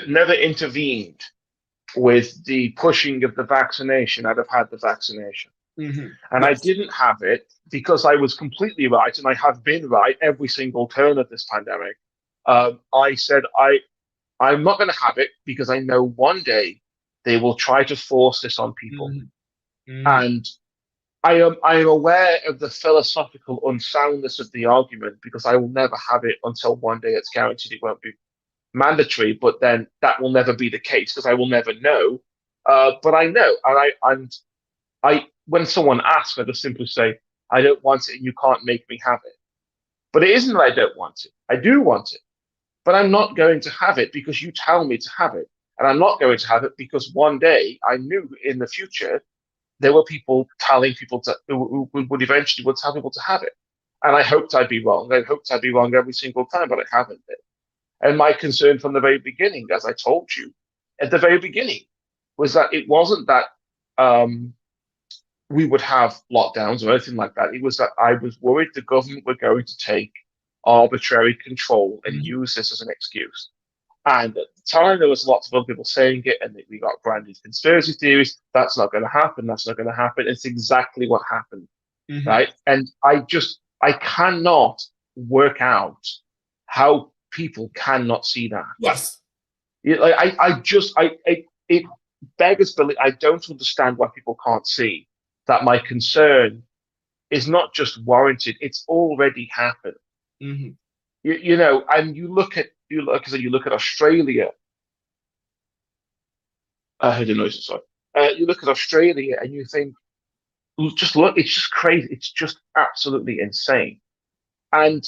never intervened with the pushing of the vaccination, I'd have had the vaccination. And yes. I didn't have it because I was completely right, and I have been right every single turn of this pandemic. I said I'm not going to have it because I know one day they will try to force this on people. And I am aware of the philosophical unsoundness of the argument because I will never have it until one day it's guaranteed it won't be mandatory, but then that will never be the case because I will never know. But I know, and I when someone asks, I just simply say, I don't want it and you can't make me have it. But it isn't that I don't want it. I do want it. But I'm not going to have it because you tell me to have it. And I'm not going to have it because one day I knew in the future there were people telling people who would eventually tell people to have it. And I hoped I'd be wrong. I hoped I'd be wrong every single time, but I haven't been. And my concern from the very beginning, as I told you at the very beginning, was that it wasn't that we would have lockdowns or anything like that. It was that I was worried the government were going to take arbitrary control and use this as an excuse. And at the time, there was lots of other people saying it, and we got branded conspiracy theories. That's not going to happen. That's not going to happen. It's exactly what happened, right? And I cannot work out how people cannot see that. Yes. It beggars belief. I don't understand why people can't see that my concern is not just warranted; it's already happened. And you look at Australia. I heard a noise. Sorry. You look at Australia and you think, just look. It's just crazy. It's just absolutely insane. And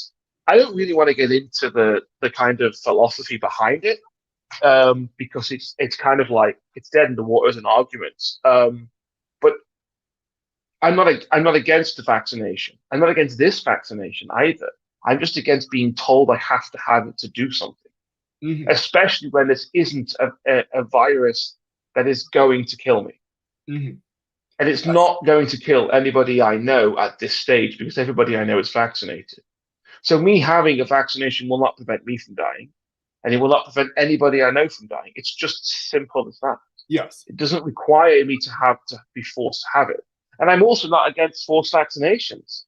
I don't really want to get into the kind of philosophy behind it, because it's kind of like it's dead in the water as an argument. But I'm not against the vaccination. I'm not against this vaccination either. I'm just against being told I have to have it to do something, especially when this isn't a virus that is going to kill me. And it's not going to kill anybody I know at this stage because everybody I know is vaccinated. So me having a vaccination will not prevent me from dying, and it will not prevent anybody I know from dying. It's just simple as that. Yes. It doesn't require me to be forced to have it. And I'm also not against forced vaccinations.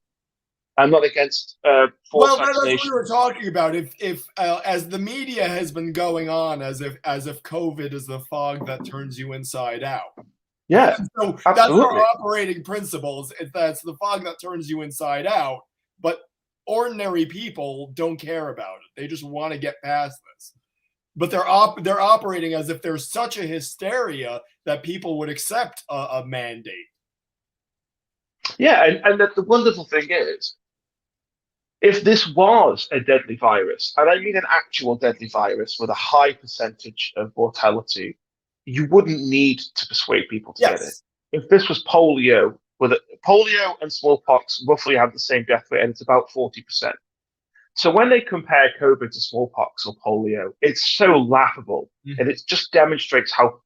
I'm not against forced Well, that's what we were vaccinations. talking about. If as the media has been going on as if COVID is the fog that turns you inside out. Yeah, So that's our absolutely. operating principles. That's the fog that turns you inside out. But ordinary people don't care about it. They just want to get past this. But they're operating as if there's such a hysteria that people would accept a mandate. Yeah, and the wonderful thing is, if this was a deadly virus, and I mean an actual deadly virus with a high percentage of mortality, you wouldn't need to persuade people to get it. Yes. If this was polio, polio and smallpox roughly have the same death rate, and it's about 40%. So when they compare COVID to smallpox or polio, it's so laughable, and Mm-hmm. it just demonstrates how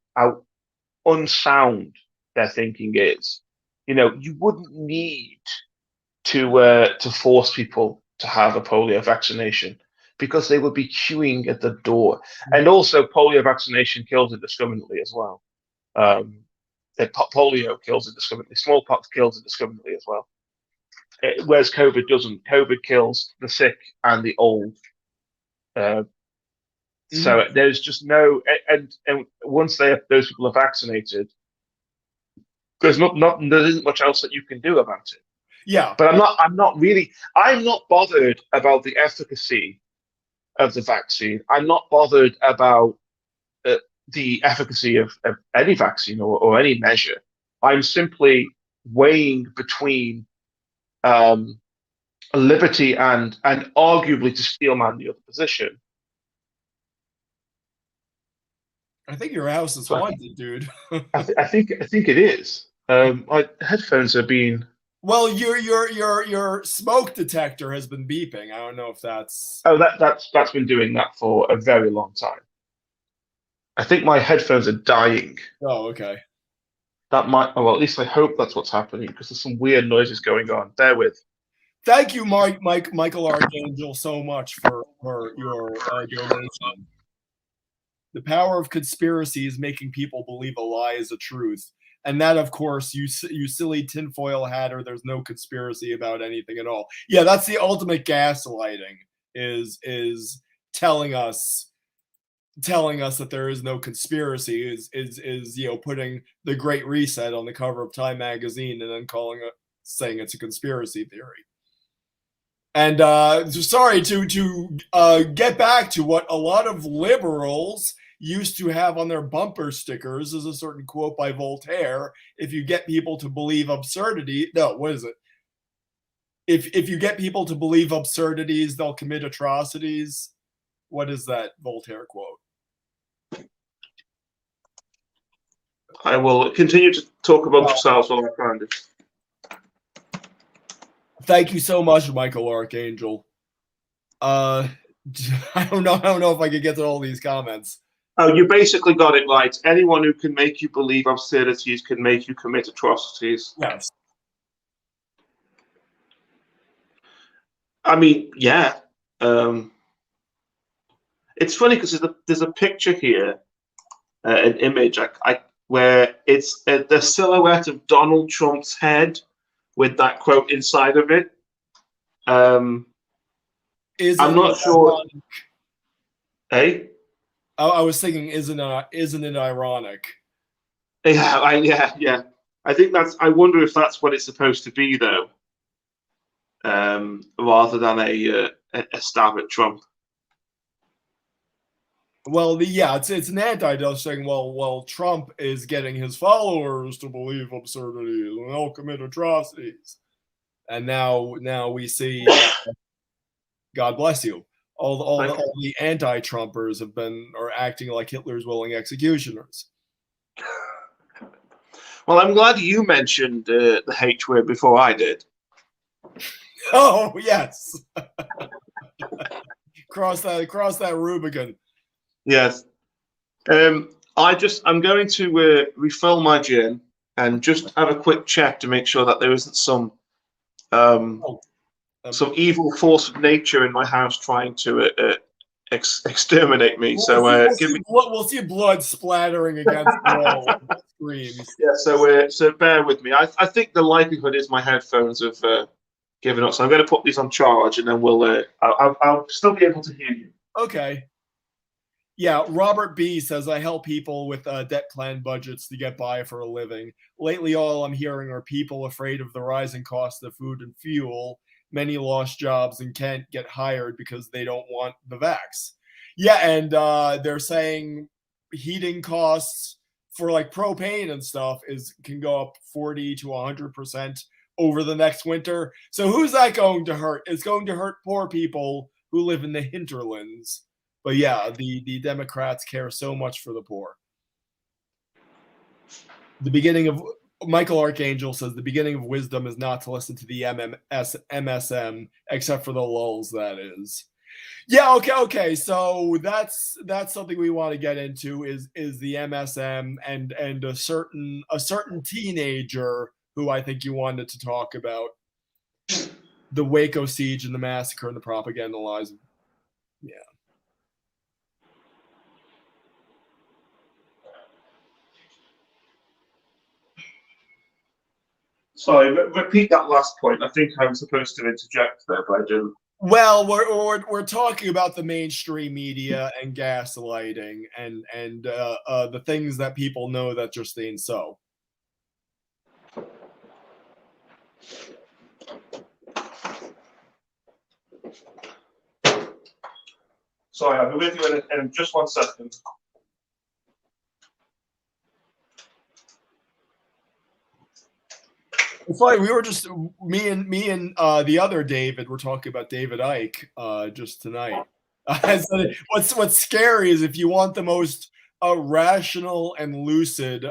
unsound their thinking is. You wouldn't need to force people to have a polio vaccination because they would be queuing at the door. And also, polio vaccination kills indiscriminately as well. Um, polio kills indiscriminately. Smallpox kills indiscriminately as well. Whereas COVID doesn't. COVID kills the sick and the old. Uh, Mm-hmm. so there's just no, and once those people are vaccinated, there isn't much else that you can do about it. Yeah. But I'm not bothered about the efficacy of the vaccine. I'm not bothered about the efficacy of any vaccine or any measure. I'm simply weighing between um, liberty and arguably to steelman the other position. I think your house is So haunted, dude. I think it is. My headphones are being. Well, your smoke detector has been beeping. I don't know if that's. Oh, that's been doing that for a very long time. I think my headphones are dying. Oh, okay. That might, oh, well, at least I hope that's what's happening because there's some weird noises going on. Bear with. Thank you, Michael Archangel, so much for your donation. The power of conspiracy is making people believe a lie is a truth, and that, of course, you silly tinfoil hatter. There's no conspiracy about anything at all. Yeah, that's the ultimate gaslighting. Is telling us that there is no conspiracy is putting the Great Reset on the cover of Time magazine and then saying it's a conspiracy theory. And sorry to get back to what a lot of liberals used to have on their bumper stickers is a certain quote by Voltaire. If you get people to believe absurdity, no, what is it? If you get people to believe absurdities, they'll commit atrocities. What is that Voltaire quote? I will continue to talk amongst yourselves while I find it. Thank you so much, Michael Archangel. I don't know if I could get to all these comments. Oh, you basically got it right. Anyone who can make you believe absurdities can make you commit atrocities. Yes. I mean, yeah. It's funny because there's a picture here, an image, where it's the silhouette of Donald Trump's head with that quote inside of it. I'm not sure. Hey, I was thinking, isn't it ironic? Yeah. I think I wonder if that's what it's supposed to be, though, rather than a stab at Trump. Well, it's an anti-Dutch saying, well, Trump is getting his followers to believe absurdities and they'll commit atrocities, and now we see, God bless you, all the anti-Trumpers are acting like Hitler's willing executioners. Well, I'm glad you mentioned the H word before I did. Oh yes, cross that Rubicon. Yes. I'm going to refill my gin and just have a quick check to make sure that there isn't some evil force of nature in my house trying to exterminate me. So give me. We'll see blood splattering against the wall screams. Yeah. So bear with me. I think the likelihood is my headphones have given up. So I'm going to put these on charge, and then I'll still be able to hear you. Okay. Yeah, Robert B says, I help people with debt plan budgets to get by for a living. Lately, all I'm hearing are people afraid of the rising cost of food and fuel. Many lost jobs and can't get hired because they don't want the vax. Yeah, and they're saying heating costs for like propane and stuff can go up 40 to 100% over the next winter. So who's that going to hurt? It's going to hurt poor people who live in the hinterlands. But yeah, the Democrats care so much for the poor. The beginning of Michael Archangel says the beginning of wisdom is not to listen to the MSM, except for the lulls, that is. Yeah, okay. So that's something we want to get into is the MSM and a certain teenager who I think you wanted to talk about. The Waco siege and the massacre and the propaganda lies. Yeah. Sorry, repeat that last point. I think I was supposed to interject there, but I didn't. Well, we're talking about the mainstream media and gaslighting and the things that people know that just ain't so. Sorry, I'll be with you in just 1 second. It's like we were just me and the other David were talking about David Icke just tonight. So what's scary is if you want the most rational and lucid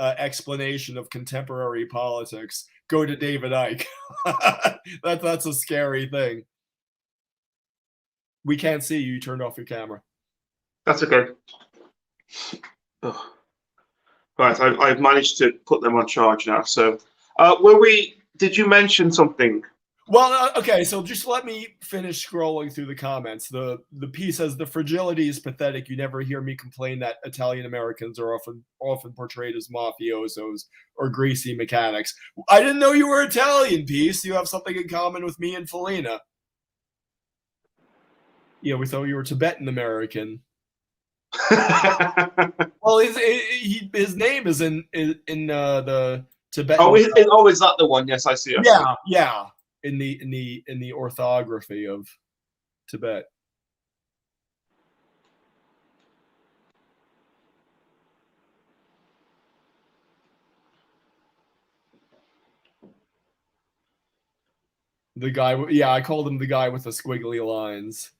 explanation of contemporary politics, go to David Icke. That's a scary thing. We can't see you. You turned off your camera. That's okay. Oh. Right, I've managed to put them on charge now. So, did you mention something? Well, okay, so just let me finish scrolling through the comments. The piece says the fragility is pathetic. You never hear me complain that Italian Americans are often portrayed as mafiosos or greasy mechanics. I didn't know you were Italian, piece. You have something in common with me and Felina. Yeah, we thought you were Tibetan American. Well, his name is in the Tibetan. Oh, is that the one? Yes, I see it. Yeah. In the orthography of Tibet. The guy, I called him the guy with the squiggly lines.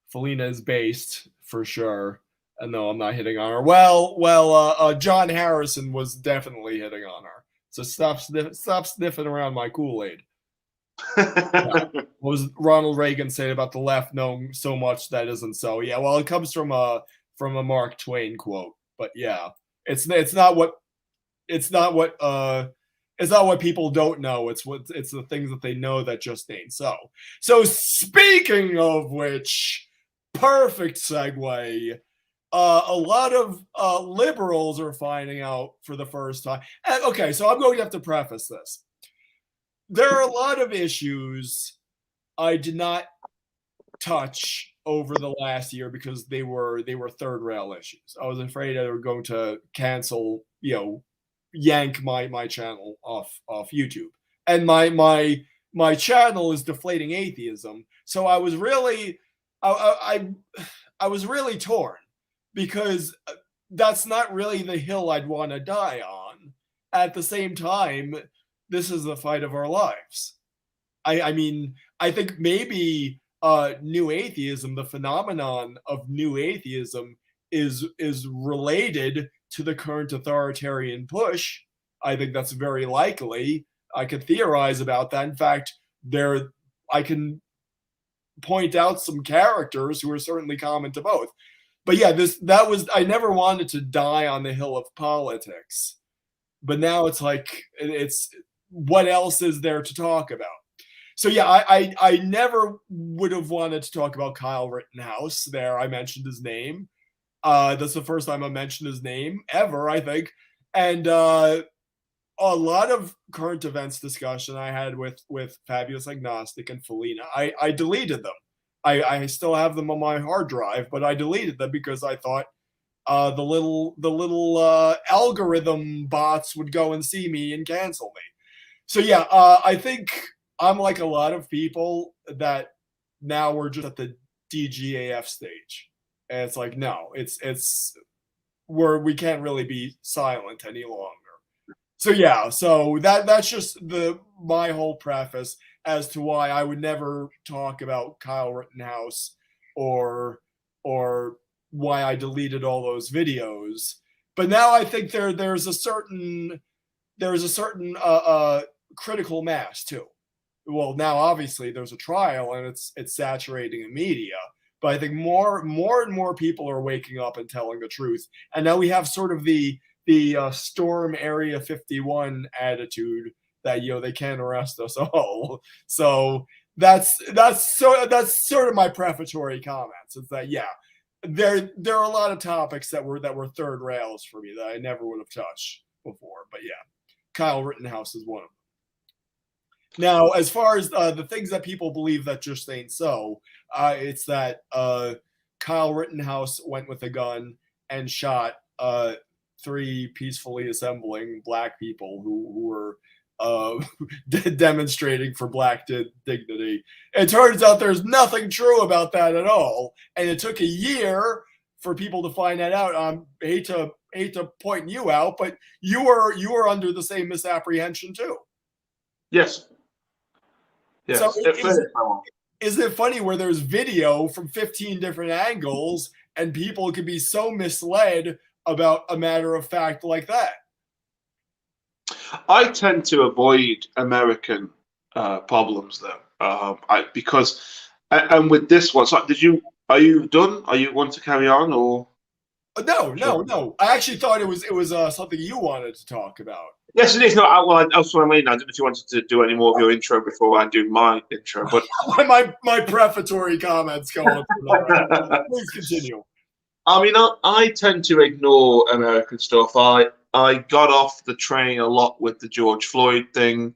Felina is based for sure. And no, I'm not hitting on her. Well, John Harrison was definitely hitting on her. So stop sniffing around my Kool-Aid. What was Ronald Reagan saying about the left knowing so much that isn't so? Yeah, well, it comes from a Mark Twain quote. But yeah, it's not what people don't know. It's the things that they know that just ain't so. So speaking of which, perfect segue. A lot of liberals are finding out for the first time. And, okay, so I'm going to have to preface this. There are a lot of issues I did not touch over the last year because they were third rail issues. I was afraid they were going to cancel, yank my channel off YouTube. And my channel is Deflating Atheism. So I was really I was really torn because that's not really the hill I'd want to die on. At the same time, this is the fight of our lives. I mean, I think maybe new atheism, the phenomenon of new atheism, is related to the current authoritarian push. I think that's very likely. I could theorize about that. In fact, I can point out some characters who are certainly common to both. But yeah, I never wanted to die on the hill of politics. But now it's like, what else is there to talk about? So yeah, I never would have wanted to talk about Kyle Rittenhouse there. I mentioned his name. That's the first time I mentioned his name ever, I think. And a lot of current events discussion I had with Fabulous Agnostic and Felina, I deleted them. I still have them on my hard drive, but I deleted them because I thought the little algorithm bots would go and see me and cancel me. So yeah, I think I'm like a lot of people that now we're just at the DGAF stage, and it's like no, it's where we can't really be silent any longer. So yeah, so that's just my whole preface as to why I would never talk about Kyle Rittenhouse or or why I deleted all those videos. But now I think there's a certain critical mass too. Well, now obviously there's a trial and it's saturating the media, but I think more and more people are waking up and telling the truth. And now we have sort of the Storm Area 51 attitude that they can't arrest us all. So that's sort of my prefatory comments. It's that yeah, there are a lot of topics that were third rails for me that I never would have touched before. But yeah, Kyle Rittenhouse is one of them. Now, as far as the things that people believe that just ain't so, it's that Kyle Rittenhouse went with a gun and shot 3 peacefully assembling black people who were demonstrating for black dignity. It turns out there's nothing true about that at all, and it took a year for people to find that out. Hate to point you out, but you were under the same misapprehension too. Yes. Yes. So isn't it funny where there's video from 15 different angles and people can be so misled about a matter of fact like that? I tend to avoid American problems though, because and with this one, so are you done? Are you want to carry on or? No. I actually thought it was something you wanted to talk about. Yes, it is. No, that's what I mean. I don't know if you wanted to do any more of your intro before I do my intro, but my prefatory comments go on. Please continue. I mean, I tend to ignore American stuff. I got off the train a lot with the George Floyd thing.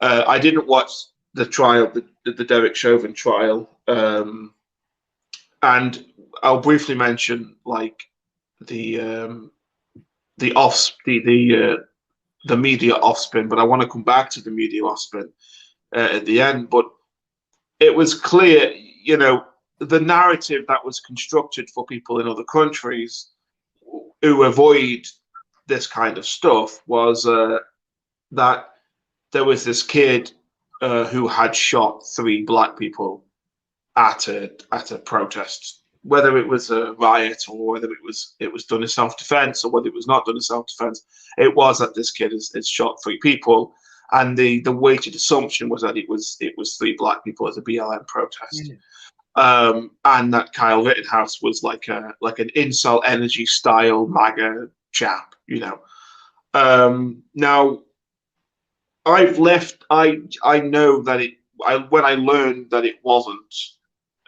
I didn't watch the trial, the Derek Chauvin trial, and I'll briefly mention like the media offspin, but I want to come back to the media offspin at the end. But it was clear, the narrative that was constructed for people in other countries who avoid this kind of stuff was that there was this kid who had shot 3 black people at a protest, whether it was a riot or whether it was done in self-defense or whether it was not done in self-defense. It was that this kid has shot 3 people, and the weighted assumption was that it was 3 black people at a BLM protest. And that Kyle Rittenhouse was like an incel energy style MAGA chap, Now, I've left. I know that when I learned that it wasn't,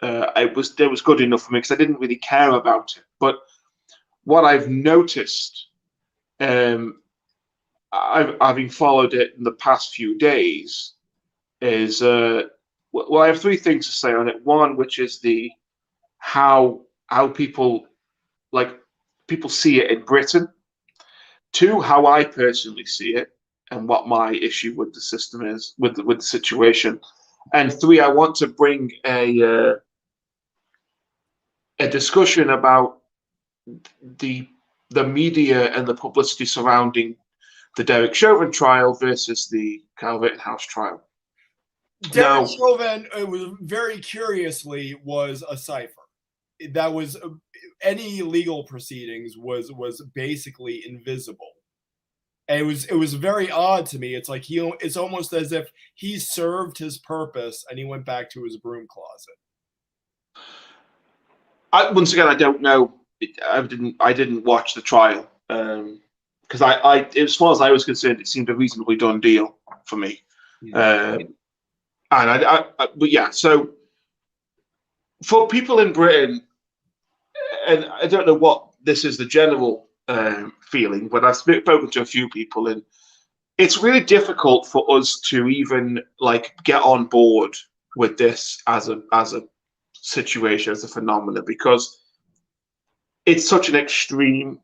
it was good enough for me because I didn't really care about it. But what I've noticed, having followed it in the past few days, is well, I have 3 things to say on it. One, which is how people see it in Britain. 2, how I personally see it and what my issue with the system is, with the situation. And 3, I want to bring a discussion about the media and the publicity surrounding the Derek Chauvin trial versus the Kyle Rittenhouse trial. Derek Chauvin, very curiously, was a cipher. That was any legal proceedings was basically invisible. And it was very odd to me. It's like it's almost as if he served his purpose and he went back to his broom closet. Once again, I don't know. I didn't watch the trial because as far as I was concerned, it seemed a reasonably done deal for me. And but yeah, so for people in Britain, and I don't know what this is the general feeling, but I've spoken to a few people, and it's really difficult for us to even like get on board with this as a situation, as a phenomenon, because it's such an extreme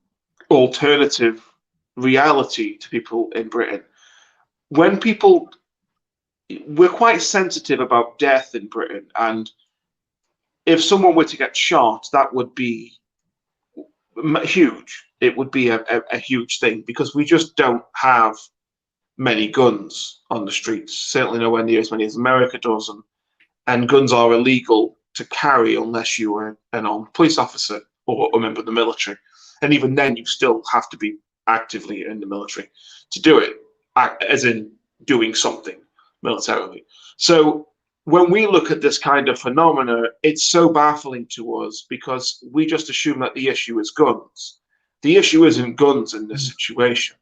alternative reality to people in Britain. When people, we're quite sensitive about death in Britain, and if someone were to get shot, that would be huge. It would be a huge thing because we just don't have many guns on the streets. Certainly nowhere near as many as America does, and guns are illegal to carry unless you are an armed police officer or a member of the military. And even then, you still have to be actively in the military to do it, as in doing something militarily. So when we look at this kind of phenomena, it's so baffling to us because we just assume that the issue is guns. The issue isn't guns in this situation,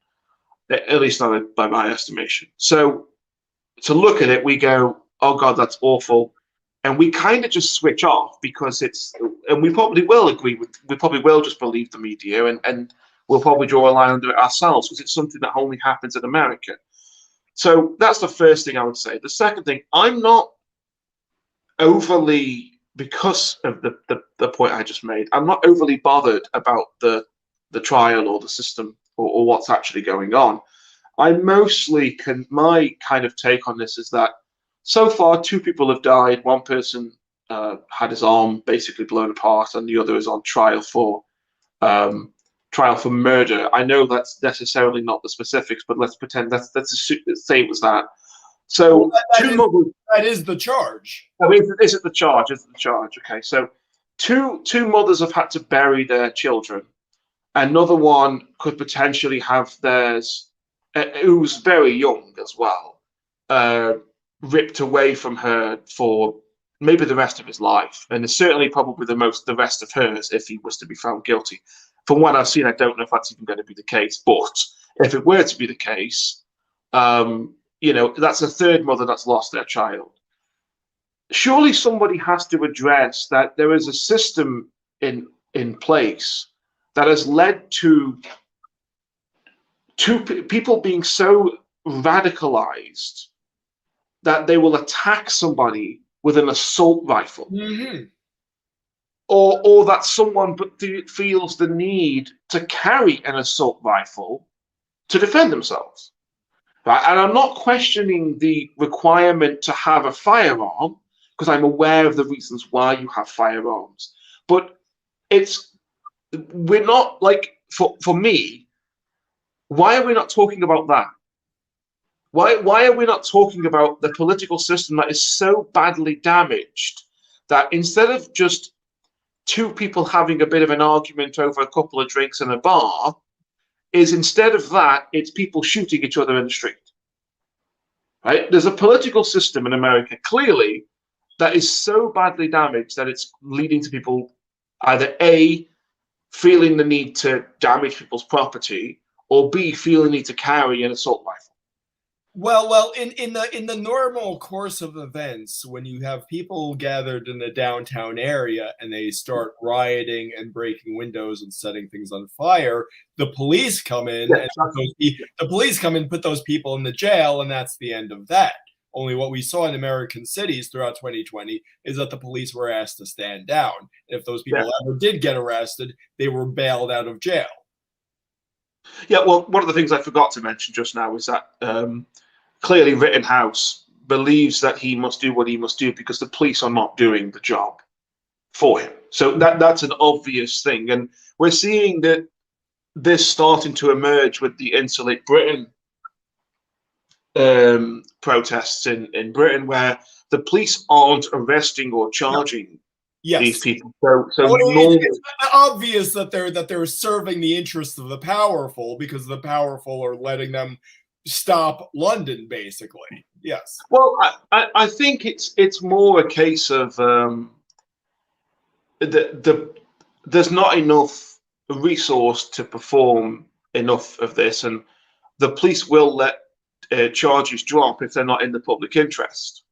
at least not by my estimation. So to look at it, we go, oh God, that's awful. And we kind of just switch off because and we probably will we probably will just believe the media, and we'll probably draw a line under it ourselves because it's something that only happens in America. So that's the first thing I would say. The second thing, I'm not overly, because of the point I just made, I'm not overly bothered about the trial or the system or what's actually going on. I mostly my kind of take on this is that so far 2 people have died. One person had his arm basically blown apart, and the other is on trial for murder. I know that's necessarily not the specifics, but let's pretend let's say it was that. So well, mothers. That is the charge. I mean, is it the charge? Is it the charge? Okay, so two mothers have had to bury their children. Another one could potentially have theirs, who's very young as well, ripped away from her for maybe the rest of his life, and certainly probably the rest of hers if he was to be found guilty. From what I've seen, I don't know if that's even going to be the case, but if it were to be the case, that's a third mother that's lost their child. Surely somebody has to address that there is a system in place that has led to people being so radicalized that they will attack somebody with an assault rifle, or that someone feels the need to carry an assault rifle to defend themselves. Right? And I'm not questioning the requirement to have a firearm, because I'm aware of the reasons why you have firearms. But we're not, like, for me, why are we not talking about that? Why are we not talking about the political system that is so badly damaged that instead of just 2 people having a bit of an argument over a couple of drinks in a bar, is instead of that, it's people shooting each other in the street? Right? There's a political system in America, clearly, that is so badly damaged that it's leading to people either A, feeling the need to damage people's property, or B, feeling the need to carry an assault rifle. Well, in the normal course of events, when you have people gathered in the downtown area and they start rioting and breaking windows and setting things on fire, the police come in, the police come and put those people in the jail, and that's the end of that. Only what we saw in American cities throughout 2020 is that the police were asked to stand down. If those people ever did get arrested, they were bailed out of jail. Yeah, well, one of the things I forgot to mention just now is that clearly Rittenhouse believes that he must do what he must do because the police are not doing the job for him. So that's an obvious thing. And we're seeing that this starting to emerge with the Insulate Britain protests in Britain, where the police aren't arresting or charging these people. So it's obvious that they're serving the interests of the powerful because the powerful are letting them stop London, basically. Yes. Well, I think it's more a case of there's not enough resource to perform enough of this, and the police will let charges drop if they're not in the public interest.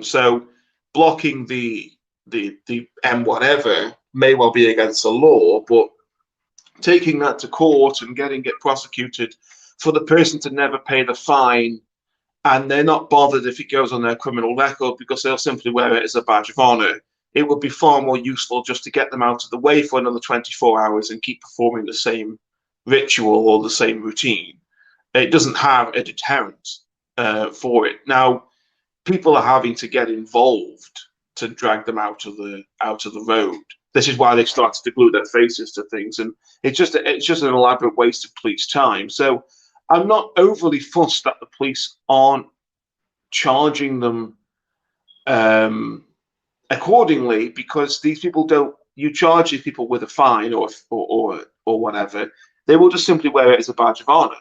So blocking the M whatever may well be against the law, but taking that to court and getting it prosecuted for the person to never pay the fine, and they're not bothered if it goes on their criminal record because they'll simply wear it as a badge of honor. It would be far more useful just to get them out of the way for another 24 hours and keep performing the same ritual or the same routine. It doesn't have a deterrent for it. Now, people are having to get involved to drag them out of the road. This is why they started to glue their faces to things, and it's just an elaborate waste of police time. So I'm not overly fussed that the police aren't charging them accordingly, because these people don't. You charge these people with a fine or whatever, they will just simply wear it as a badge of honor.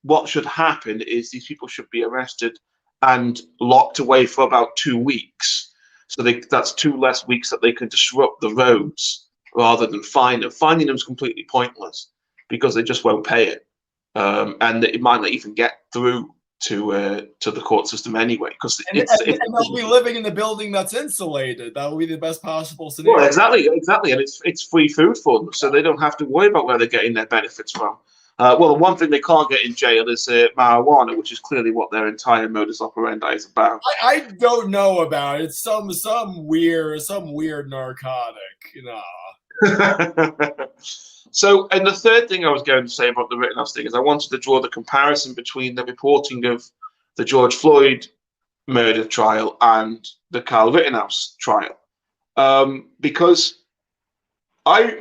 What should happen is these people should be arrested and locked away for about 2 weeks. So that's 2 less weeks that they can disrupt the roads rather than fine them. Fining them is completely pointless because they just won't pay it, and it might not even get through to the court system anyway. Because and they'll be living in the building that's insulated. That will be the best possible scenario. Well, exactly, and it's free food for them, so they don't have to worry about where they're getting their benefits from. Well, the one thing they can't get in jail is marijuana, which is clearly what their entire modus operandi is about. I don't know about it. It's some weird narcotic, you know. So, and the third thing I was going to say about the Rittenhouse thing is I wanted to draw the comparison between the reporting of the George Floyd murder trial and the Kyle Rittenhouse trial, because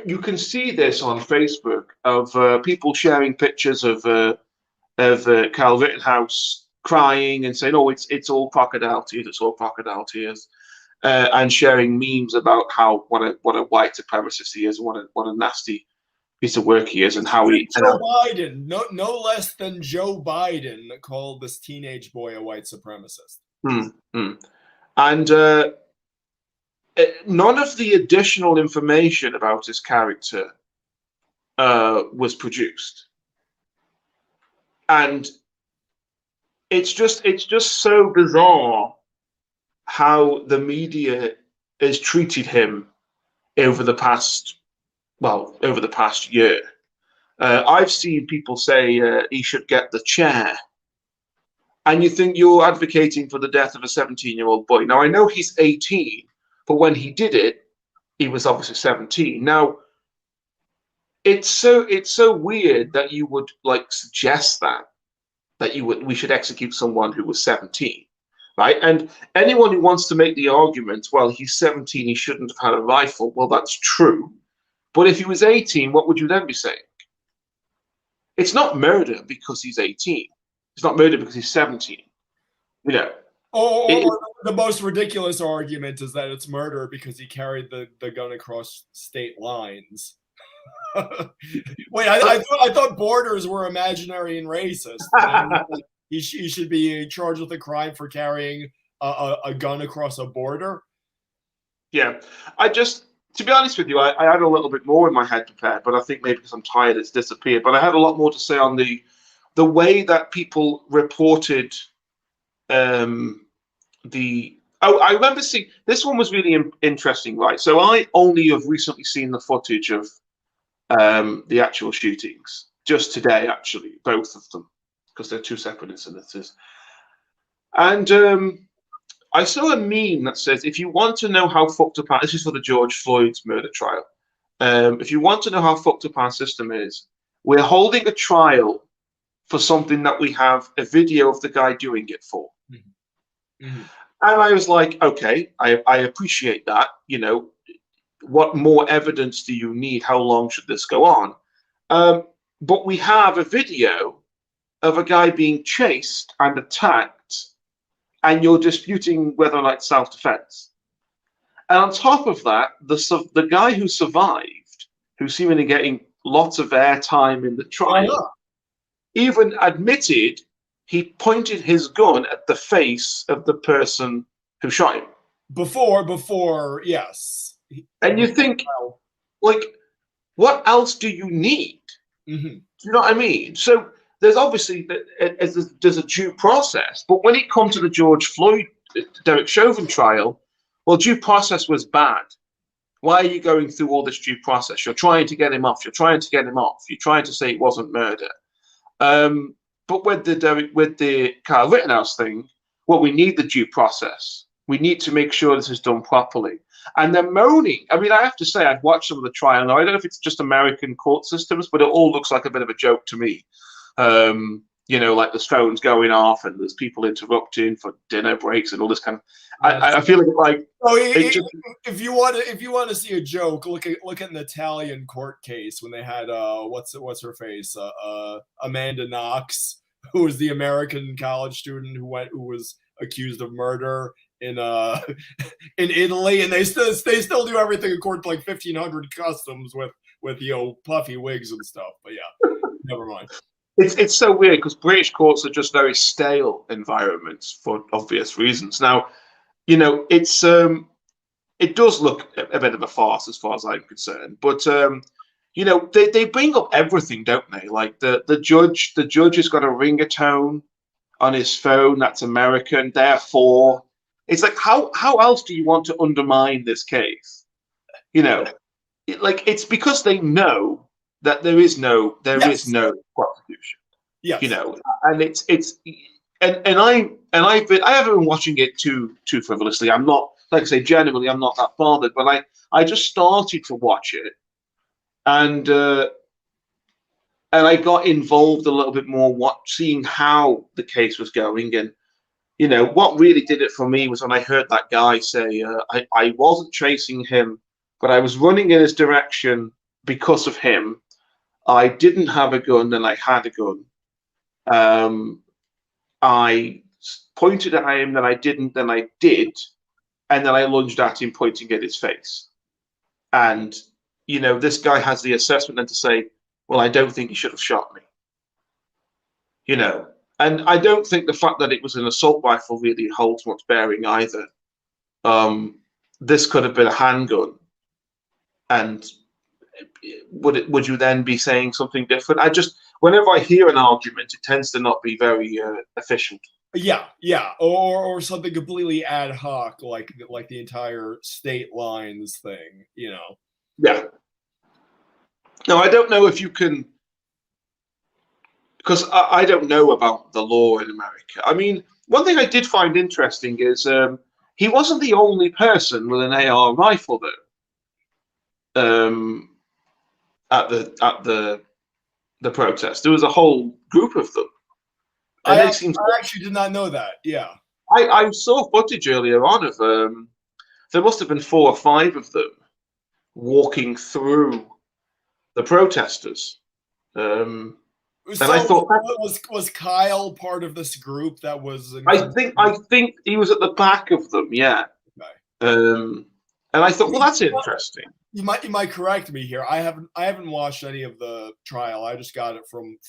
you can see this on Facebook of people sharing pictures of Kyle Rittenhouse crying and saying, "Oh, it's all crocodile tears, it's all crocodile tears," and sharing memes about how what a white supremacist he is, what a nasty piece of work he is, and how he. Joe Biden, no less than Joe Biden, called this teenage boy a white supremacist. And none of the additional information about his character was produced, and it's just so bizarre how the media has treated him over the past year. I've seen people say he should get the chair. And you think you're advocating for the death of a 17-year-old boy. Now, I know he's 18, but when he did it, he was obviously 17. Now, it's so weird that you would suggest that we should execute someone who was 17, right? And anyone who wants to make the argument, well, he's 17, he shouldn't have had a rifle. Well, that's true. But if he was 18, what would you then be saying? It's not murder because he's 18. It's not murder because he's 17. You know. Or the most ridiculous argument is that it's murder because he carried the gun across state lines. Wait, I thought borders were imaginary and racist. He should be charged with a crime for carrying a gun across a border. Yeah, to be honest with you, I had a little bit more in my head prepared, but I think maybe because I'm tired, it's disappeared. But I had a lot more to say on the way that people reported I remember seeing this one was really interesting, right? So I only have recently seen the footage of the actual shootings just today, actually, both of them, because they're two separate incidences. And I saw a meme that says, if you want to know how fucked up this is for the George Floyd's murder trial. If you want to know how fucked up our system is, we're holding a trial for something that we have a video of the guy doing it for. And I was like, okay, I appreciate that. You know, what more evidence do you need? How long should this go on? But we have a video of a guy being chased and attacked, and you're disputing whether or not it's self-defense. And on top of that, the guy who survived, who's seemingly getting lots of airtime in the trial, even admitted he pointed his gun at the face of the person who shot him. Before, yes. And you think, like, what else do you need? Do you know what I mean? So there's obviously there's a due process, but when it comes to the George Floyd Derek Chauvin trial, well, due process was bad. Why are you going through all this due process? You're trying to get him off. You're trying to get him off. You're trying to say it wasn't murder. But with the Kyle Rittenhouse thing, well, we need the due process. We need to make sure this is done properly. And they're moaning. I mean, I have to say, I've watched some of the trial now. I don't know if it's just American court systems, but it all looks like a bit of a joke to me. Like the phones going off and there's people interrupting for dinner breaks and all this kind of. I feel like if you want to see a joke, look at an Italian court case when they had what's her face Amanda Knox, who was the American college student who was accused of murder in Italy, and they still do everything according to like 1500 customs with puffy wigs and stuff. But yeah, never mind. It's so weird because British courts are just very stale environments for obvious reasons. Now, it does look a bit of a farce as far as I'm concerned, but they bring up everything, don't they? Like the judge has got a ringatone on his phone that's American, therefore it's like how else do you want to undermine this case? It's because they know that there is no prosecution. Yeah. And I haven't been watching it too frivolously. I'm not, like I say, generally I'm not that bothered, but I just started to watch it, and I got involved a little bit more, seeing how the case was going, and what really did it for me was when I heard that guy say, I wasn't chasing him, but I was running in his direction because of him. I didn't have a gun, and I had a gun. I pointed at him, then I didn't, then I did, and then I lunged at him, pointing at his face. And, this guy has the assessment then to say, well, I don't think he should have shot me. And I don't think the fact that it was an assault rifle really holds much bearing either. This could have been a handgun, and would you then be saying something different? Whenever I hear an argument, it tends to not be very efficient. Yeah, or something completely ad hoc, like the entire state lines thing, Yeah. No, I don't know if you can, because I don't know about the law in America. I mean, one thing I did find interesting is he wasn't the only person with an AR rifle though. At the protest, there was a whole group of them. I actually did not know that. Yeah, I saw footage earlier on of there must have been 4 or 5 of them walking through the protesters. And I thought, was Kyle part of this group that was? I think he was at the back of them. Yeah. Okay. And I thought, well, that's interesting. You might correct me here. I haven't watched any of the trial. I just got it from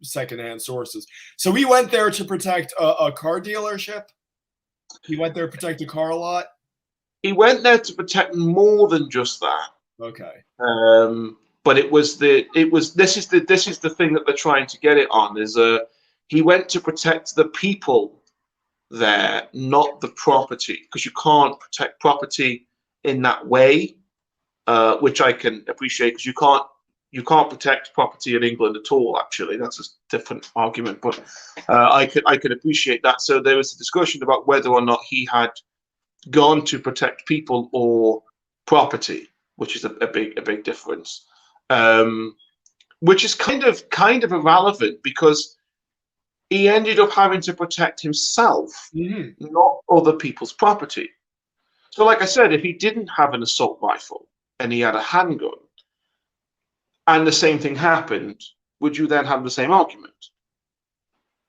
secondhand sources. So he went there to protect a car dealership. He went there to protect a car lot. He went there to protect more than just that. Okay. But this is the thing that they're trying to get it on is he went to protect the people there, not the property, because you can't protect property in that way, which I can appreciate, because you can't protect property in England at all. Actually, that's a different argument, but I could appreciate that. So there was a discussion about whether or not he had gone to protect people or property, which is a big difference, which is kind of irrelevant because he ended up having to protect himself, not other people's property. So, like I said, if he didn't have an assault rifle and he had a handgun, and the same thing happened, would you then have the same argument?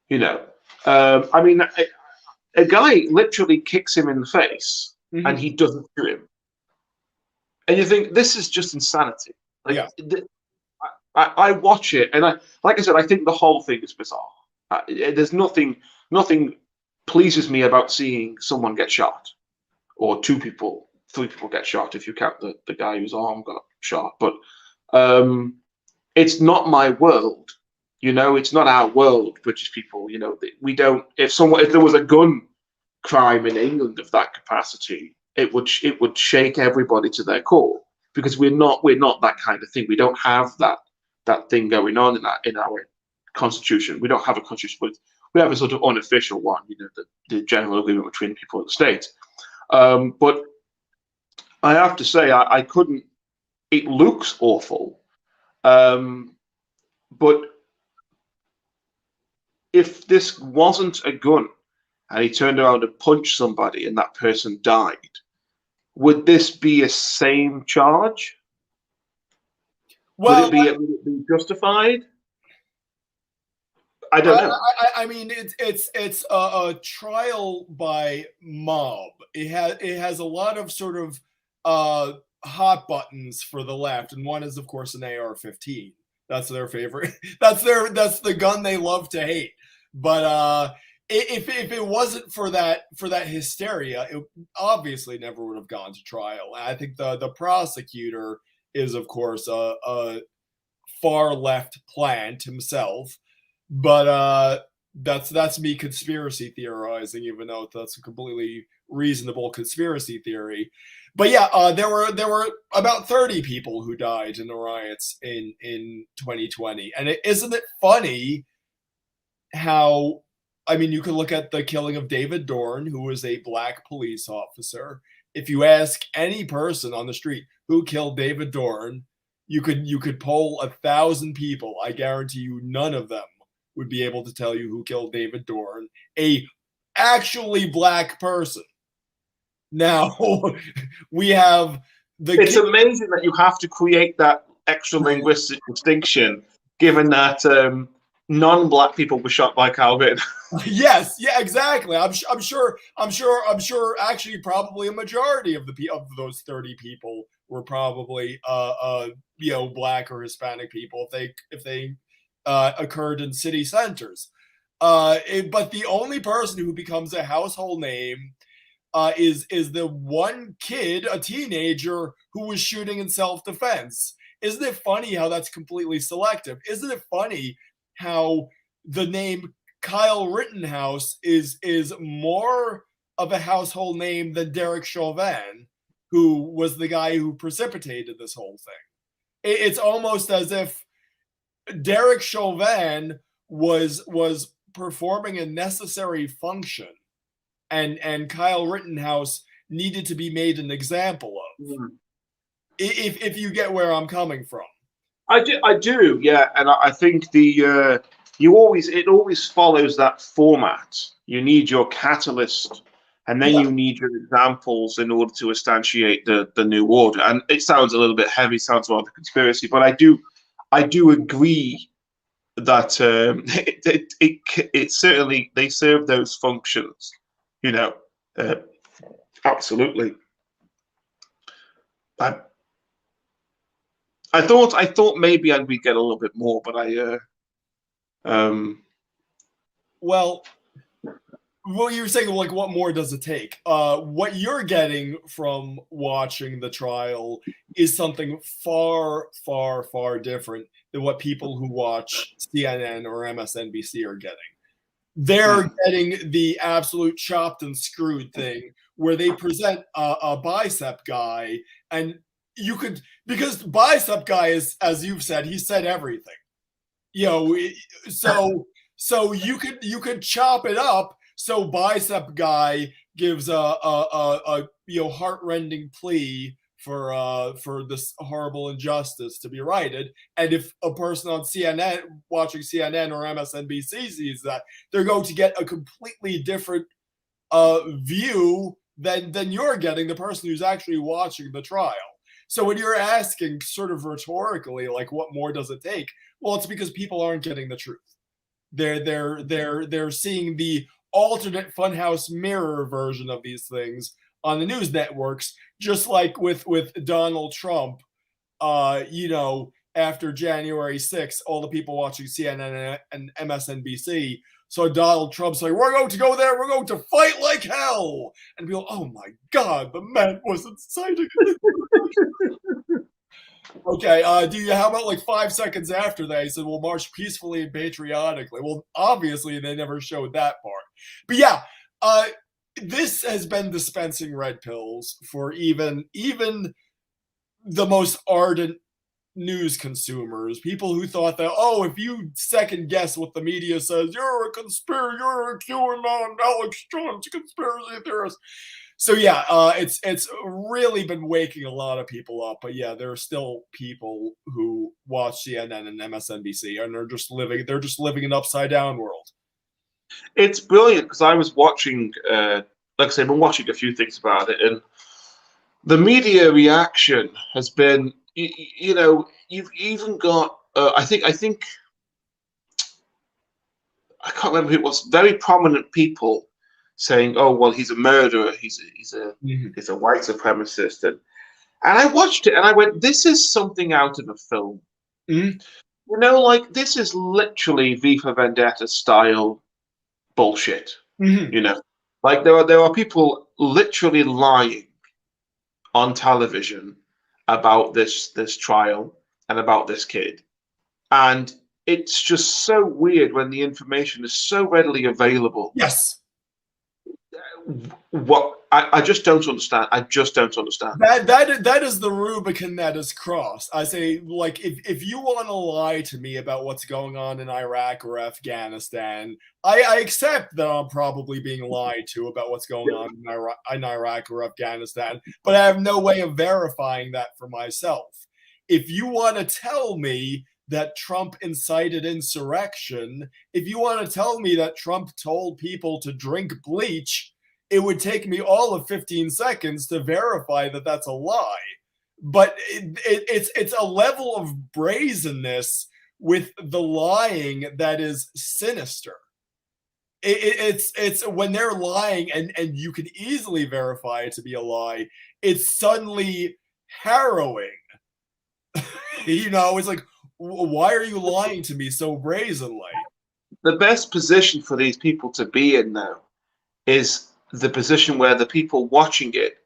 I mean, a guy literally kicks him in the face, and he doesn't shoot him. And you think, this is just insanity. I watch it, and like I said, I think the whole thing is bizarre. There's nothing pleases me about seeing someone get shot, or 2 people, 3 people get shot if you count the guy whose arm got shot. But it's not my world, it's not our world, British people. We don't. If there was a gun crime in England of that capacity, it would shake everybody to their core, because we're not that kind of thing. We don't have that thing going on in our constitution. We don't have a constitution, but we have a sort of unofficial one, the general agreement between people in the state. But I have to say, I couldn't. It looks awful, but if this wasn't a gun and he turned around and punched somebody and that person died, would this be a same charge? Well, would it be justified? I don't know. I mean, it's a trial by mob. It has a lot of sort of hot buttons for the left, and one is, of course, an AR-15. That's their favorite. That's the gun they love to hate. But if it wasn't for that hysteria, it obviously never would have gone to trial. I think the prosecutor is, of course, a far left plant himself. But that's me conspiracy theorizing, even though that's a completely reasonable conspiracy theory. But yeah, there were about 30 people who died in the riots in 2020, and isn't it funny how, I mean, you could look at the killing of David Dorn, who was a black police officer. If you ask any person on the street who killed David Dorn, you could poll 1,000 people. I guarantee you, none of them would be able to tell you who killed David Dorn, a actually black person. Now, we have It's amazing that you have to create that extra linguistic distinction, given that non-black people were shot by Kyle Rittenhouse. Yes, yeah, exactly. I'm sure. Actually, probably a majority of those 30 people were probably black or Hispanic people if they occurred in city centers. But the only person who becomes a household name is the one kid, a teenager, who was shooting in self-defense. Isn't it funny how that's completely selective? Isn't it funny how the name Kyle Rittenhouse is more of a household name than Derek Chauvin, who was the guy who precipitated this whole thing? It's almost as if Derek Chauvin was performing a necessary function, and Kyle Rittenhouse needed to be made an example of. Mm. If you get where I'm coming from. I do, yeah, and I think it always follows that format. You need your catalyst, and then you need your examples in order to instantiate the new order. And it sounds a little bit heavy, sounds rather conspiracy, but I do agree that it certainly, they serve those functions, absolutely. I thought maybe we'd get a little bit more, but well, you were saying, like, what more does it take? What you're getting from watching the trial is something far, far, far different than what people who watch CNN or MSNBC are getting. They're getting the absolute chopped and screwed thing, where they present a bicep guy, and because bicep guy is, as you've said, he said everything. So you could chop it up. So bicep guy gives a heartrending plea for this horrible injustice to be righted. And if a person on CNN watching CNN or MSNBC sees that, they're going to get a completely different view than you're getting, the person who's actually watching the trial. So when you're asking sort of rhetorically, like, what more does it take? Well, it's because people aren't getting the truth. They're seeing the alternate funhouse mirror version of these things on the news networks, just like with Donald Trump. After January 6th, all the people watching CNN and MSNBC. So Donald Trump's like, we're going to go there, we're going to fight like hell. And people, oh my God, the man was inciting. Okay, how about like 5 seconds after that, he said, we'll march peacefully and patriotically. Well, obviously, they never showed that part. But yeah, this has been dispensing red pills for even the most ardent news consumers, people who thought that, oh, if you second guess what the media says, you're a conspiracy, you're a QAnon, Alex Jones, conspiracy theorist. So yeah, it's really been waking a lot of people up. But yeah, there are still people who watch CNN and MSNBC, and they're just living an upside down world. It's brilliant because I was watching, like I say, I've been watching a few things about it, and the media reaction has been, you know, you've even got, I think I can't remember who it was, very prominent people saying, "Oh, well, he's a murderer. He's a white supremacist." And I watched it and I went, "This is something out of a film." Mm-hmm. You know, like this is literally V for Vendetta style bullshit. Mm-hmm. You know, like there are people literally lying on television about this trial and about this kid, and it's just so weird when the information is so readily available. Yes. What I just don't understand. I just don't understand. That is the Rubicon that is crossed. I say, like, if you want to lie to me about what's going on in Iraq or Afghanistan, I accept that I'm probably being lied to about what's going on in Iraq or Afghanistan, but I have no way of verifying that for myself. If you want to tell me that Trump incited insurrection, if you want to tell me that Trump told people to drink bleach, it would take me all of 15 seconds to verify that that's a lie. But it's a level of brazenness with the lying that is sinister. It's when they're lying and you can easily verify it to be a lie, it's suddenly harrowing. You know, it's like, why are you lying to me so brazenly? The best position for these people to be in now is the position where the people watching it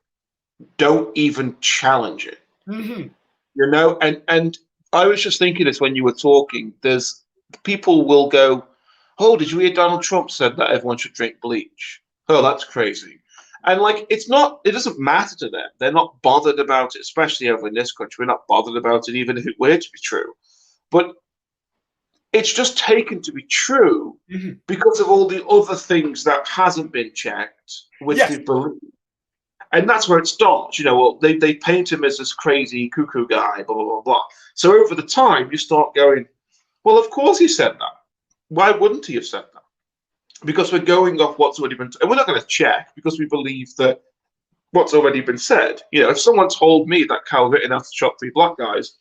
don't even challenge it. Mm-hmm. You know, and I was just thinking this when you were talking. There's people will go, "Oh, did you hear Donald Trump said that everyone should drink bleach?" Oh, that's crazy. And like, it doesn't matter to them. They're not bothered about it, especially over in this country. We're not bothered about it, even if it were to be true. But it's just taken to be true because of all the other things that hasn't been checked with the belief. And that's where it starts. You know, well, they paint him as this crazy cuckoo guy, blah, blah, blah, blah. So over the time, you start going, well, of course he said that. Why wouldn't he have said that? Because we're going off what's already been, and we're not going to check because we believe that what's already been said. You know, if someone told me that Kyle Rittenhouse shot 3 black guys,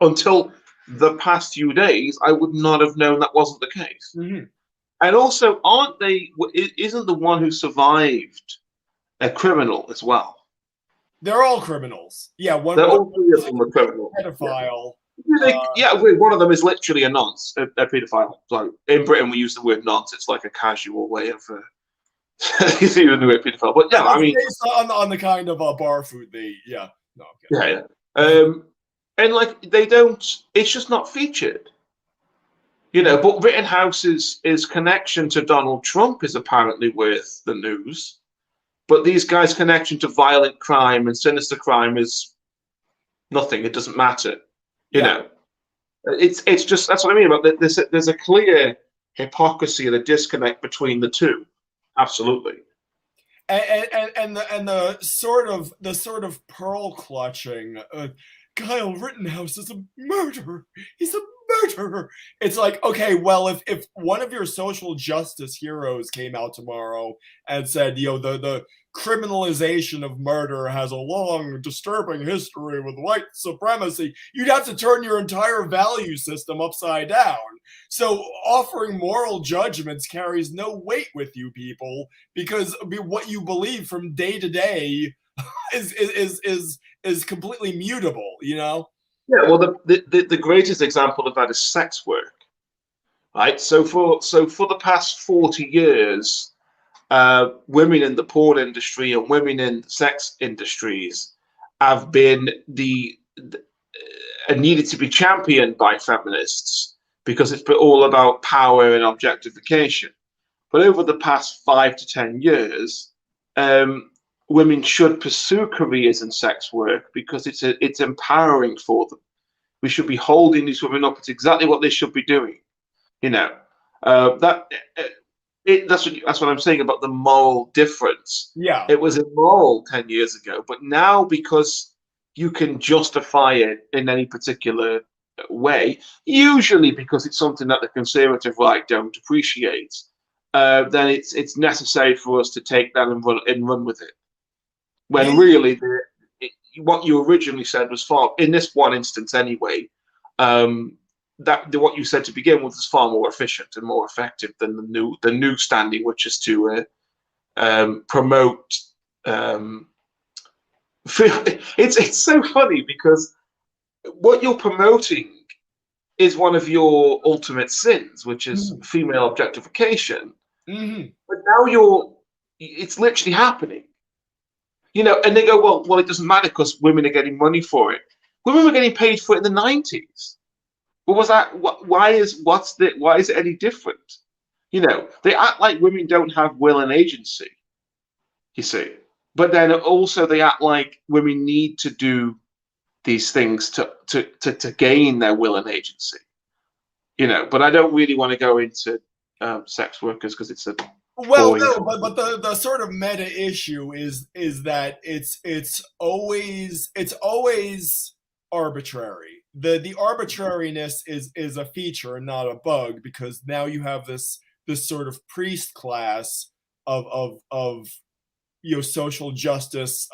until the past few days, I would not have known that wasn't the case. Mm-hmm. And also, isn't the one who survived a criminal as well? They're all criminals. Yeah, all 3 of them are criminals. Pedophile. One of them is literally a nonce, a pedophile. So in Britain, we use the word nonce. It's like a casual way of using the word pedophile. But yeah, I mean, based on the kind of bar food they, yeah. No, okay. Yeah. And like they don't, it's just not featured. You know, but Rittenhouse's connection to Donald Trump is apparently worth the news. But these guys' connection to violent crime and sinister crime is nothing. It doesn't matter. You know, it's just, that's what I mean about there's a clear hypocrisy and a disconnect between the two. Absolutely. And the sort of pearl clutching. Kyle Rittenhouse is a murderer. He's a murderer. It's like, okay, well, if one of your social justice heroes came out tomorrow and said, you know, the criminalization of murder has a long, disturbing history with white supremacy, you'd have to turn your entire value system upside down. So offering moral judgments carries no weight with you people, because what you believe from day to day is completely mutable, you know? Yeah, well, the greatest example of that is sex work, right? So for the past 40 years, women in the porn industry and women in sex industries have been needed to be championed by feminists because it's all about power and objectification. But over the past 5 to 10 years, women should pursue careers in sex work because it's empowering for them. We should be holding these women up. It's exactly what they should be doing. You know, that's what I'm saying about the moral difference. Yeah. It was immoral 10 years ago, but now because you can justify it in any particular way, usually because it's something that the conservative right don't appreciate, then it's necessary for us to take that and run with it. When really what you originally said was far, in this one instance anyway, that what you said to begin with is far more efficient and more effective than the new standing, which is to promote. It's so funny because what you're promoting is one of your ultimate sins, which is female objectification. But now it's literally happening. You know, and they go, well, it doesn't matter because women are getting money for it. Women were getting paid for it in the 90s. What was that? Why is it any different? You know, they act like women don't have will and agency. You see, but then also they act like women need to do these things to gain their will and agency. You know, but I don't really want to go into sex workers because it's a Well, boring. no, but the sort of meta issue is that it's always arbitrary. The arbitrariness is a feature and not a bug, because now you have this sort of priest class of social justice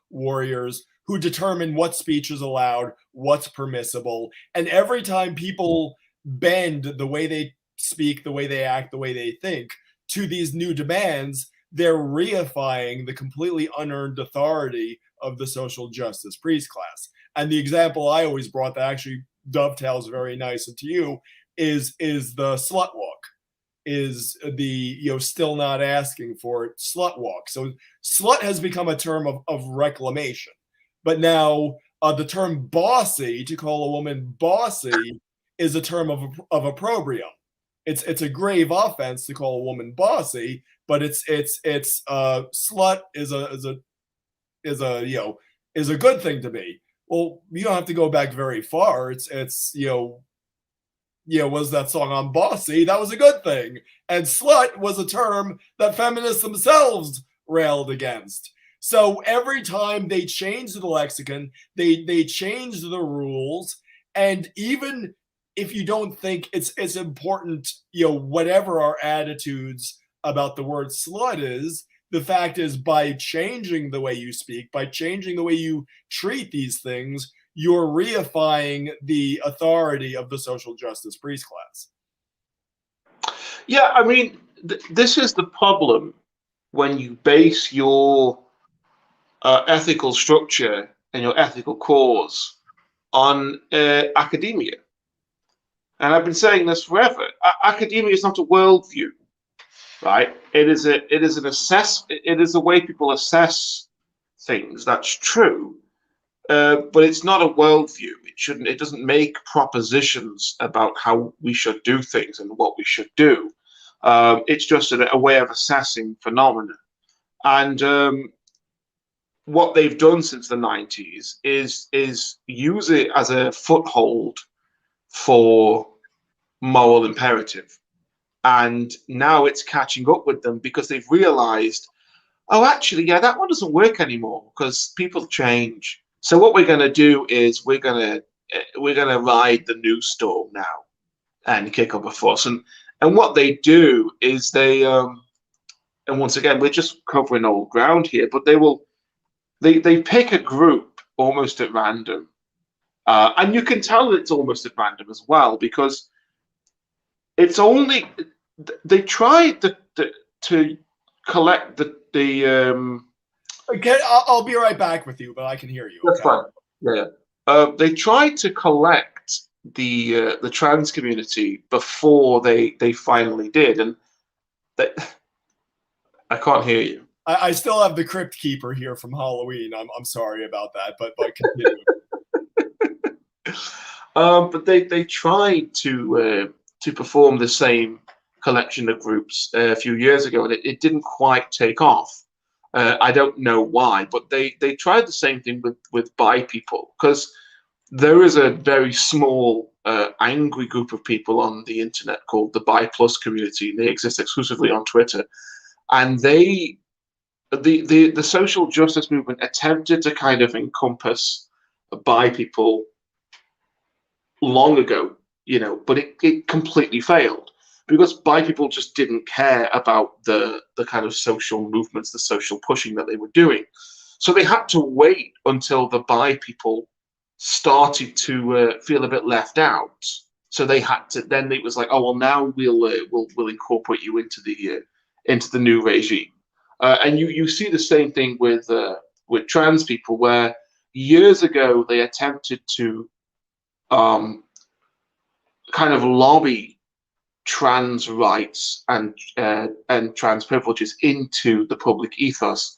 warriors who determine what speech is allowed, what's permissible, and every time people bend the way they speak, the way they act, the way they think to these new demands, they're reifying the completely unearned authority of the social justice priest class. And the example I always brought that actually dovetails very nice into you is the slut walk, is the still not asking for it slut walk. So slut has become a term of reclamation, but now the term bossy, to call a woman bossy, is a term of opprobrium. It's a grave offense to call a woman bossy, but it's slut is a good thing to be. Well, you don't have to go back very far. It's was that song on Bossy? That was a good thing. And slut was a term that feminists themselves railed against. So every time they change the lexicon, they change the rules, and even if you don't think it's important, whatever our attitudes about the word slut is, the fact is, by changing the way you speak, by changing the way you treat these things, you're reifying the authority of the social justice priest class. Yeah, I mean, this is the problem when you base your ethical structure and your ethical cause on academia. And I've been saying this forever. Academia is not a worldview, right? It is a way people assess things. That's true, but it's not a worldview. It doesn't make propositions about how we should do things and what we should do. It's just a way of assessing phenomena. And what they've done since the 90s is use it as a foothold for moral imperative. And now it's catching up with them because they've realized, oh, actually, yeah, that one doesn't work anymore because people change. So what we're going to do is we're going to ride the new storm now and kick up a fuss. And what they do is they and once again, we're just covering old ground here, but they pick a group almost at random. And you can tell it's almost at random as well, because it's only they tried to collect the Okay, I'll be right back with you, but I can hear you. That's okay? fine. Yeah. They tried to collect the trans community before they finally did, and I can't hear you. I still have the Crypt Keeper here from Halloween. I'm sorry about that, but continue. But they tried to perform the same collection of groups a few years ago, and it didn't quite take off. I don't know why, but they tried the same thing with bi people, because there is a very small angry group of people on the internet called the Bi Plus community. They exist exclusively on Twitter, and the social justice movement attempted to kind of encompass bi people long ago, but it completely failed, because bi people just didn't care about the kind of social movements, the social pushing that they were doing. So they had to wait until the bi people started to feel a bit left out. So they had to. Then it was like, oh well, now we'll incorporate you into the new regime. And you see the same thing with trans people, where years ago they attempted to kind of lobby trans rights and trans privileges into the public ethos,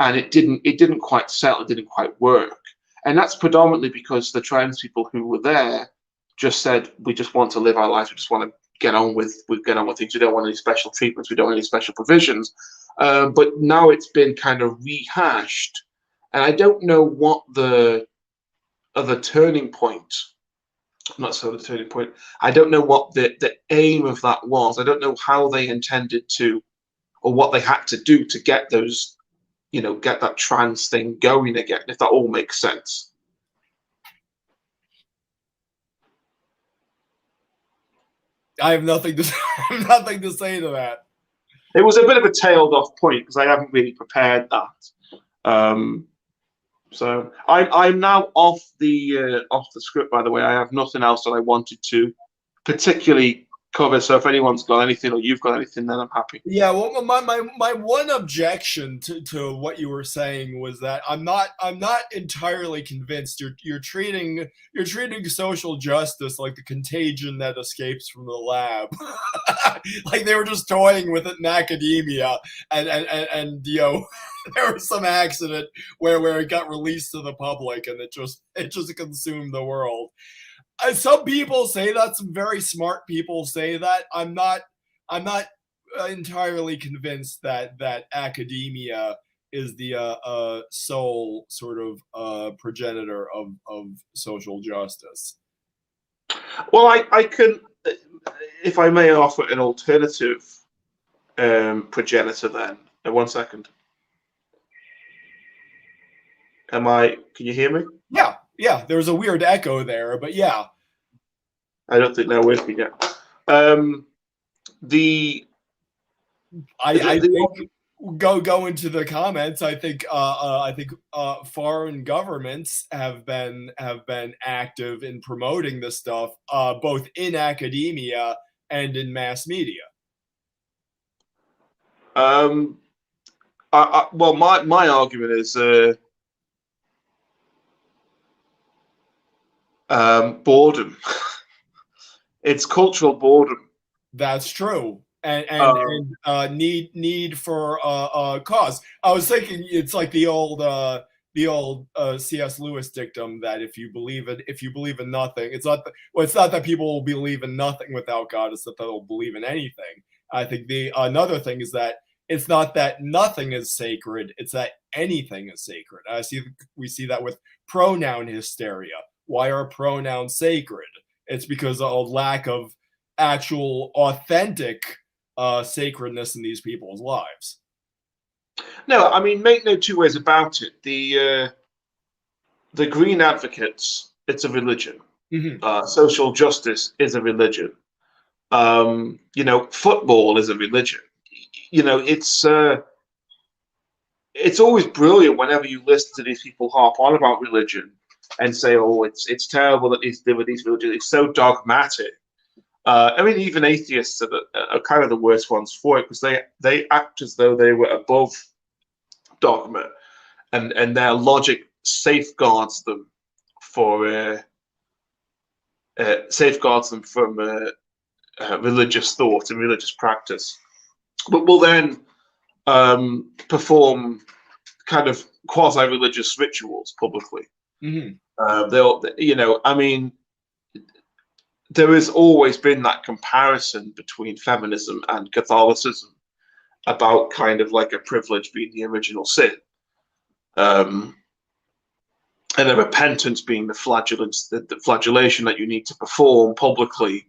and it didn't quite settle, it didn't quite work. And that's predominantly because the trans people who were there just said, we just want to live our lives, we just want to get on with things, we don't want any special treatments, we don't want any special provisions. But now it's been kind of rehashed, and I don't know what the turning point, not so the turning point, I don't know what the aim of that was. I don't know how they intended to, or what they had to do to get those, get that trans thing going again, if that all makes sense. I have nothing to I have nothing to say to that. It was a bit of a tailed off point because I haven't really prepared that. So I'm now off the script. By the way, I have nothing else that I wanted to particularly cover. So if anyone's got anything, or you've got anything, then I'm happy. Yeah, well, my one objection to what you were saying was that I'm not entirely convinced you're treating social justice like the contagion that escapes from the lab. Like they were just toying with it in academia, and there was some accident where it got released to the public, and it just consumed the world. Some people say that. Some very smart people say that. I'm not entirely convinced that academia is the sole sort of progenitor of social justice. Well, I can, if I may, offer an alternative progenitor. Then, 1 second. Can you hear me? Yeah. There was a weird echo there, but yeah. I don't think they're with me yet. I think go into the comments. I think foreign governments have been active in promoting this stuff, both in academia and in mass media. Well, my argument is boredom. It's cultural boredom. That's true. And need for cause. I was thinking it's like the old C.S. Lewis dictum that if you believe in nothing, it's not that people will believe in nothing without God, it's that they'll believe in anything. I think another thing is that it's not that nothing is sacred, it's that anything is sacred. We see that with pronoun hysteria. Why are pronouns sacred? It's because of a lack of actual authentic sacredness in these people's lives. No, I mean, make no two ways about it. The Green Advocates, it's a religion. Mm-hmm. Social justice is a religion. Football is a religion. It's always brilliant whenever you listen to these people harp on about religion and say, "Oh, it's terrible that these religions. It's so dogmatic." I mean, even atheists are kind of the worst ones for it, because they act as though they were above dogma, and their logic safeguards them from religious thought and religious practice, but will then perform kind of quasi-religious rituals publicly. Mm-hmm. I mean, there has always been that comparison between feminism and Catholicism, about kind of like a privilege being the original sin, and a repentance being the flagellation that you need to perform publicly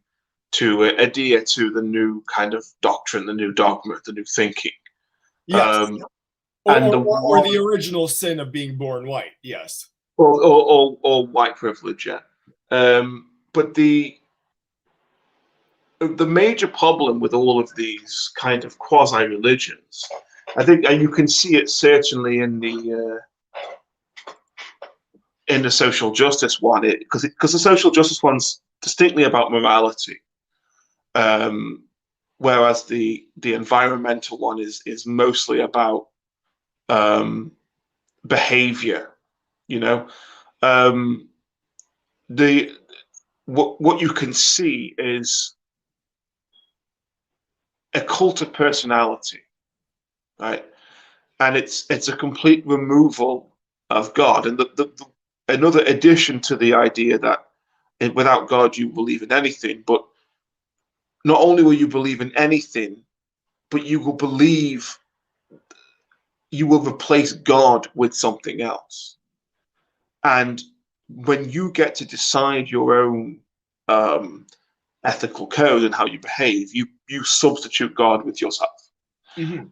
to adhere to the new kind of doctrine, the new dogma, the new thinking. Yes. Or And the original sin of being born white. Yes. Or white privilege, yeah. But the major problem with all of these kind of quasi religions, I think, and you can see it certainly in the social justice one, because the social justice one's distinctly about morality, whereas the environmental one is mostly about behavior. You know, the what you can see is a cult of personality, right? And it's a complete removal of God. And another addition to the idea that without God you believe in anything, but not only will you believe in anything, but you will replace God with something else. And when you get to decide your own ethical code and how you behave, you substitute God with yourself. Mm-hmm.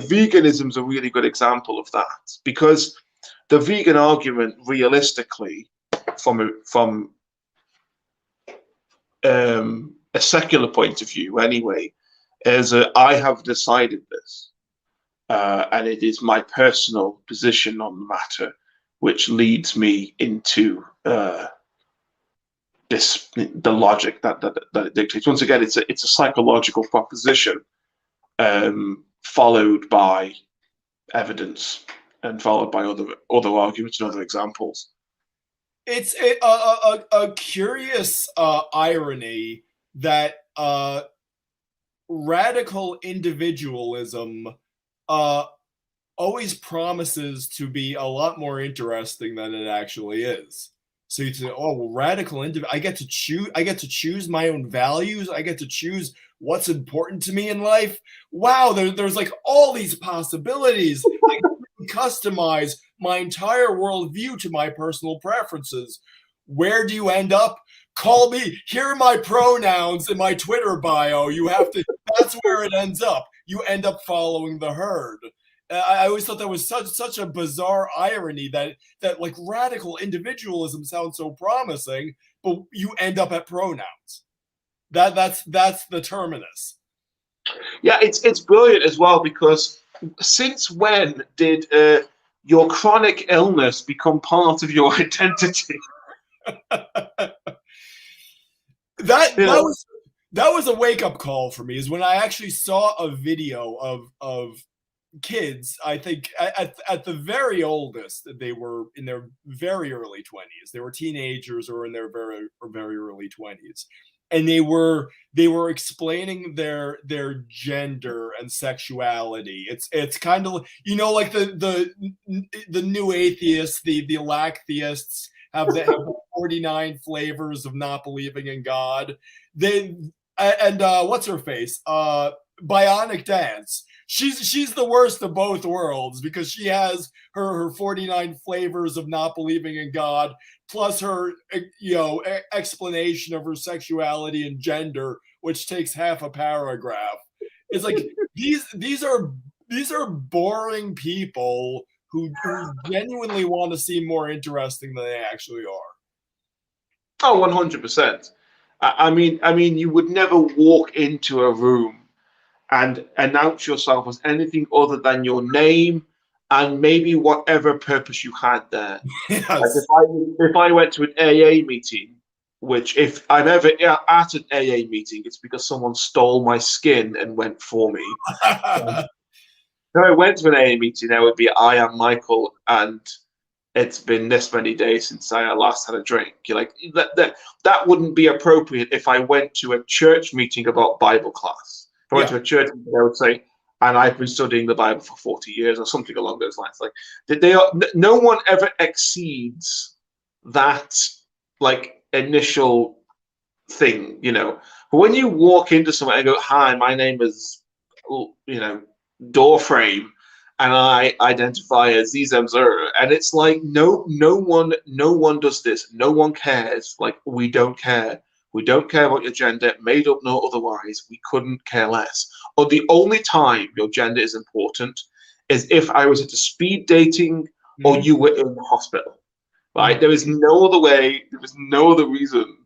Veganism is a really good example of that, because the vegan argument, realistically, from a secular point of view, anyway, is I have decided this, and it is my personal position on the matter which leads me into the logic that it dictates. Once again, it's a psychological proposition, followed by evidence and followed by other arguments and other examples. It's a curious irony that radical individualism always promises to be a lot more interesting than it actually is. So you say, "Oh, well, I get to choose. I get to choose my own values. I get to choose what's important to me in life. Wow, there's like all these possibilities. I can customize my entire worldview to my personal preferences. Where do you end up? Call me. Here are my pronouns in my Twitter bio. You have to. That's where it ends up. You end up following the herd." I always thought that was such a bizarre irony that like radical individualism sounds so promising, but you end up at pronouns. That's the terminus. Yeah, it's brilliant as well, because since when did your chronic illness become part of your identity? That was a wake up call for me. Is when I actually saw a video of kids. I think at the very oldest, they were in their very early 20s. They were teenagers or in their very early 20s, and they were explaining their gender and sexuality. It's kind of, you know, like the new atheists, the lack theists have the 49 flavors of not believing in God. What's her face? Bionic Dance. She's the worst of both worlds, because she has her 49 flavors of not believing in God, plus her explanation of her sexuality and gender, which takes half a paragraph. It's like these are boring people who genuinely want to seem more interesting than they actually are. Oh, 100%. I mean, you would never walk into a room and announce yourself as anything other than your name and maybe whatever purpose you had there. Yes. Like if I went to an AA meeting, which if I'm ever at an AA meeting, it's because someone stole my skin and went for me. If I went to an AA meeting, I would be, I am Michael, and it's been this many days since I last had a drink. You're like, that wouldn't be appropriate if I went to a church meeting about Bible class. If I went to a church meeting, I would say, and I've been studying the Bible for 40 years or something along those lines. Like, no one ever exceeds that like initial thing, you know. But when you walk into someone and go, "Hi, my name is, door frame and I identify as Zizemzer. And it's like no one does this. No one cares. Like we don't care. We don't care about your gender, made up nor otherwise. We couldn't care less. Or the only time your gender is important is if I was at a speed dating or you were in the hospital. Right? There is no other way, there is no other reason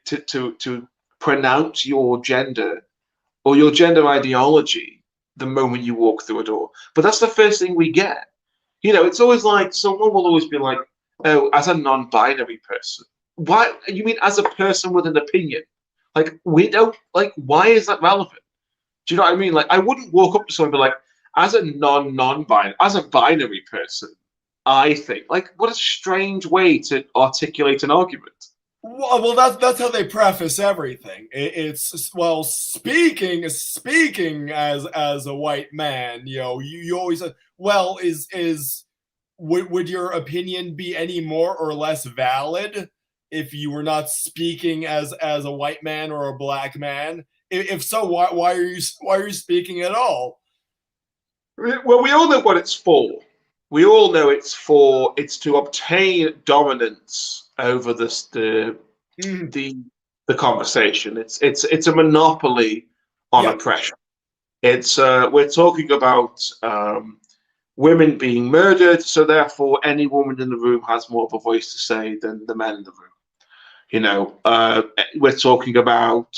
to pronounce your gender or your gender ideology the moment you walk through a door. But that's the first thing we get. You know, it's always like someone will always be like, oh, as a non-binary person. Why you mean as a person with an opinion? Like we don't like why is that relevant? Do you know what I mean? Like I wouldn't walk up to someone and be like, as a non-binary, as a binary person, I think. Like what a strange way to articulate an argument. Well, that's how they preface everything. It's well, speaking as a white man, you know, you always well is would your opinion be any more or less valid if you were not speaking as a white man or a black man? If so, why are you speaking at all? Well, we all know what it's for. We all know it's to obtain dominance over the conversation. It's a monopoly on oppression. It's we're talking about women being murdered, so therefore any woman in the room has more of a voice to say than the men in the room. You know, we're talking about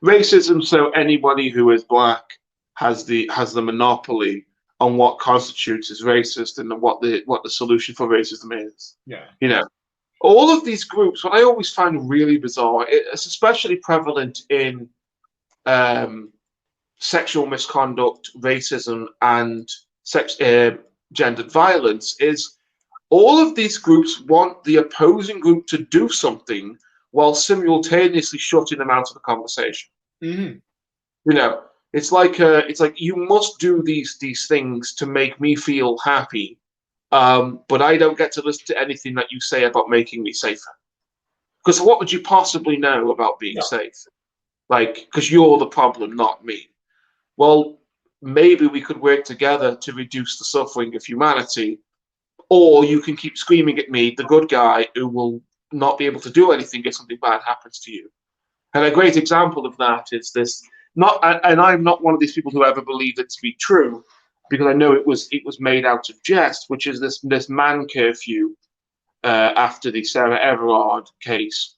racism, so anybody who is black has the monopoly on what constitutes as racist and what the solution for racism is. Yeah. You know, all of these groups, what I always find really bizarre, it's especially prevalent in sexual misconduct, racism, and gendered violence, is all of these groups want the opposing group to do something while simultaneously shutting them out of the conversation. Mm-hmm. You know, it's like you must do these things to make me feel happy, but I don't get to listen to anything that you say about making me safer. Because what would you possibly know about being safe? Like, because you're the problem, not me. Well, maybe we could work together to reduce the suffering of humanity, or you can keep screaming at me, the good guy, who will not be able to do anything if something bad happens to you. And a great example of that is this. And I'm not one of these people who ever believed it to be true, because I know it was made out of jest, which is this man curfew after the Sarah Everard case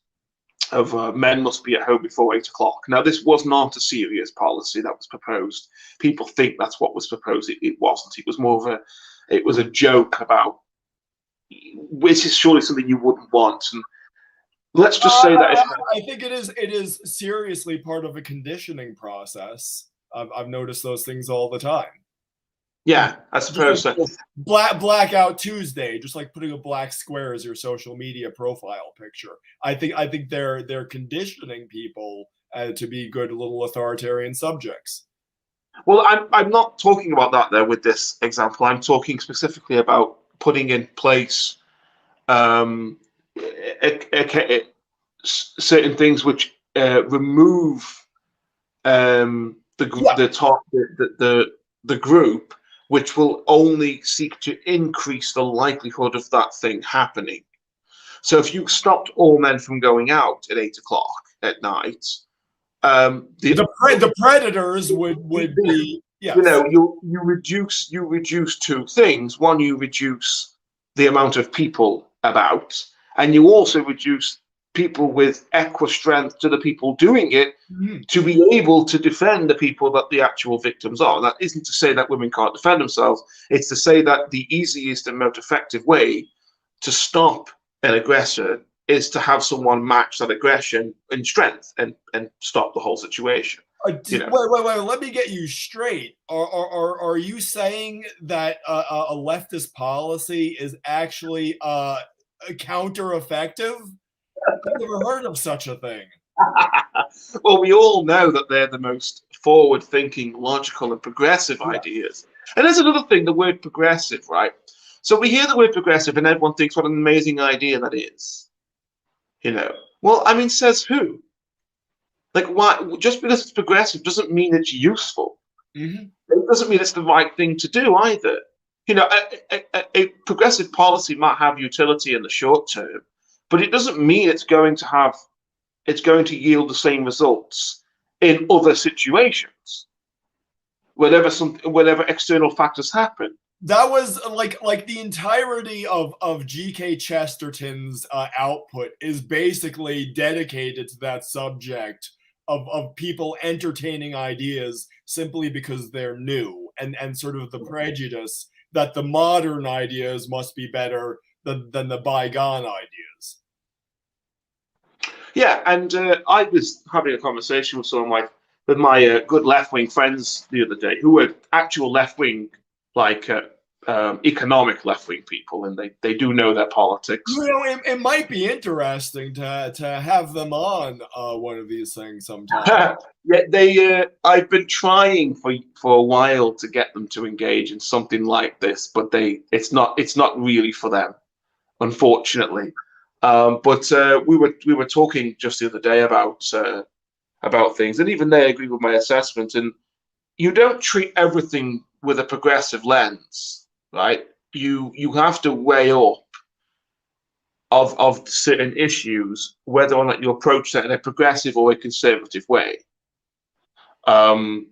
of men must be at home before 8 o'clock. Now, this was not a serious policy that was proposed. People think that's what was proposed. It wasn't. It was more of a joke about, which is surely something you wouldn't want. And let's just say that I think it is seriously part of a conditioning process. I've noticed those things all the time. Yeah, I suppose so. Blackout Tuesday, just like putting a black square as your social media profile picture. I think they're conditioning people to be good little authoritarian subjects. Well, I'm not talking about that there with this example. I'm talking specifically about putting in place certain things which remove the group, which will only seek to increase the likelihood of that thing happening. So if you stopped all men from going out at 8 o'clock at night, the predators would be, yes. You know, you reduce two things. One, you reduce the amount of people about, and you also reduce people with equal strength to the people doing it to be able to defend the people that the actual victims are. That isn't to say that women can't defend themselves. It's to say that the easiest and most effective way to stop an aggressor is to have someone match that aggression in strength and stop the whole situation. You know. Wait, let me get you straight. Are you saying that a leftist policy is actually counter-effective? I've never heard of such a thing. Well, we all know that they're the most forward-thinking, logical, and progressive ideas. And there's another thing, the word progressive, right? So we hear the word progressive and everyone thinks what an amazing idea that is. You know, well, I mean, says who? Like, why? Just because it's progressive doesn't mean it's useful. Mhm. It doesn't mean it's the right thing to do either. You know, a progressive policy might have utility in the short term, but it doesn't mean it's going to yield the same results in other situations, whenever external factors happen. That was like the entirety of G.K. Chesterton's output is basically dedicated to that subject of people entertaining ideas simply because they're new, and sort of the prejudice that the modern ideas must be better than the bygone ideas. Yeah, and I was having a conversation with with my good left wing friends the other day, who were actual left wing, like economic left wing people, and they do know their politics. You know, it might be interesting to have them on one of these things sometime. Yeah, they. I've been trying for a while to get them to engage in something like this, but it's not really for them, unfortunately. But we were talking just the other day about things, and even they agree with my assessment. And you don't treat everything with a progressive lens, right? You have to weigh up of certain issues whether or not you approach that in a progressive or a conservative way. Um,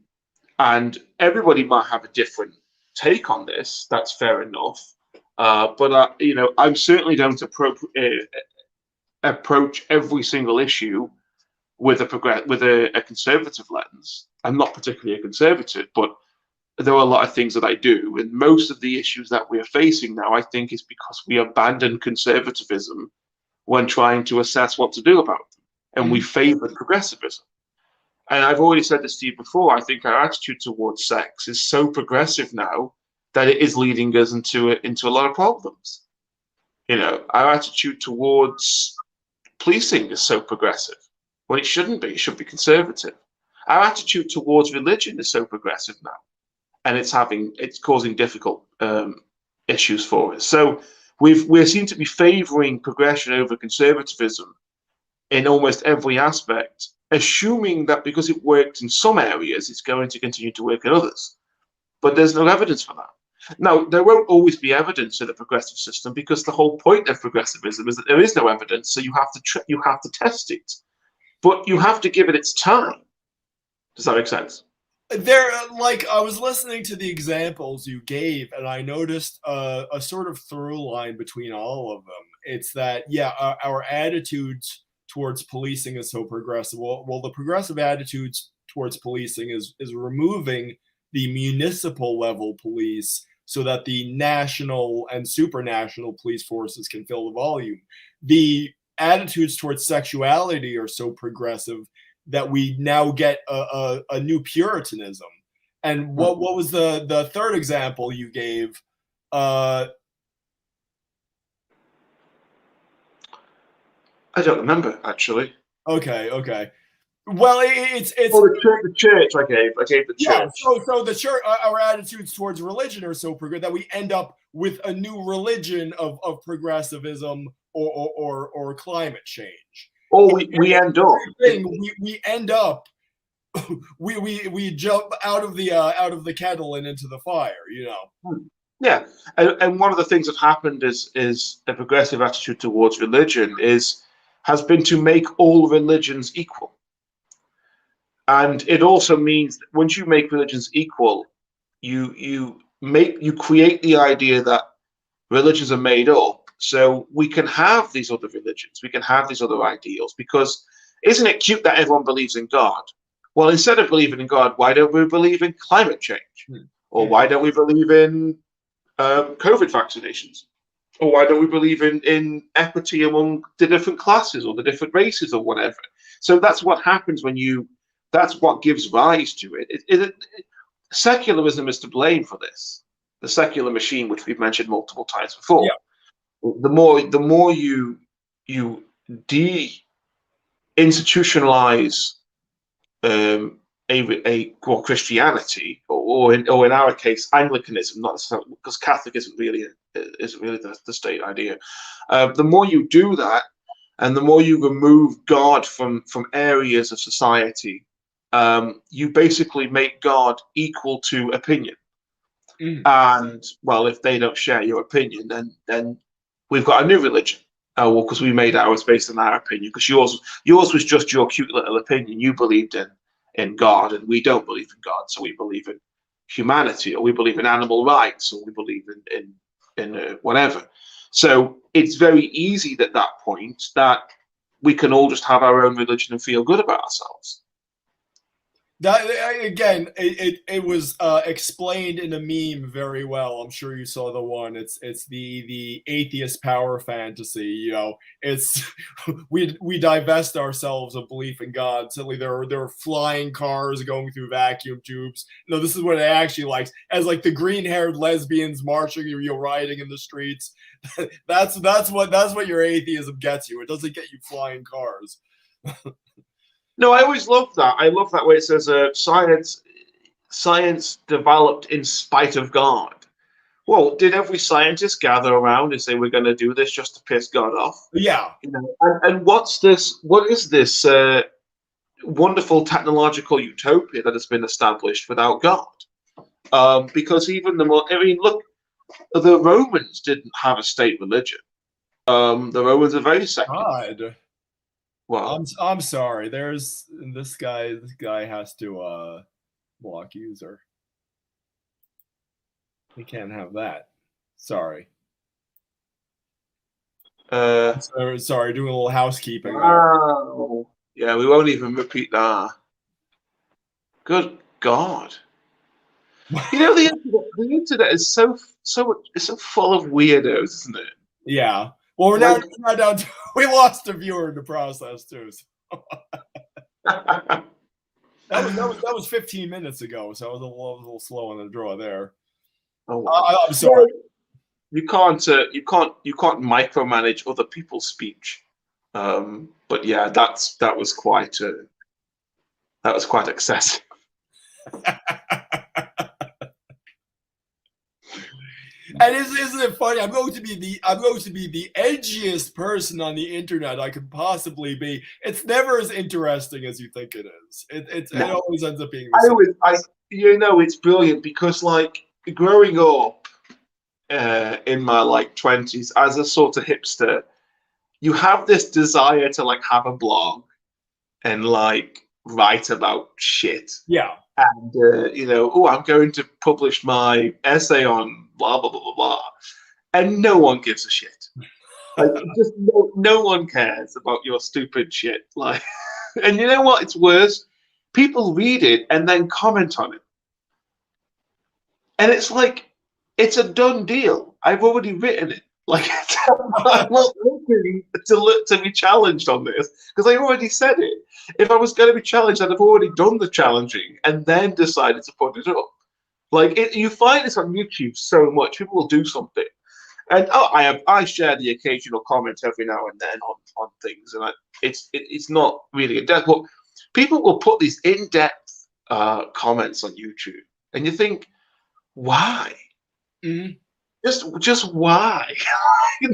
and everybody might have a different take on this. That's fair enough. But you know, I'm certainly going to approach every single issue with a conservative lens. I'm not particularly a conservative, but there are a lot of things that I do, and most of the issues that we are facing now, I think, is because we abandoned conservatism when trying to assess what to do about them, and we Mhm. favoured progressivism. And I've already said this to you before. I think our attitude towards sex is so progressive now that it is leading us into a lot of problems. You know, our attitude towards policing is so progressive when it shouldn't be. It should be conservative. Our attitude towards religion is so progressive now, and it's causing difficult issues for us. So we seem to be favouring progression over conservatism in almost every aspect, assuming that because it worked in some areas, it's going to continue to work in others. But there's no evidence for that. Now, there won't always be evidence in a progressive system because the whole point of progressivism is that there is no evidence, so you have to test it, but you have to give it its time. Does that make sense? There, like I was listening to the examples you gave, and I noticed a sort of through line between all of them. It's that yeah, our attitudes towards policing is so progressive. Well, the progressive attitudes towards policing is removing the municipal level police so that the national and supranational police forces can fill the volume. The attitudes towards sexuality are so progressive that we now get a new Puritanism. And what was the third example you gave? Uh, I don't remember actually. okay. Well, it's Oh, the church. I gave the yeah. church. So the church, our attitudes towards religion are so progressive that we end up with a new religion of progressivism or climate change. Or we end up. Thing we end up we jump out of the kettle and into the fire, you know. Yeah, and one of the things that happened is a progressive attitude towards religion has been to make all religions equal, and it also means that once you make religions equal, you create the idea that religions are made up, so we can have these other religions, we can have these other ideals, because isn't it cute that everyone believes in God? Well, instead of believing in God, why don't we believe in climate change, or why don't we believe in COVID vaccinations? Or why don't we believe in equity among the different classes or the different races or whatever? So that's what happens that's what gives rise to it. Secularism is to blame for this. The secular machine, which we've mentioned multiple times before. Yeah. The more you de-institutionalize well, Christianity, or in our case Anglicanism, not necessarily because Catholic isn't really the state idea. The more you do that, and the more you remove God from areas of society you basically make God equal to opinion. Mm. And well, if they don't share your opinion, then we've got a new religion. Well, because we made ours based on our opinion. Because yours was just your cute little opinion. You believed in God, and we don't believe in God, so we believe in humanity, or we believe in animal rights, or we believe in whatever. So it's very easy at that point that we can all just have our own religion and feel good about ourselves. That again, it was explained in a meme very well. I'm sure you saw the one. It's the atheist power fantasy. You know, it's we divest ourselves of belief in God. Suddenly there are flying cars going through vacuum tubes. No, this is what it actually likes. As like the green haired lesbians marching, you're rioting in the streets. that's what your atheism gets you. It doesn't get you flying cars. No, I always love that. I love that way it says science developed in spite of God. Well, did every scientist gather around and say we're going to do this just to piss God off? Yeah. You know, and what's this? What is this wonderful technological utopia that has been established without God? Because even look, the Romans didn't have a state religion. The Romans are very secular. God. Well, I'm sorry. There's this guy. This guy has to block user. He can't have that. Sorry. Sorry. Doing a little housekeeping there. wow. Yeah, we won't even repeat that. Good God. You know, the internet is so it's so full of weirdos, isn't it? Yeah. Well, we're now down to, we lost a viewer in the process too. So. That was 15 minutes ago, so I was a little slow on the draw there. Oh, I'm sorry. You can't micromanage other people's speech. But yeah, that was quite excessive. And isn't it funny? I'm going to be the edgiest person on the internet I could possibly be. It's never as interesting as you think it is. It always ends up being the same. It's brilliant because like growing up in my like 20s as a sort of hipster, you have this desire to like have a blog and like write about shit. Yeah. And I'm going to publish my essay on blah blah blah blah blah, and no one gives a shit. Like, just no one cares about your stupid shit. Like, and you know what? It's worse. People read it and then comment on it, and it's like it's a done deal. I've already written it. Like, I'm not looking to be challenged on this because I already said it. If I was going to be challenged, I'd have already done the challenging and then decided to put it up. Like, you find this on YouTube so much. People will do something, and I share the occasional comment every now and then on things, and it's not really in depth, but people will put these in-depth comments on YouTube, and you think, why? Mm-hmm. Just why?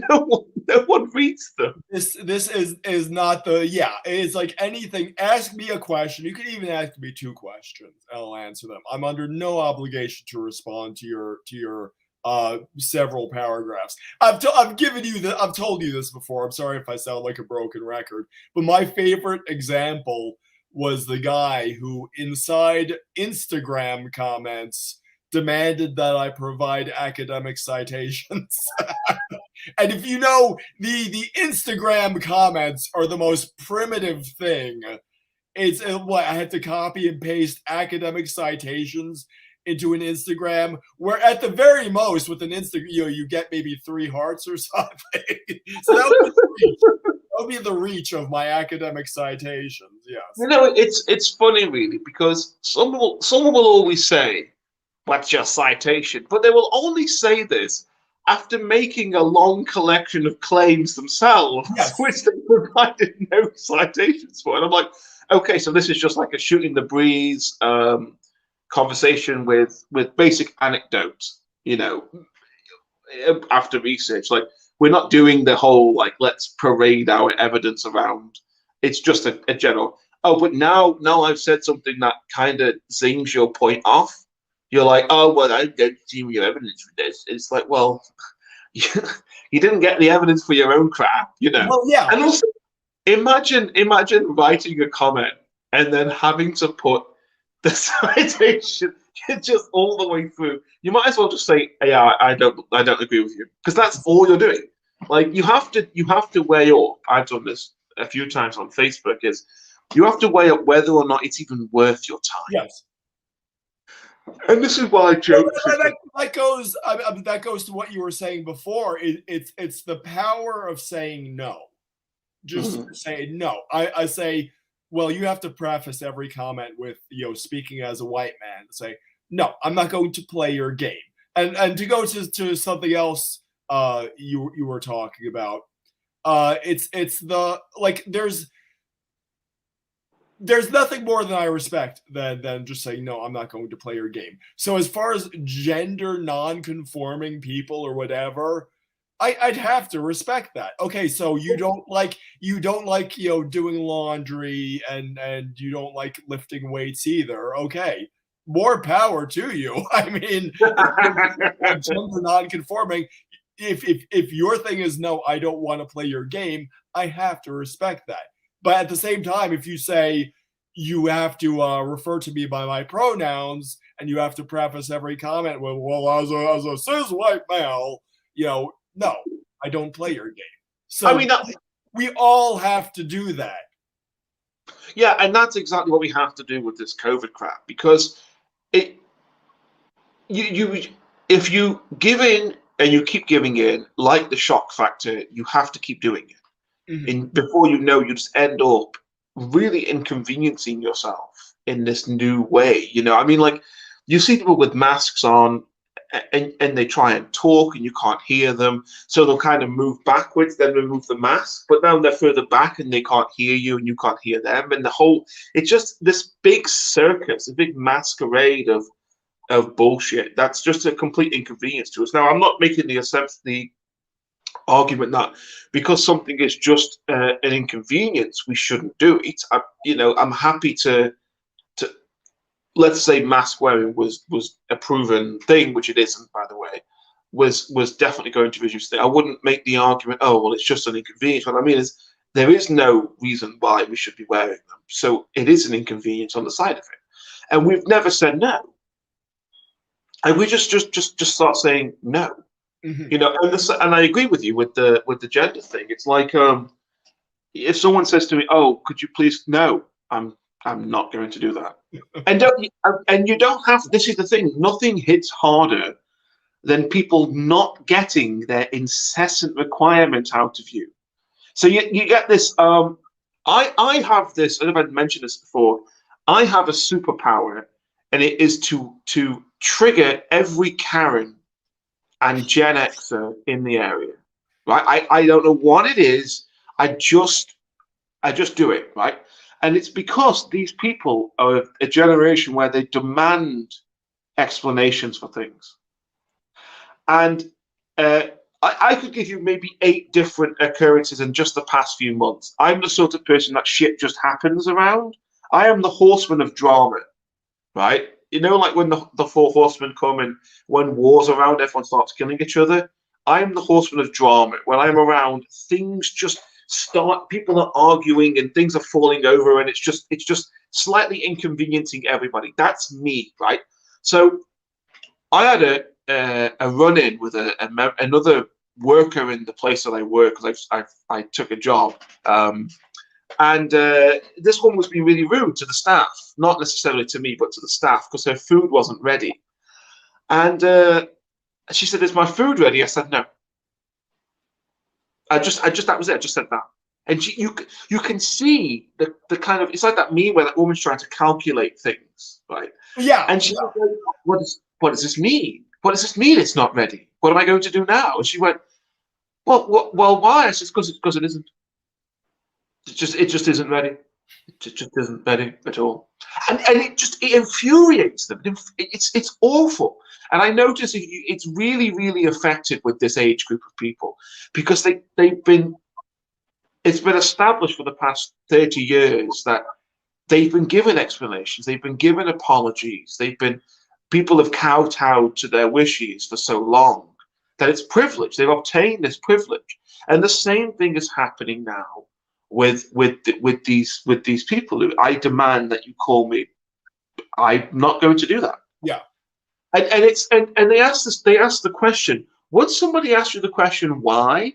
no one reads them. This is not the it's like anything. Ask me a question. You can even ask me 2 questions. I'll answer them. I'm under no obligation to respond to your several paragraphs. I've told you this before. I'm sorry if I sound like a broken record, but my favorite example was the guy who inside Instagram comments demanded that I provide academic citations. And if you know, the Instagram comments are the most primitive thing. It's what I had to copy and paste academic citations into an Instagram, where at the very most with an Instagram, you get maybe 3 hearts or something. So that would be the reach of my academic citations. Yes. It's funny really because someone will always say, "What's your citation?" But they will only say this after making a long collection of claims themselves, Yes. which they provided no citations for. And I'm like, okay, so this is just like a shooting the breeze conversation with basic anecdotes, after research. Like, we're not doing the whole, like, let's parade our evidence around. It's just a general, oh, but now I've said something that kind of zings your point off. You're like, oh, well, I don't see your evidence for this. It's like, well, you didn't get the evidence for your own crap, you know. Well, yeah. And also, imagine writing a comment and then having to put the citation just all the way through. You might as well just say, yeah, I don't agree with you, because that's all you're doing. Like, you have to weigh up. I've done this a few times on Facebook. Is you have to weigh up whether or not it's even worth your time. Yes. And this is why I joke. That goes. I mean, that goes to what you were saying before. It's the power of saying no. Just say no. I say, well, you have to preface every comment with, speaking as a white man. Say, no, I'm not going to play your game. And to go to something else, you were talking about. It's the, like, there's nothing more than I respect than just saying, no, I'm not going to play your game. So as far as gender non-conforming people or whatever, I'd have to respect that. Okay, so you don't like doing laundry and you don't like lifting weights either. Okay, more power to you. I mean, gender non-conforming. If your thing is no, I don't want to play your game, I have to respect that. But at the same time, if you say you have to refer to me by my pronouns and you have to preface every comment with, well, as a cis white male, no, I don't play your game. So, I mean, we all have to do that. Yeah, and that's exactly what we have to do with this COVID crap, because if you give in and you keep giving in, like the shock factor, you have to keep doing it. And before you know, you just end up really inconveniencing yourself in this new way. I mean, like, you see people with masks on and they try and talk and you can't hear them. So they'll kind of move backwards, then remove the mask, but now they're further back and they can't hear you and you can't hear them. And it's just this big circus, a big masquerade of bullshit. That's just a complete inconvenience to us. Now, I'm not making the argument that because something is just an inconvenience, we shouldn't do it. I'm happy to let's say mask wearing was a proven thing, which it isn't, by the way, was definitely going to reduce it. I wouldn't make the argument, oh, well, it's just an inconvenience. What I mean is, there is no reason why we should be wearing them. So it is an inconvenience on the side of it. And we've never said no. And we just start saying no. And I agree with you with the gender thing. It's like, if someone says to me, "Oh, could you please?" No, I'm not going to do that. And you don't have. This is the thing. Nothing hits harder than people not getting their incessant requirement out of you. So you get this. I have this. I don't know if I've mentioned this before. I have a superpower, and it is to trigger every Karen and Gen Xer in the area, right? I don't know what it is. I just do it, right? And it's because these people are a generation where they demand explanations for things. And I could give you maybe 8 different occurrences in just the past few months. I'm the sort of person that shit just happens around. I am the horseman of drama, right? Like when the 4 horsemen come and when war's around, everyone starts killing each other. I'm the horseman of drama. When I'm around, things just start, people are arguing and things are falling over, and it's just slightly inconveniencing everybody. That's me, right? So I had a run-in with another worker in the place that I work, because I took a job. And this one was being really rude to the staff, not necessarily to me, but to the staff, because her food wasn't ready. And she said, "Is my food ready?" I said, "No." That was it. I just said that. And you can see the kind of, it's like that meme where that woman's trying to calculate things, right? Yeah. And she's like, what does this mean? What does this mean? It's not ready. What am I going to do now? And she went, well, why? I said, because it isn't. It just isn't ready. It just isn't ready at all. And it infuriates them. It's awful. And I notice it's really, really effective with this age group of people, because it's been established for the past 30 years that they've been given explanations, they've been given apologies, people have kowtowed to their wishes for so long that it's privilege. They've obtained this privilege, and the same thing is happening now with these people. Who I demand that you call me. I'm not going to do that. Yeah. And they ask this. They ask the question. Would somebody ask you the question why?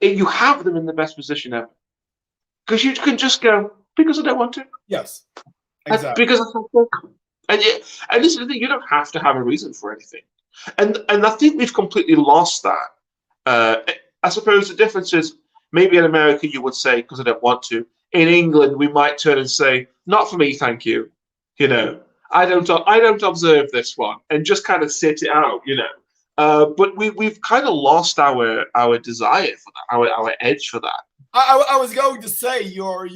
You have them in the best position ever, because you can just go because I don't want to. Yes. Exactly. Because I don't. And this is the thing. You don't have to have a reason for anything. And I think we've completely lost that. I suppose the difference is maybe in America you would say because I don't want to. In England we might turn and say not for me, thank you. You know, I don't observe this one, and just kind of sit it out. You know, but we've kind of lost our desire for that, our edge for that. I was going to say your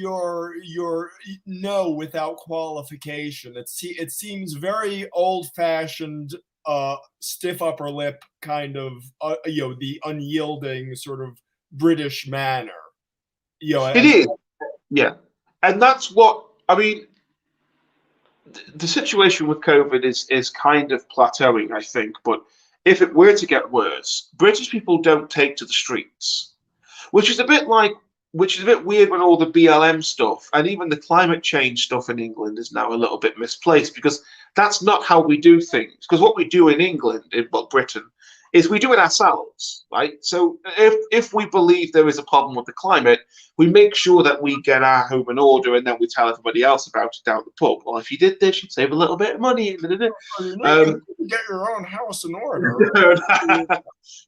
no without qualification. It seems very old fashioned, stiff upper lip kind of, the unyielding sort of British manner. It is, yeah, and that's what I mean. The situation with COVID is kind of plateauing, I think. But if it were to get worse, British people don't take to the streets, which is a bit weird when all the BLM stuff and even the climate change stuff in England is now a little bit misplaced, because that's not how we do things. Because what we do in England, Britain, is we do it ourselves, right? So if we believe there is a problem with the climate, we make sure that we get our home in order, and then we tell everybody else about it down the pub. Well, if you did this, you'd save a little bit of money. Get your own house in order.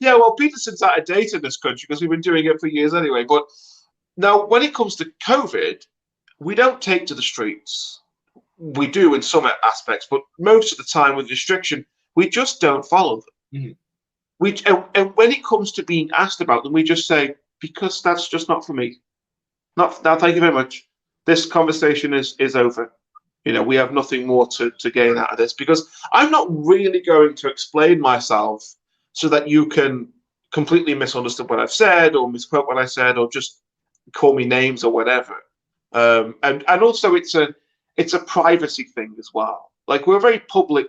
Yeah, well, Peterson's out of date in this country because we've been doing it for years anyway. But now, when it comes to COVID, we don't take to the streets. We do in some aspects, but most of the time with restriction, we just don't follow them. Mm-hmm. And when it comes to being asked about them, we just say, because that's just not for me. Not now, thank you very much. This conversation is over. You know, we have nothing more to gain out of this, because I'm not really going to explain myself so that you can completely misunderstand what I've said or misquote what I said or just call me names or whatever. And also it's a privacy thing as well. Like, we're a very public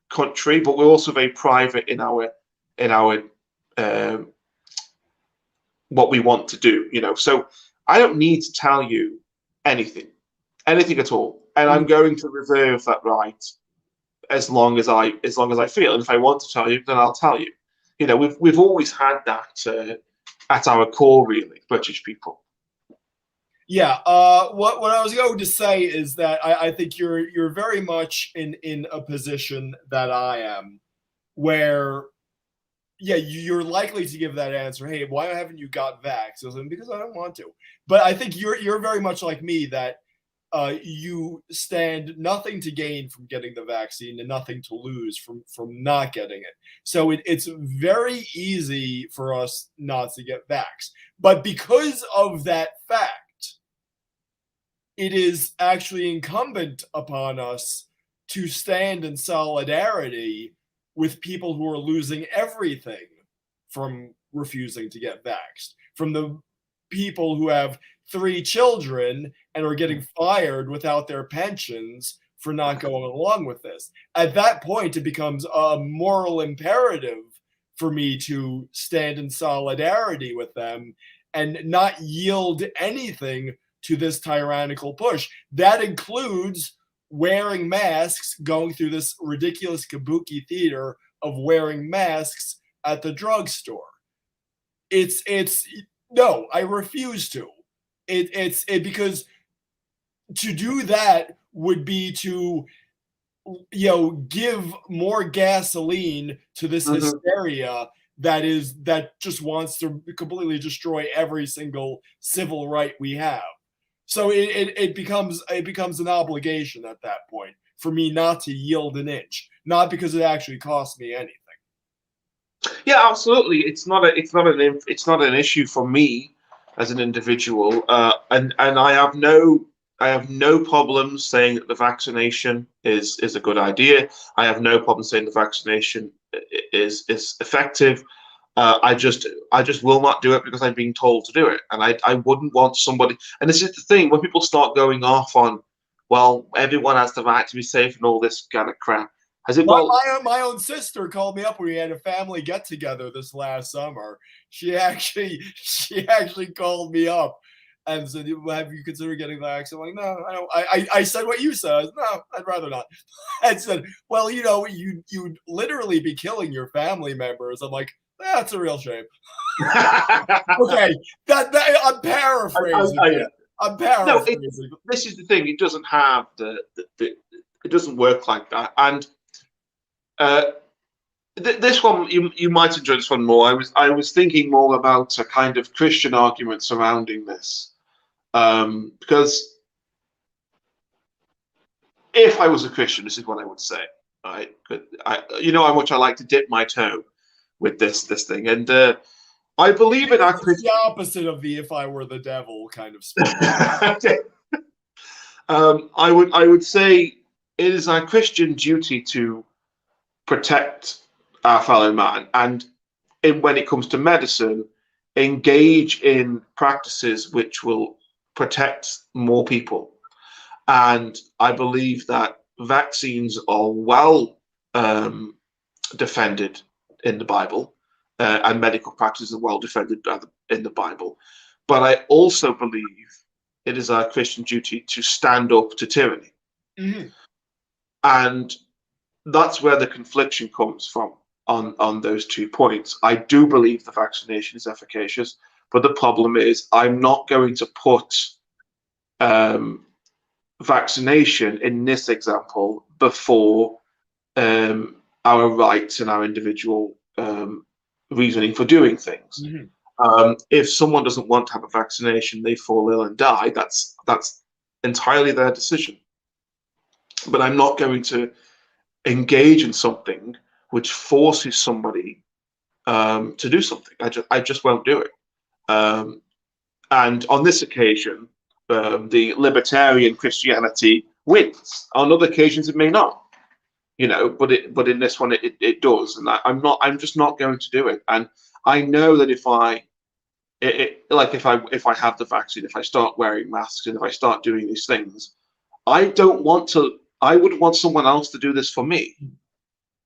country, but we're also very private in our what we want to do, you know. So I don't need to tell you anything at all, and I'm going to reserve that right as long as I feel. And if I want to tell you, then I'll tell you. You know, we've always had that at our core, really, British people. Yeah. What I was going to say is that I think you're very much in a position that I am, where you're likely to give that answer. Hey, why haven't you got vaxxed? Because I don't want to. But I think you're very much like me, that you stand nothing to gain from getting the vaccine and nothing to lose from not getting it. So it's very easy for us not to get vaxxed. But because of that fact, it is actually incumbent upon us to stand in solidarity with people who are losing everything from refusing to get vaxxed, from the people who have 3 children and are getting fired without their pensions for not going along with this. At that point, it becomes a moral imperative for me to stand in solidarity with them and not yield anything to this tyrannical push. That includes wearing masks, going through this ridiculous kabuki theater of wearing masks at the drugstore. It's no, I refuse to. It's because to do that would be to, give more gasoline to this hysteria that just wants to completely destroy every single civil right we have. So it becomes an obligation at that point for me not to yield an inch, not because it actually costs me anything. Yeah, absolutely. It's not an issue for me as an individual, and I have no problem saying that the vaccination is a good idea. I have no problem saying the vaccination is effective. I just will not do it because I'm being told to do it, and I wouldn't want somebody. And this is the thing: when people start going off on well, everyone has the right to be safe and all this kind of crap. Has it? My own sister called me up when we had a family get together this last summer. She actually called me up and said, "Have you considered getting the vaccine?" I'm like, no, I don't. I said what you said. No, I'd rather not. I said, well, you'd literally be killing your family members. I'm like, that's a real shame. Okay, that I'm paraphrasing. I'm paraphrasing. No, this is the thing. It doesn't have it doesn't work like that. And this one, you might enjoy this one more. I was thinking more about a kind of Christian argument surrounding this, because if I was a Christian, this is what I would say. Right? You know how much I like to dip my toe with this thing, and I believe in our Christian. The opposite of the "if I were the devil" kind of speech. I would say it is our Christian duty to protect our fellow man, and when it comes to medicine, engage in practices which will protect more people. And I believe that vaccines are well defended in the Bible, and medical practices are well defended in the Bible. But I also believe it is our Christian duty to stand up to tyranny. Mm-hmm. And that's where the confliction comes from on those 2 points. I do believe the vaccination is efficacious, but the problem is I'm not going to put vaccination in this example before our rights and our individual reasoning for doing things. Mm-hmm. If someone doesn't want to have a vaccination, they fall ill and die, that's entirely their decision. But I'm not going to engage in something which forces somebody to do something. I just won't do it. And on this occasion, the libertarian Christianity wins. On other occasions, it may not. But in this one, it does, and I'm just not going to do it. And I know that if I have the vaccine, if I start wearing masks, and if I start doing these things, I don't want to. I would want someone else to do this for me,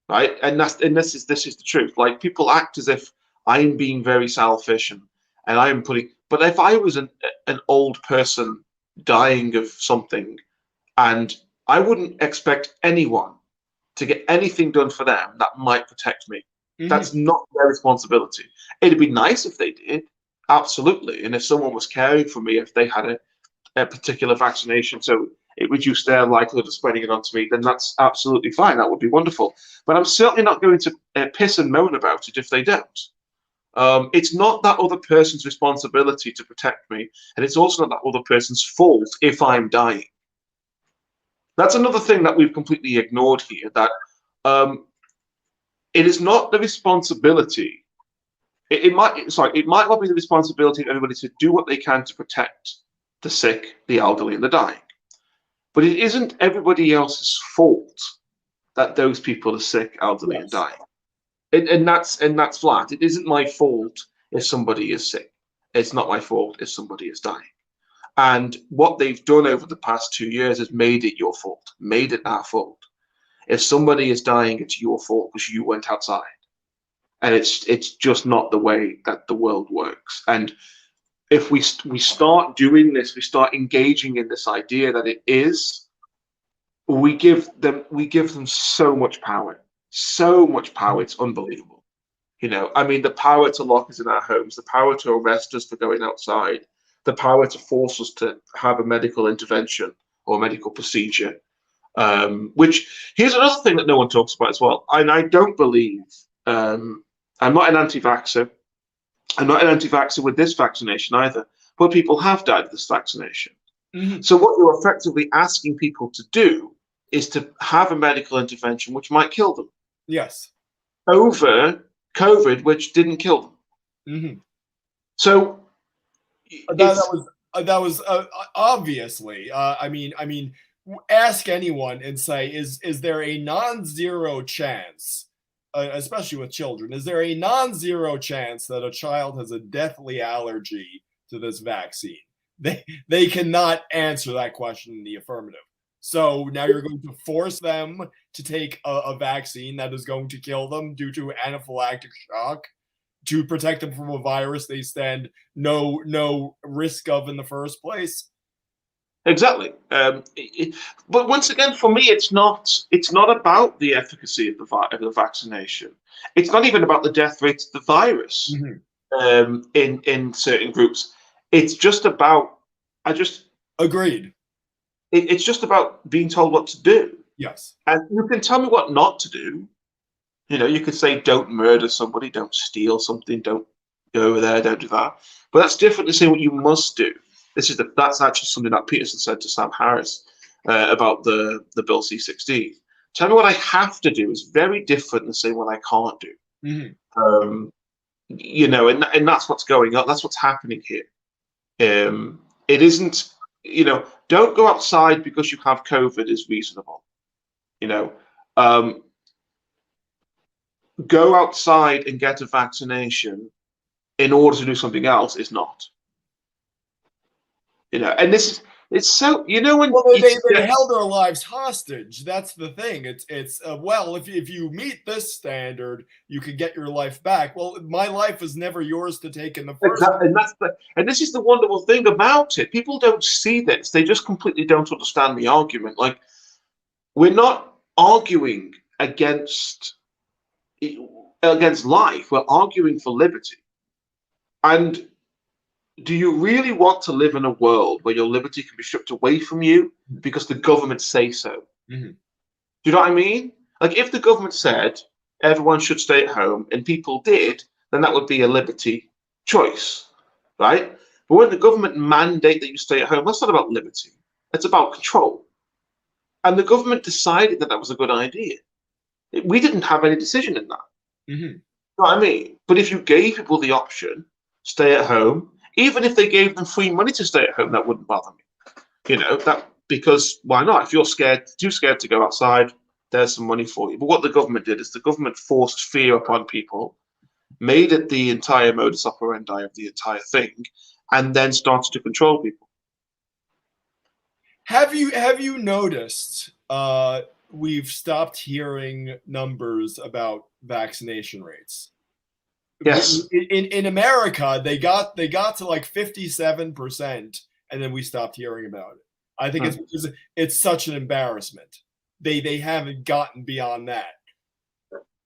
right? And this is the truth. Like, people act as if I'm being very selfish and I'm putting. But if I was an old person dying of something, and I wouldn't expect anyone to get anything done for them that might protect me. Mm-hmm. That's not their responsibility. It'd be nice if they did, absolutely. And if someone was caring for me, if they had a particular vaccination, so it reduced their likelihood of spreading it onto me, then that's absolutely fine. That would be wonderful. But I'm certainly not going to piss and moan about it if they don't. It's not that other person's responsibility to protect me, and it's also not that other person's fault if I'm dying. That's another thing that we've completely ignored here, that it is not the responsibility. It might not be the responsibility of everybody to do what they can to protect the sick, the elderly, and the dying. But it isn't everybody else's fault that those people are sick, elderly, and dying. And that's flat. It isn't my fault if somebody is sick. It's not my fault if somebody is dying. And what they've done over the past 2 years has made it your fault, made it our fault. If somebody is dying, it's your fault because you went outside. And it's just not the way that the world works. And if we start doing this, we start engaging in this idea that it is, we give them so much power. So much power, it's unbelievable. I mean, the power to lock us in our homes, the power to arrest us for going outside, the power to force us to have a medical intervention or a medical procedure. Which, here's another thing that no one talks about as well. And I don't believe, I'm not an anti-vaxxer. I'm not an anti-vaxxer with this vaccination either. But people have died of this vaccination. Mm-hmm. So what you're effectively asking people to do is to have a medical intervention which might kill them. Yes. Over COVID, which didn't kill them. Mm-hmm. So that was obviously. I mean, ask anyone and say, is there a non-zero chance, especially with children, is there a non-zero chance that a child has a deathly allergy to this vaccine? They cannot answer that question in the affirmative. So now you're going to force them to take a vaccine that is going to kill them due to anaphylactic shock to protect them from a virus they stand no risk of in the first place. Exactly. But once again, for me, it's not about the efficacy of the vaccination. It's not even about the death rate of the virus in certain groups. It's just about Agreed. It's just about being told what to do. Yes. And you can tell me what not to do. You could say don't murder somebody, don't steal something, don't go over there, don't do that. But that's different to saying what you must do. That's actually something that Peterson said to Sam Harris about the Bill C-16. Tell me what I have to do is very different than saying what I can't do. And that's what's going on. That's what's happening here. It isn't, don't go outside because you have COVID is reasonable. Go outside and get a vaccination in order to do something else is not. And it's so, when they held our lives hostage. That's the thing. It's well, if you meet this standard, you can get your life back. Well, my life was never yours to take in the first. Exactly. And this is the wonderful thing about it. People don't see this. They just completely don't understand the argument. Like, we're not arguing against life. We're arguing for liberty. And do you really want to live in a world where your liberty can be stripped away from you because the government say so? Do you know what I mean? Like, if the government said everyone should stay at home and people did, then that would be a liberty choice, right? But when the government mandate that you stay at home, that's not about liberty. It's about control. And the government decided that was a good idea. We didn't have any decision in that. You know what I mean? But if you gave people the option, stay at home, even if they gave them free money to stay at home, that wouldn't bother me. Because why not? If you're too scared to go outside, there's some money for you. But what the government did is the government forced fear upon people, made it the entire modus operandi of the entire thing, and then started to control people. Have you noticed we've stopped hearing numbers about vaccination rates? Yes. In America, they got to like 57%, and then we stopped hearing about it. I think it's because it's such an embarrassment. They haven't gotten beyond that.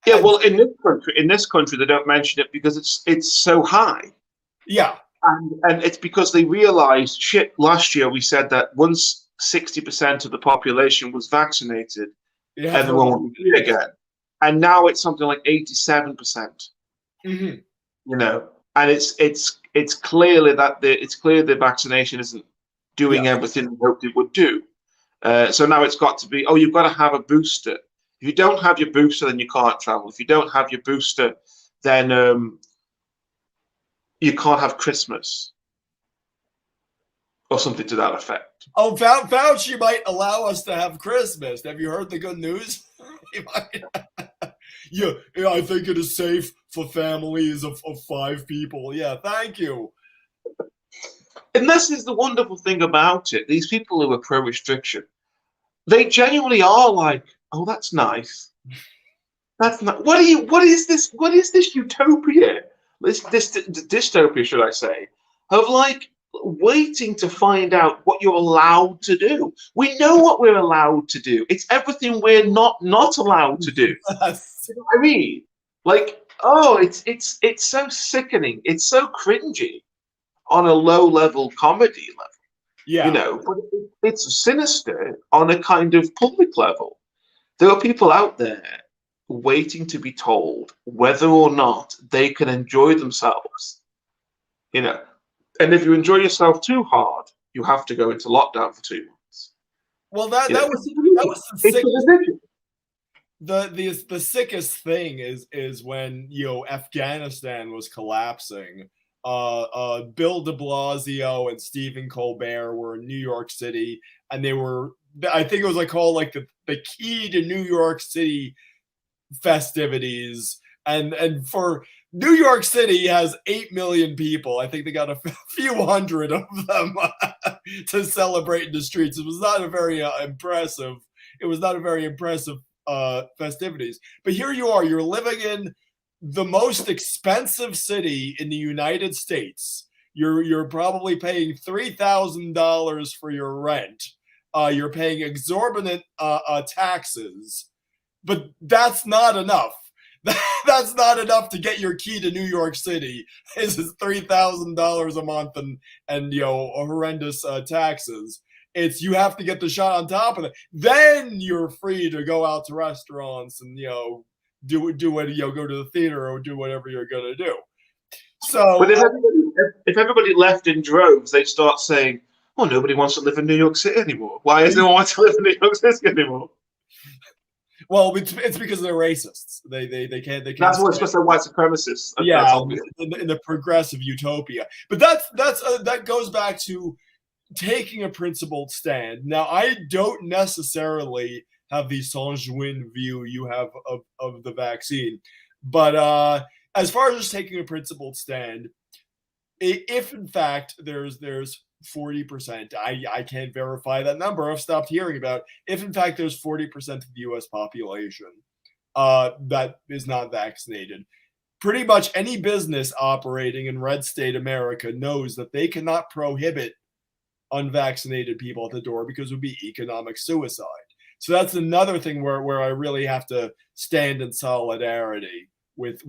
Yeah, well, in this country, they don't mention it because it's so high. Yeah, and it's because they realized last year we said that once 60% of the population was vaccinated, everyone would be again, and now it's something like 87%. And it's clearly the vaccination isn't doing everything we hoped it would do. So now it's got to be, you've got to have a booster. If you don't have your booster, then you can't travel. If you don't have your booster, then you can't have Christmas or something to that effect. Oh, Fauci might allow us to have Christmas. Have you heard the good news? Yeah, I think it is safe for families of 5 people. Yeah, thank you. And this is the wonderful thing about it. These people who are pro-restriction, they genuinely are like, oh, that's nice. That's not. What is this? What is this utopia? This dystopia, should I say, of like waiting to find out what you're allowed to do. We know what we're allowed to do. It's everything we're not allowed to do. Yes. You know what I mean? Like, it's so sickening. It's so cringy on a low-level comedy level. Yeah. But it's sinister on a kind of public level. There are people out there waiting to be told whether or not they can enjoy themselves. And if you enjoy yourself too hard, you have to go into lockdown for 2 months. Well, that was the sickest thing is when Afghanistan was collapsing. Bill de Blasio and Stephen Colbert were in New York City, and I think it was called the key to New York City festivities, and for New York City has 8 million people. I think they got a few hundred of them to celebrate in the streets. It was not a very impressive. It was not a very impressive festivities. But here you are. You're living in the most expensive city in the United States. You're probably paying $3,000 for your rent. You're paying exorbitant taxes, but that's not enough. That's not enough to get your key to New York City. This is $3,000 a month and horrendous taxes. It's you have to get the shot on top of it. Then you're free to go out to restaurants and do what go to the theater or do whatever you're gonna do. So, but if everybody left in droves, they'd start saying, "Oh, nobody wants to live in New York City anymore. Why does no one want to live in New York City anymore?" Well, it's because they're racists. They can't. That's what it's supposed to white supremacists. Yeah, in the progressive utopia. But that goes back to taking a principled stand. Now, I don't necessarily have the sanguine view you have of the vaccine, but as far as just taking a principled stand, if in fact there's 40%. I can't verify that number. I've stopped hearing about it. If in fact there's 40% of the U.S. population that is not vaccinated, pretty much any business operating in red state America knows that they cannot prohibit unvaccinated people at the door because it would be economic suicide. So that's another thing where I really have to stand in solidarity with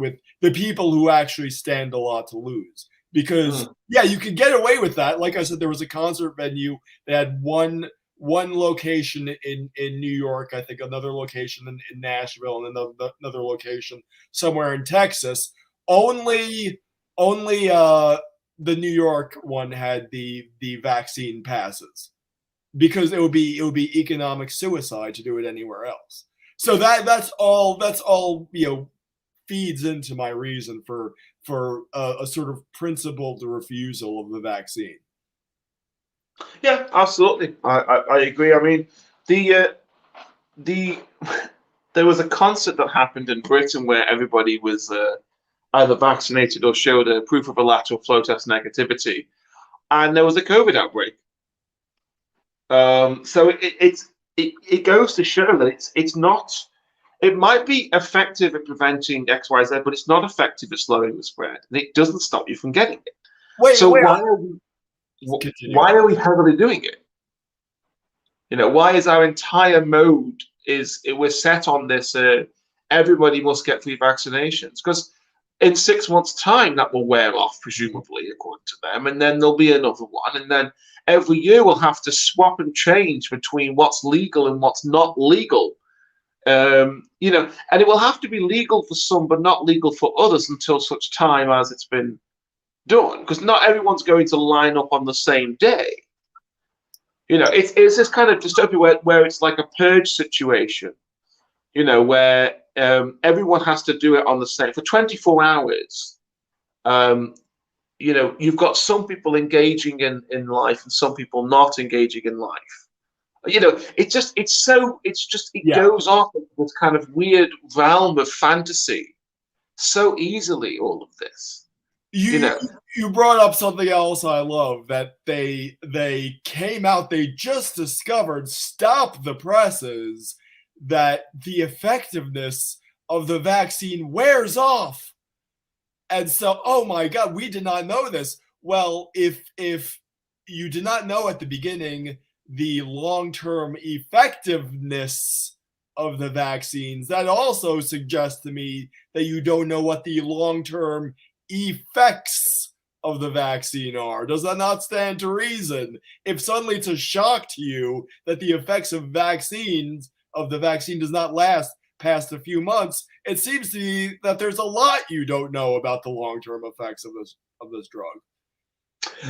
the people who actually stand a lot to lose. Because you could get away with that. Like I said, there was a concert venue. They had one location in New York, I think another location in Nashville, and another location somewhere in Texas. Only the New York one had the vaccine passes because it would be economic suicide to do it anywhere else. So that's all feeds into my reason for a sort of principled refusal of the vaccine. Yeah, absolutely. I agree. I mean, the there was a concert that happened in Britain where everybody was either vaccinated or showed a proof of a lateral flow test negativity, and there was a COVID outbreak. So it goes to show that it's not. It might be effective at preventing X, Y, Z, but it's not effective at slowing the spread, and it doesn't stop you from getting it. Why are we heavily doing it? Why is our entire mode we're set on this? Everybody must get 3 vaccinations because in 6 months' time that will wear off, presumably, according to them, and then there'll be another one, and then every year we'll have to swap and change between what's legal and what's not legal. And it will have to be legal for some, but not legal for others until such time as it's been done, because not everyone's going to line up on the same day. It's this kind of dystopia where it's like a purge situation, where everyone has to do it on the same for 24 hours. You've got some people engaging in life and some people not engaging in life. It goes off into this kind of weird realm of fantasy so easily, all of this. You brought up something else I love, that they came out, they just discovered, stop the presses, that the effectiveness of the vaccine wears off. And so, oh my God, we did not know this. Well, if you did not know at the beginning the long-term effectiveness of the vaccines, that also suggests to me that you don't know what the long-term effects of the vaccine are. Does that not stand to reason? If suddenly it's a shock to you that the effects of the vaccine does not last past a few months, it seems to me that there's a lot you don't know about the long-term effects of this drug.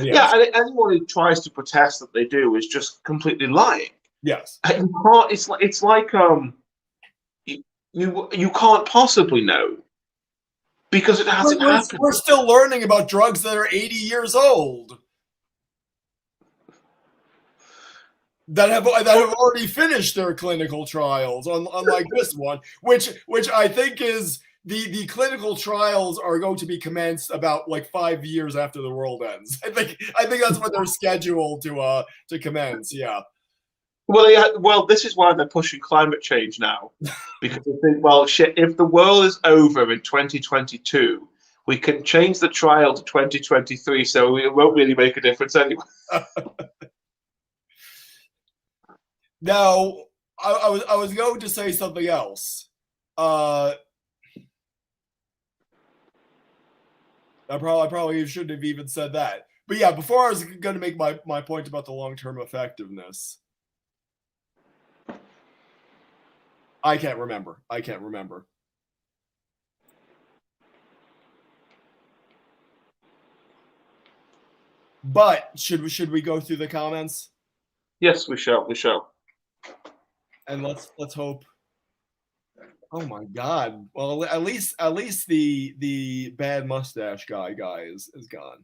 Yes. Yeah, and anyone who tries to protest that they do is just completely lying. Yes. It's like you can't possibly know because it hasn't happened. We're still learning about drugs that are 80 years old, that have already finished their clinical trials, unlike this one, which I think is the clinical trials are going to be commenced about like 5 years after the world ends. I think that's when they're scheduled to commence. Yeah. Well, this is why they're pushing climate change now, because they think, well, shit, if the world is over in 2022, we can change the trial to 2023, so it won't really make a difference anyway. Now, I was going to say something else. I probably shouldn't have even said that. But yeah, before I was going to make my point about the long-term effectiveness. I can't remember. But should we go through the comments? Yes, we shall. And let's hope. Oh my God! Well, at least the bad mustache guy is gone.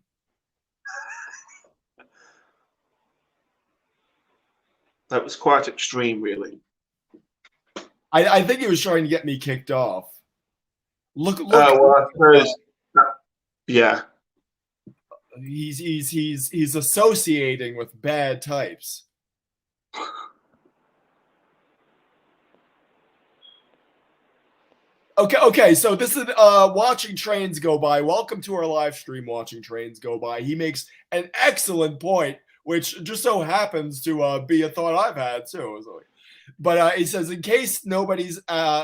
That was quite extreme, really. I think he was trying to get me kicked off. Look. Well, yeah. He's associating with bad types. Okay. So this is watching trains go by. Welcome to our live stream. Watching trains go by. He makes an excellent point, which just so happens to be a thought I've had too. But he says, in case nobody's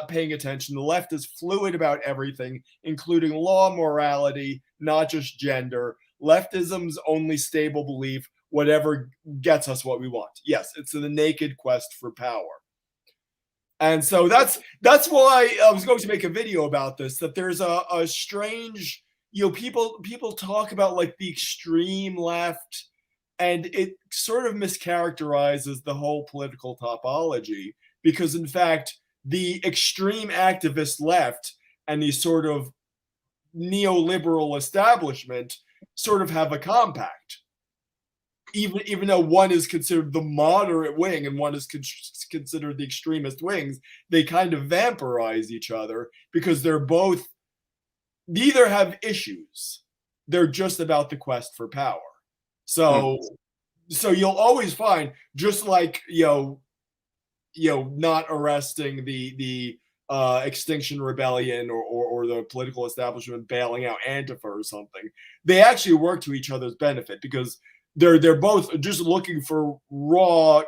paying attention, the left is fluid about everything, including law, morality, not just gender. Leftism's only stable belief, whatever gets us what we want. Yes, it's the naked quest for power. And so that's why I was going to make a video about this, that there's a strange, people talk about like the extreme left, and it sort of mischaracterizes the whole political topology, because in fact, the extreme activist left and the sort of neoliberal establishment sort of have a compact. Even though one is considered the moderate wing and one is considered the extremist wings, they kind of vampirize each other because neither have issues. They're just about the quest for power. So you'll always find, just like not arresting the Extinction Rebellion or the political establishment bailing out Antifa or something, they actually work to each other's benefit, because they're both just looking for raw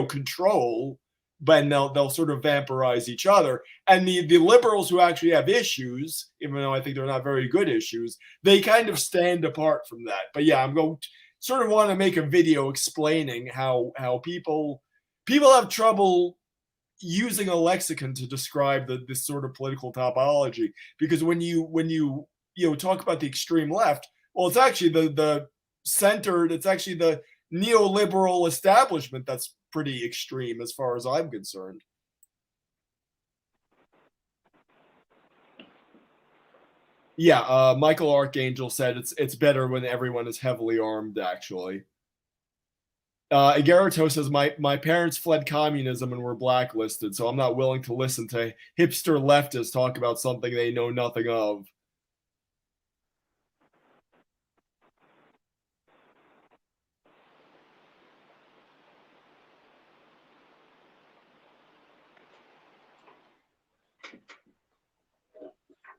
control, but they'll sort of vampirize each other. And the liberals who actually have issues, even though I think they're not very good issues, they kind of stand apart from that. But yeah, I'm going to sort of want to make a video explaining how people have trouble using a lexicon to describe this sort of political topology, because when you talk about the extreme left, well, it's actually the centered, it's actually the neoliberal establishment that's pretty extreme as far as I'm concerned. Yeah, Michael Archangel said it's better when everyone is heavily armed, actually. Igarato says, my parents fled communism and were blacklisted, so I'm not willing to listen to hipster leftists talk about something they know nothing of.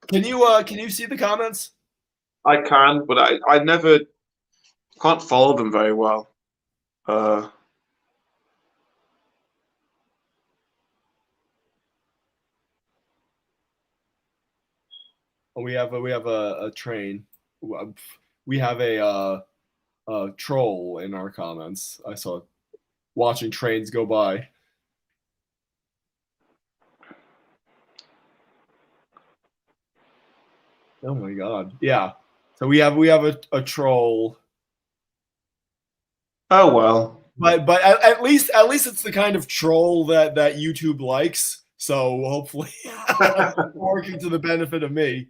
Can you see the comments? I can, but I never can't follow them very well. We have a train. We have a troll in our comments. I saw watching trains go by. Oh my God! Yeah. So we have a troll. Oh well. But at least it's the kind of troll that YouTube likes. So hopefully, working to the benefit of me.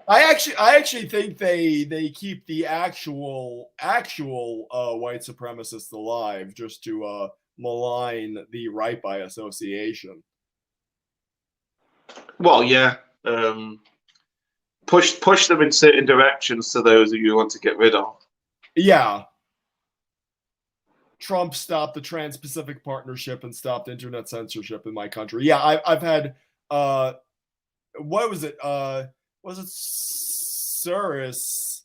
I actually think they keep the actual white supremacists alive just to malign the right by association. Well, yeah. Push them in certain directions to those who you want to get rid of. Yeah. Trump stopped the Trans-Pacific Partnership and stopped internet censorship in my country. Yeah, I've had what was it? Was it Surus?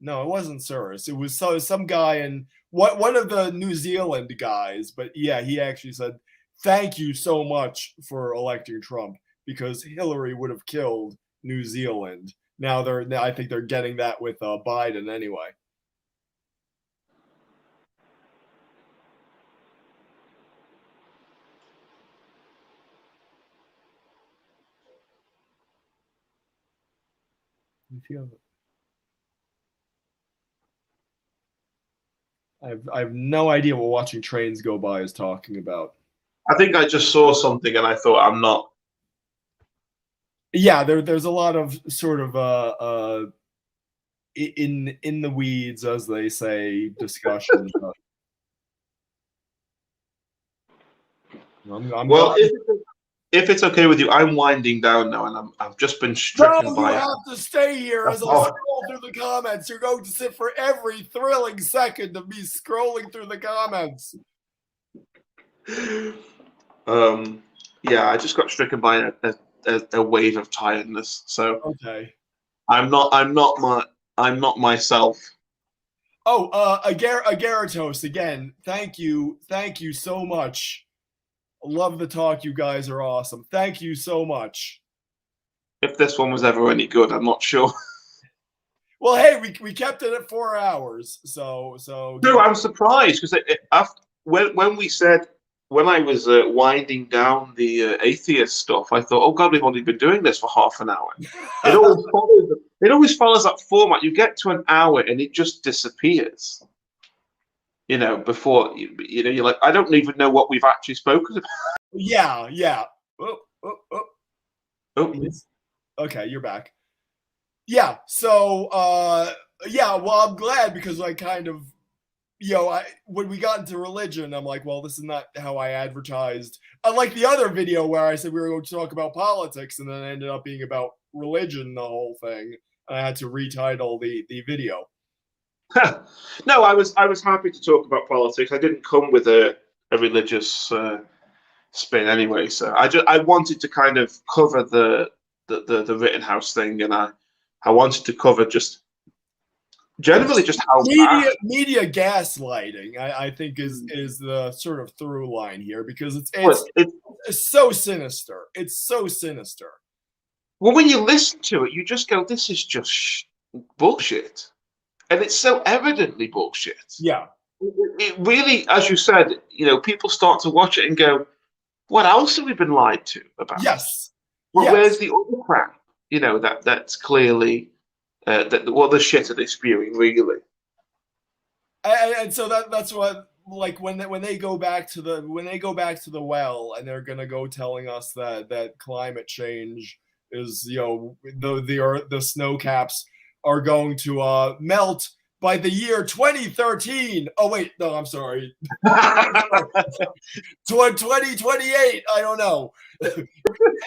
No, it wasn't Surus. It was some guy in one of the New Zealand guys. But yeah, he actually said, "Thank you so much for electing Trump because Hillary would have killed New Zealand." Now I think they're getting that with Biden anyway. I have no idea what watching trains go by is talking about. I think I just saw something and I thought I'm not. Yeah, there's a lot of sort of in the weeds, as they say, discussion. Well, if it's okay with you, I'm winding down now, and I've just been stricken by. You have to stay here as I scroll through the comments. You're going to sit for every thrilling second of me scrolling through the comments. Yeah, I just got stricken by a wave of tiredness. So okay, I'm not myself. Oh, Agaratos again. Thank you so much. Love the talk. You guys are awesome. Thank you so much. If this one was ever any good, I'm not sure. Well, hey, we kept it at 4 hours, so. No, I'm surprised because when we said when I was winding down the atheist stuff, I thought, oh God, we've only been doing this for half an hour. It always follows that format. You get to an hour and it just disappears. You know, before you're like, I don't even know what we've actually spoken about. Yeah. Oh. Okay, you're back. Yeah. So, yeah. Well, I'm glad because I kind of, when we got into religion, I'm like, well, this is not how I advertised. Unlike the other video where I said we were going to talk about politics, and then it ended up being about religion, the whole thing. And I had to retitle the video. No, I was happy to talk about politics. I didn't come with a religious spin anyway, so I wanted to kind of cover the Rittenhouse thing, and I wanted to cover just generally just how media gaslighting. I think is the sort of through line here because it's so sinister. It's so sinister. Well, when you listen to it, you just go, "This is just bullshit." And it's so evidently bullshit. Yeah. It really, as you said, people start to watch it and go, what else have we been lied to about? Yes. Well, yes. Where's the other crap? That's clearly what the shit are they spewing, really? And so that's what, like, when they go back to the well and they're gonna go telling us that climate change is, the snow caps are going to melt by the year 2013. Oh wait, no, I'm sorry. 2028. I don't know.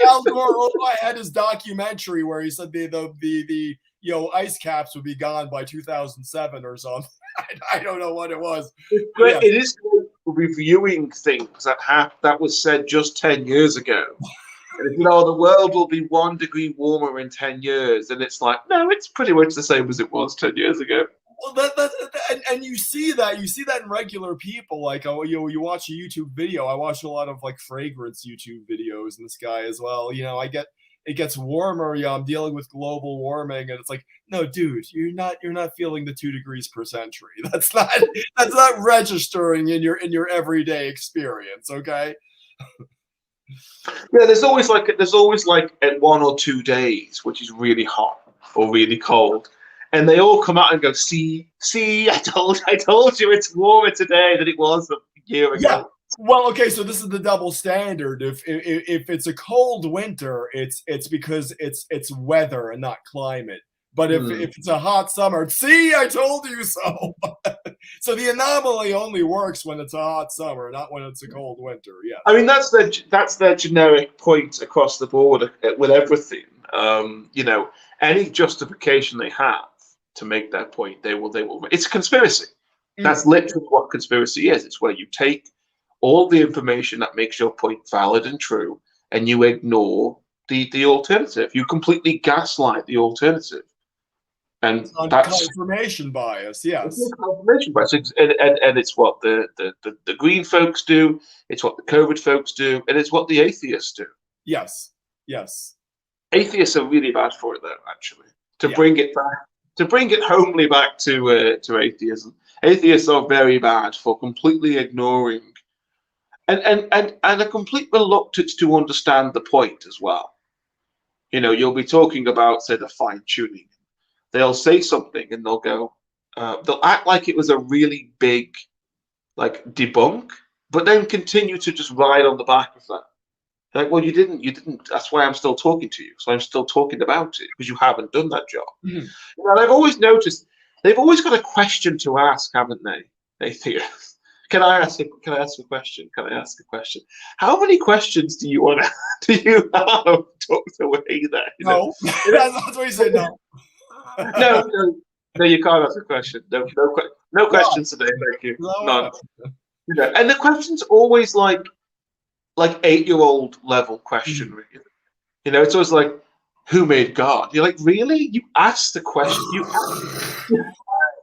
Al Gore had his documentary where he said the ice caps would be gone by 2007 or something. I don't know what it was. Yeah. It is reviewing things that was said just 10 years ago. The world will be 1 degree warmer in 10 years. And it's like, no, it's pretty much the same as it was 10 years ago. Well, and you see that in regular people. Like, you watch a YouTube video. I watch a lot of like fragrance YouTube videos and this guy as well. It gets warmer. I'm dealing with global warming. And it's like, no, dude, you're not feeling the 2 degrees per century. That's not registering in your everyday experience. Okay. Yeah, there's always like at 1 or 2 days, which is really hot or really cold, and they all come out and go, see, I told you it's warmer today than it was a year ago. Yeah. Well, okay, so this is the double standard. If it's a cold winter, it's because it's weather and not climate. But if it's a hot summer, see, I told you so. So the anomaly only works when it's a hot summer, not when it's a cold winter. Yeah. I mean, that's their generic point across the board with everything. You know, any justification they have to make that point, they will. It's a conspiracy. That's literally what conspiracy is. It's where you take all the information that makes your point valid and true, and you ignore the alternative. You completely gaslight the alternative. And that's confirmation bias, yes. Confirmation bias, and it's what the green folks do. It's what the COVID folks do, and it's what the atheists do. Yes, yes. Atheists are really bad for it, though. Actually, to bring it homely back to atheism. Atheists are very bad for completely ignoring and a complete reluctance to understand the point as well. You know, you'll be talking about, say, the fine tuning. They'll say something and they'll go, they'll act like it was a really big, like, debunk, but then continue to just ride on the back of that. Like, well, you didn't. That's why I'm still talking to you. So I'm still talking about it because you haven't done that job. And I've always noticed they've always got a question to ask, haven't they? Atheists. Can I ask a question? Can I ask a question? How many questions do you have tucked away there? No, that's what you said. No. No, you can't ask a question. No questions today. Thank you. None. You know, and the question's always like 8-year-old level question. You know, it's always like, who made God? You're like, really? You asked the question.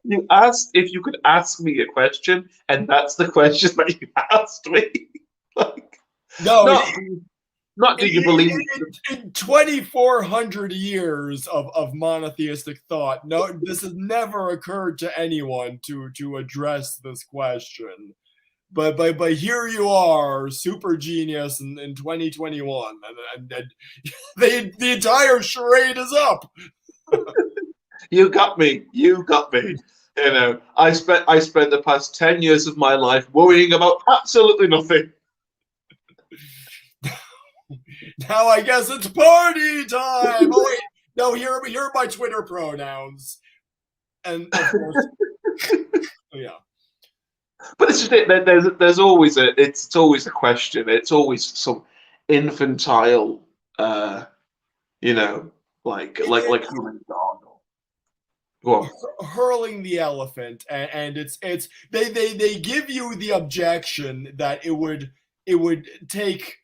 You asked if you could ask me a question, and that's the question that you asked me. Like, no. Not do you believe in 2,400 years of monotheistic thought, no, this has never occurred to anyone to address this question. But here you are, super genius in 2021, and the entire charade is up. You got me. You know, I spent the past 10 years of my life worrying about absolutely nothing. Now I guess it's party time. Oh wait, no, here are my Twitter pronouns, and of course, yeah. But it's just there's always it's always a question. It's always some infantile, you know, like human dog. Go on. Hurling the elephant, and it's they give you the objection that it would take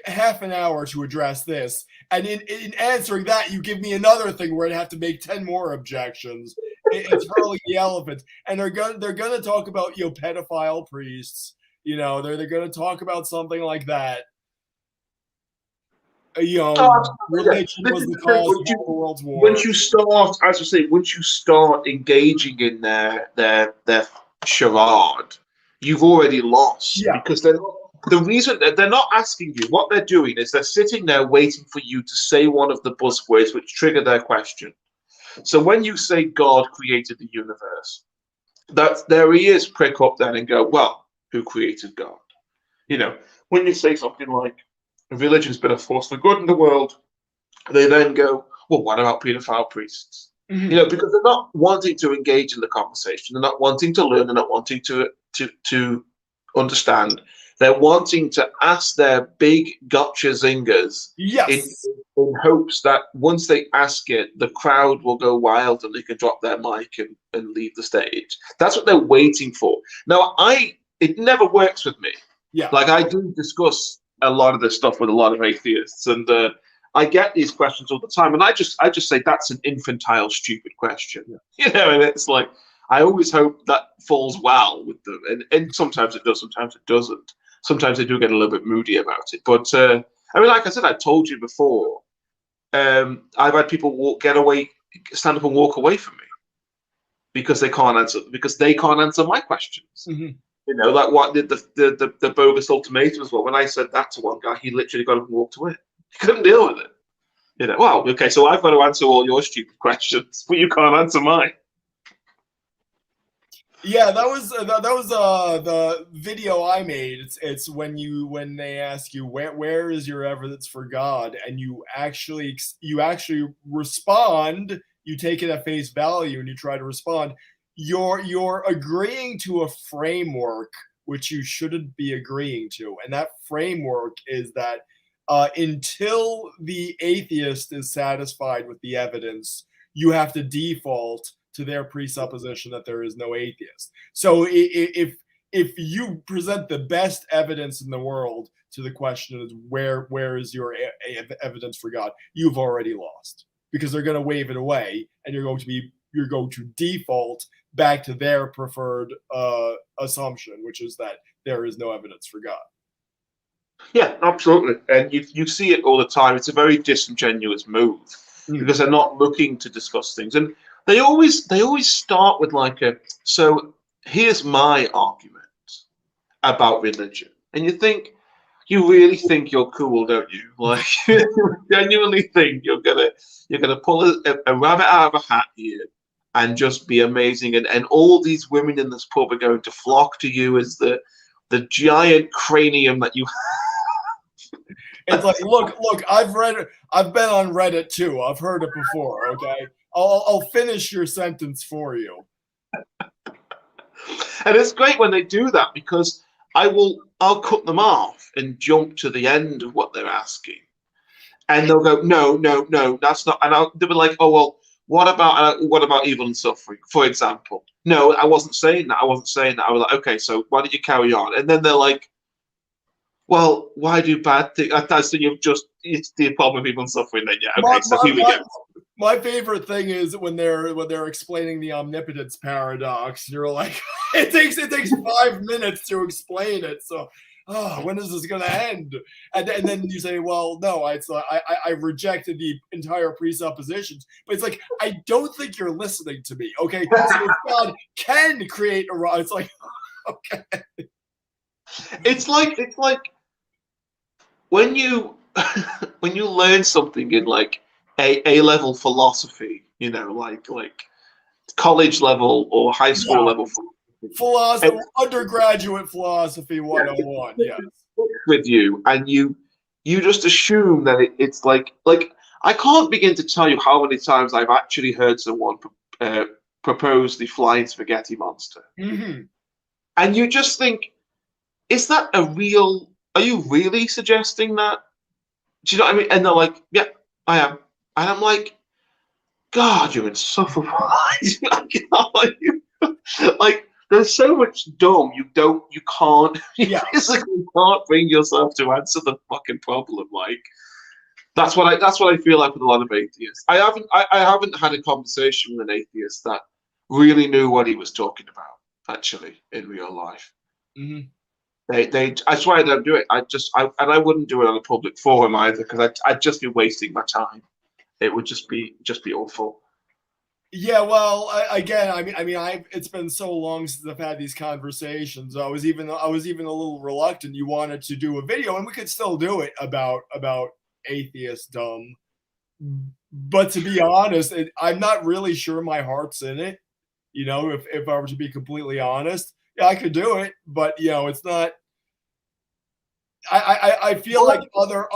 half an hour to address this, and in answering that, you give me another thing where I'd have to make 10 more objections. It's hurling the elephant, and they're gonna talk about pedophile priests. You know, they're gonna talk about something like that. Religion was the cause of all the world's wars. Once you start, as I say, once you start engaging in their charade, you've already lost because the reason that they're not asking you, what they're doing is they're sitting there waiting for you to say one of the buzzwords which trigger their question. So when you say God created the universe, that their ears prick up then and go, well, who created God? You know, when you say something like religion's been a force for good in the world, they then go, well, what about pedophile priests? You know, because they're not wanting to engage in the conversation, they're not wanting to learn, they're not wanting to understand. They're wanting to ask their big gotcha zingers in hopes that once they ask it, the crowd will go wild and they can drop their mic and leave the stage. That's what they're waiting for. Now, it never works with me. Yeah. Like, I do discuss a lot of this stuff with a lot of atheists, and I get these questions all the time, and I just say that's an infantile, stupid question. You know, and it's like, I always hope that falls well with them, and sometimes it does, sometimes it doesn't. Sometimes they do get a little bit moody about it. But I mean, like I said, I told you before, I've had people stand up and walk away from me because they can't answer my questions. You know, like what the bogus ultimatum as well. When I said that to one guy, he literally got up and walked away. He couldn't deal with it. You know, well, okay, so I've got to answer all your stupid questions, but you can't answer mine. Yeah, that was the video I made. It's when they ask you where is your evidence for God, and you actually respond. You take it at face value and you try to respond. You're agreeing to a framework which you shouldn't be agreeing to, and that framework is that until the atheist is satisfied with the evidence, you have to default to their presupposition that there is no atheist. So if you present the best evidence in the world to the question is where is your evidence for God, you've already lost, because they're going to wave it away, and you're going to default back to their preferred assumption, which is that there is no evidence for God. Yeah, absolutely. And you see it all the time. It's a very disingenuous move because they're not looking to discuss things. And they always start with like so here's my argument about religion. And you really think you're cool, don't you? Like you genuinely think you're gonna pull a rabbit out of a hat here and just be amazing, and all these women in this pub are going to flock to you as the giant cranium that you. It's like, look, I've been on Reddit too. I've heard it before. Okay, I'll finish your sentence for you. And it's great when they do that because I'll cut them off and jump to the end of what they're asking, and they'll go, no, that's not. And they'll be like, oh well, what about evil and suffering, for example? No, I wasn't saying that. I wasn't saying that. I was like, okay, so why don't you carry on? And then they're like, well, why do bad things? So it's the problem of evil and suffering. Then yeah, okay, so here we go. My favorite thing is when they're explaining the omnipotence paradox. You're like, it takes 5 minutes to explain it. So, when is this going to end? And then you say, well, no, I rejected the entire presuppositions. But it's like, I don't think you're listening to me. Okay, so if God can create a, it's like, okay. It's like when you when you learn something in like A level philosophy, like college level or high school level philosophy, undergraduate philosophy 101. Yes, with you, and you just assume that it's like I can't begin to tell you how many times I've actually heard someone propose the flying spaghetti monster, and you just think, is that a real? Are you really suggesting that? Do you know what I mean? And they're like, yeah, I am. And I'm like, God, you're insufferable. Like, there's so much dumb you can't, you physically can't bring yourself to answer the fucking problem. Like, that's what I feel like with a lot of atheists. I haven't had a conversation with an atheist that really knew what he was talking about, actually, in real life. I swear I don't do it. And I wouldn't do it on a public forum either, because I'd just be wasting my time. It would just be awful. Yeah, well, it's been so long since I've had these conversations. I was even a little reluctant. You wanted to do a video, and we could still do it about atheistdom. But to be honest, I'm not really sure my heart's in it. If I were to be completely honest, yeah, I could do it, but it's not. I feel like other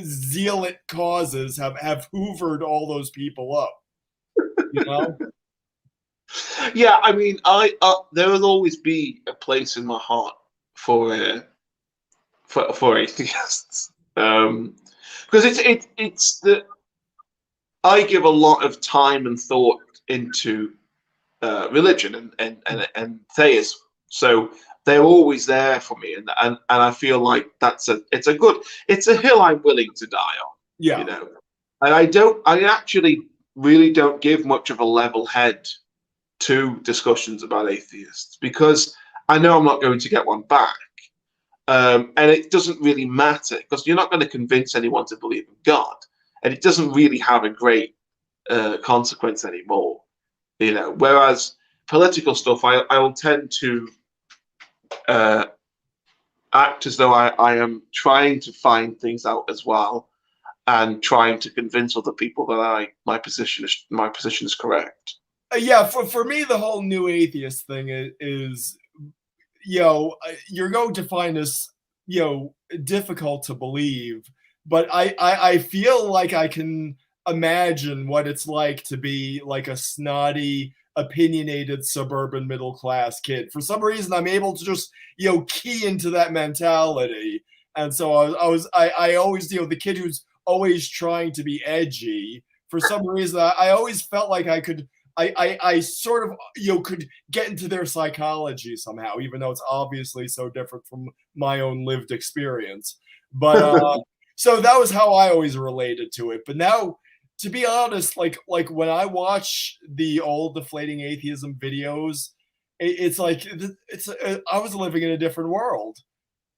zealot causes have hoovered all those people up. Yeah, I mean, there will always be a place in my heart for atheists, because it's that I give a lot of time and thought into religion and theism, so they're always there for me, and I feel like it's a hill I'm willing to die on. Yeah. And I actually really don't give much of a level head to discussions about atheists, because I know I'm not going to get one back. And it doesn't really matter, because you're not going to convince anyone to believe in God, and it doesn't really have a great consequence anymore. Whereas political stuff, I will tend to act as though I am trying to find things out as well, and trying to convince other people that my position is correct. Yeah, for me, the whole new atheist thing is you're going to find this, difficult to believe, but I feel like I can imagine what it's like to be like a snotty, opinionated suburban middle class kid. For some reason, I'm able to just, key into that mentality. And so I always, the kid who's always trying to be edgy. For some reason, I always felt like I could, I sort of, could get into their psychology somehow, even though it's obviously so different from my own lived experience. But so that was how I always related to it. But now, to be honest, like when I watch the old deflating atheism videos, it's like I was living in a different world.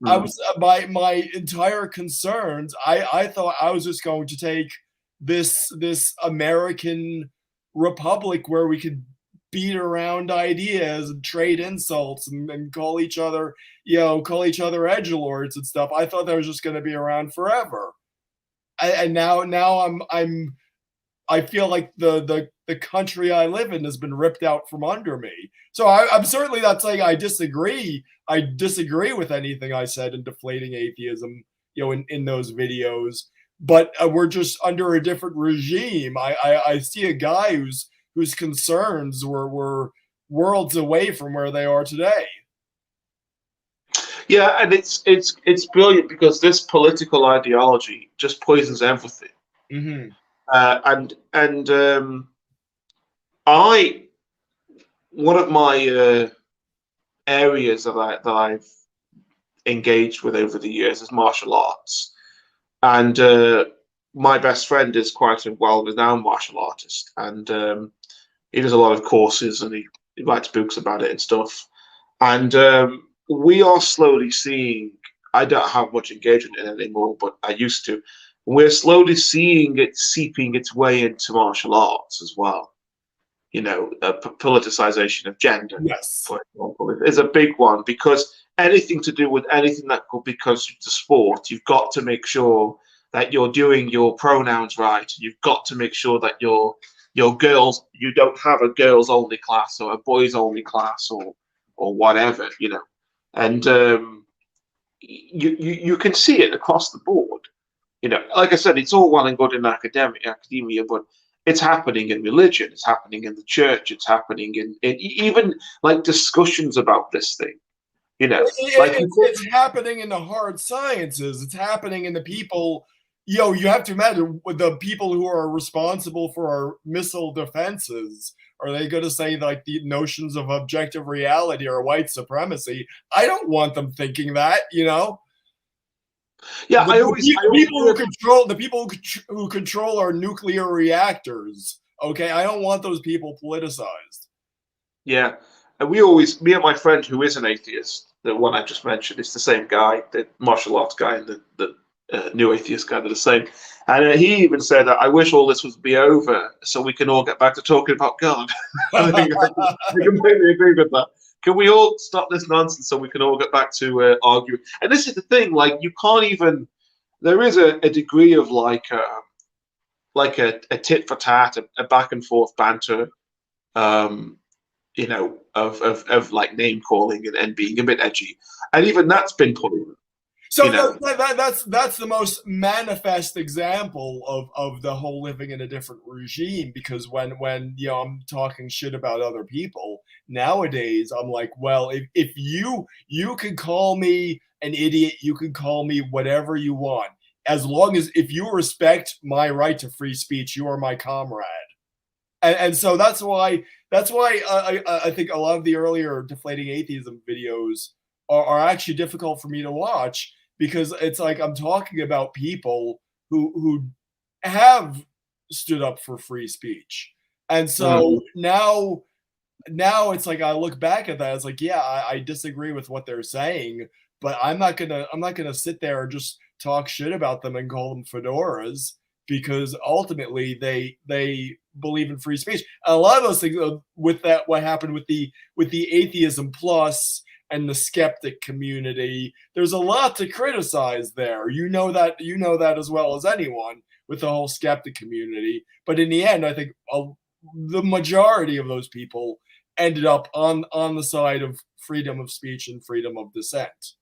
I Mm. was my entire concerns. I thought I was just going to take this American republic where we could beat around ideas and trade insults and call each other, edgelords and stuff. I thought that was just going to be around forever. And now I feel like the country I live in has been ripped out from under me. So I'm certainly not saying I disagree. I disagree with anything I said in deflating atheism, in those videos. But we're just under a different regime. I see a guy whose concerns were worlds away from where they are today. Yeah, and it's brilliant because this political ideology just poisons everything. Mm-hmm. And I one of my areas that I've engaged with over the years is martial arts, and my best friend is quite a well-renowned martial artist, and he does a lot of courses and he writes books about it and stuff. And we are slowly seeing. I don't have much engagement in it anymore, but I used to. We're slowly seeing it seeping its way into martial arts as well. Politicization of gender, Yes. for example, is a big one because anything to do with anything that could be considered to sport, you've got to make sure that you're doing your pronouns right. You've got to make sure that your girls, you don't have a girls only class or a boys only class or whatever, and you can see it across the board. Like I said, it's all well and good in academia, but it's happening in religion, it's happening in the church, it's happening in even like discussions about this thing. It's happening in the hard sciences. It's happening in the people. You have to imagine the people who are responsible for our missile defenses. Are they going to say like the notions of objective reality are white supremacy? I don't want them thinking that. Yeah, The people who control our nuclear reactors. Okay, I don't want those people politicized. Yeah, and me and my friend who is an atheist, the one I just mentioned, is the same guy, the martial arts guy, and the new atheist guy. They're the same. And he even said, "I wish all this would be over so we can all get back to talking about God." I think I completely agree with that. Can we all stop this nonsense so we can all get back to arguing? And this is the thing: like, you can't even. There is a degree of like a tit for tat, a back and forth banter. Of like name calling and being a bit edgy, and even that's been put in. So that's the most manifest example of the whole living in a different regime. Because when I'm talking shit about other people nowadays, I'm like, well, if you can call me an idiot, you can call me whatever you want, as long as if you respect my right to free speech, you are my comrade. And so that's why I think a lot of the earlier deflating atheism videos are actually difficult for me to watch, because it's like I'm talking about people who have stood up for free speech. And so now it's like I look back at that, it's like, yeah, I disagree with what they're saying, but I'm not gonna sit there and just talk shit about them and call them fedoras, because ultimately they believe in free speech. And a lot of those things with that, what happened with the atheism plus and the skeptic community, there's a lot to criticize there. You know that as well as anyone, with the whole skeptic community. But in the end, I think the majority of those people ended up on the side of freedom of speech and freedom of dissent.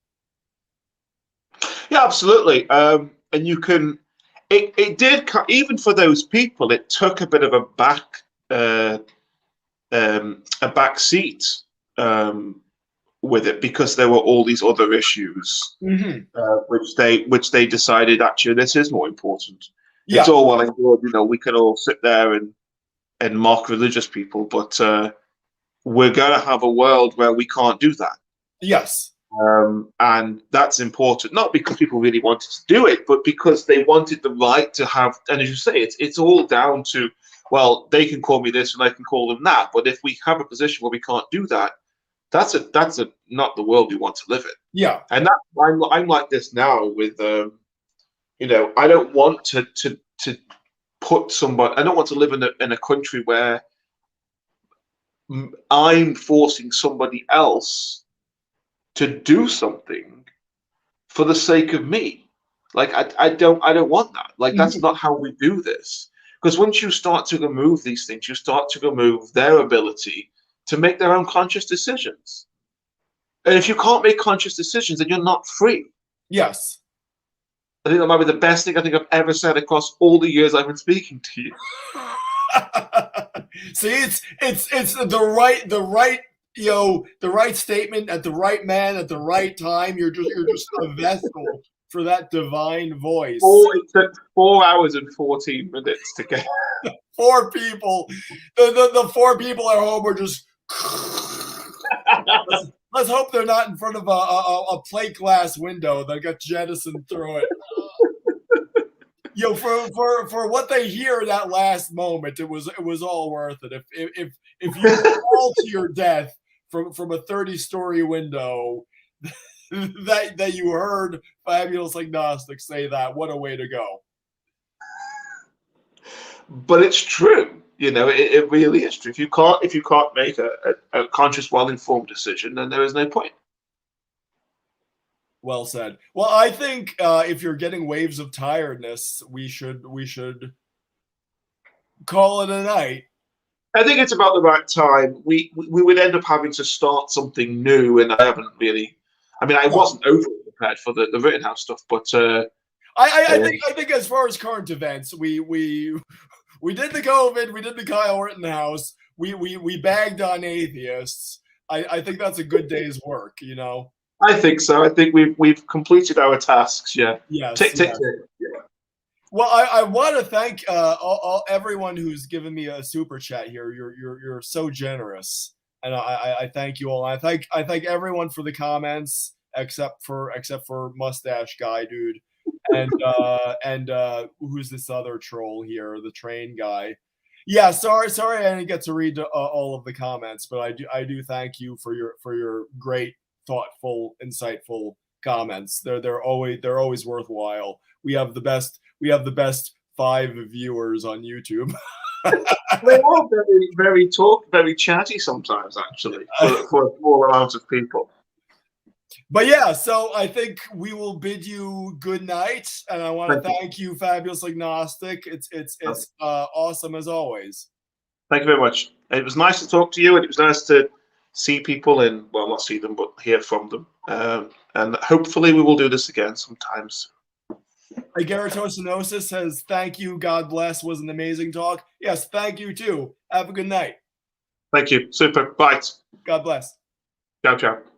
Yeah, absolutely. And you can, it did, even for those people, it took a bit of a back seat with it, because there were all these other issues, which they decided, actually this is more important. Yeah. It's all well and good, you know, we can all sit there and mock religious people, but we're going to have a world where we can't do that. Yes. And that's important, not because people really wanted to do it, but because they wanted the right to have, and as you say, it's all down to, well, they can call me this and I can call them that, but if we have a position where we can't do that, that's not the world we want to live in. Yeah. And that I'm like this now with you know, I don't want to put somebody, I don't want to live in a country where I'm forcing somebody else to do something for the sake of me. Like I don't want that. Like that's not how we do this. Because once you start to remove these things, you start to remove their ability to make their own conscious decisions. And if you can't make conscious decisions, then you're not free. Yes. I think that might be the best thing I think I've ever said across all the years I've been speaking to you. See, it's the right, you know, the right statement at the right man at the right time. You're just a vessel for that divine voice. It took 4 hours and 14 minutes to get. 4 people, the 4 people at home are just. Let's hope they're not in front of a plate glass window that got jettisoned through it. You know, for what they hear in that last moment, it was all worth it. If you fall to your death from a 30-story window, that you heard Fabulous Agnostic say that, what a way to go. But it's true, you know, it really is true. If you can't make a conscious, well-informed decision, then there is no point. Well said. Well, I think if you're getting waves of tiredness, we should call it a night. I think it's about the right time. We would end up having to start something new, and I haven't really. I mean, I wasn't overly prepared for the Rittenhouse stuff, but I think as far as current events, we did the COVID, we did the Kyle Rittenhouse, we bagged on atheists. I think that's a good day's work, you know. I think so. I think we've completed our tasks. Yeah. Yes. Tick, tick, yes. tick. Yeah. Well, I want to thank everyone who's given me a super chat here. You're so generous, and I thank you all. I thank everyone for the comments, except for Mustache Guy, dude, and who's this other troll here, the train guy. Yeah, sorry, I didn't get to read all of the comments, but I do thank you for your great, thoughtful, insightful comments. They're always worthwhile. We have the best 5 viewers on YouTube. They are very chatty sometimes, actually, for a small amount of people. But yeah, so I think we will bid you good night, and I want to thank you, Fabulous Agnostic. It's awesome as always. Thank you very much. It was nice to talk to you, and it was nice to see people and, well, not see them, but hear from them. And hopefully we will do this again sometimes. Agaritosinosis says, thank you, God bless, was an amazing talk. Yes, thank you too. Have a good night. Thank you. Super. Bye. God bless. Ciao, ciao.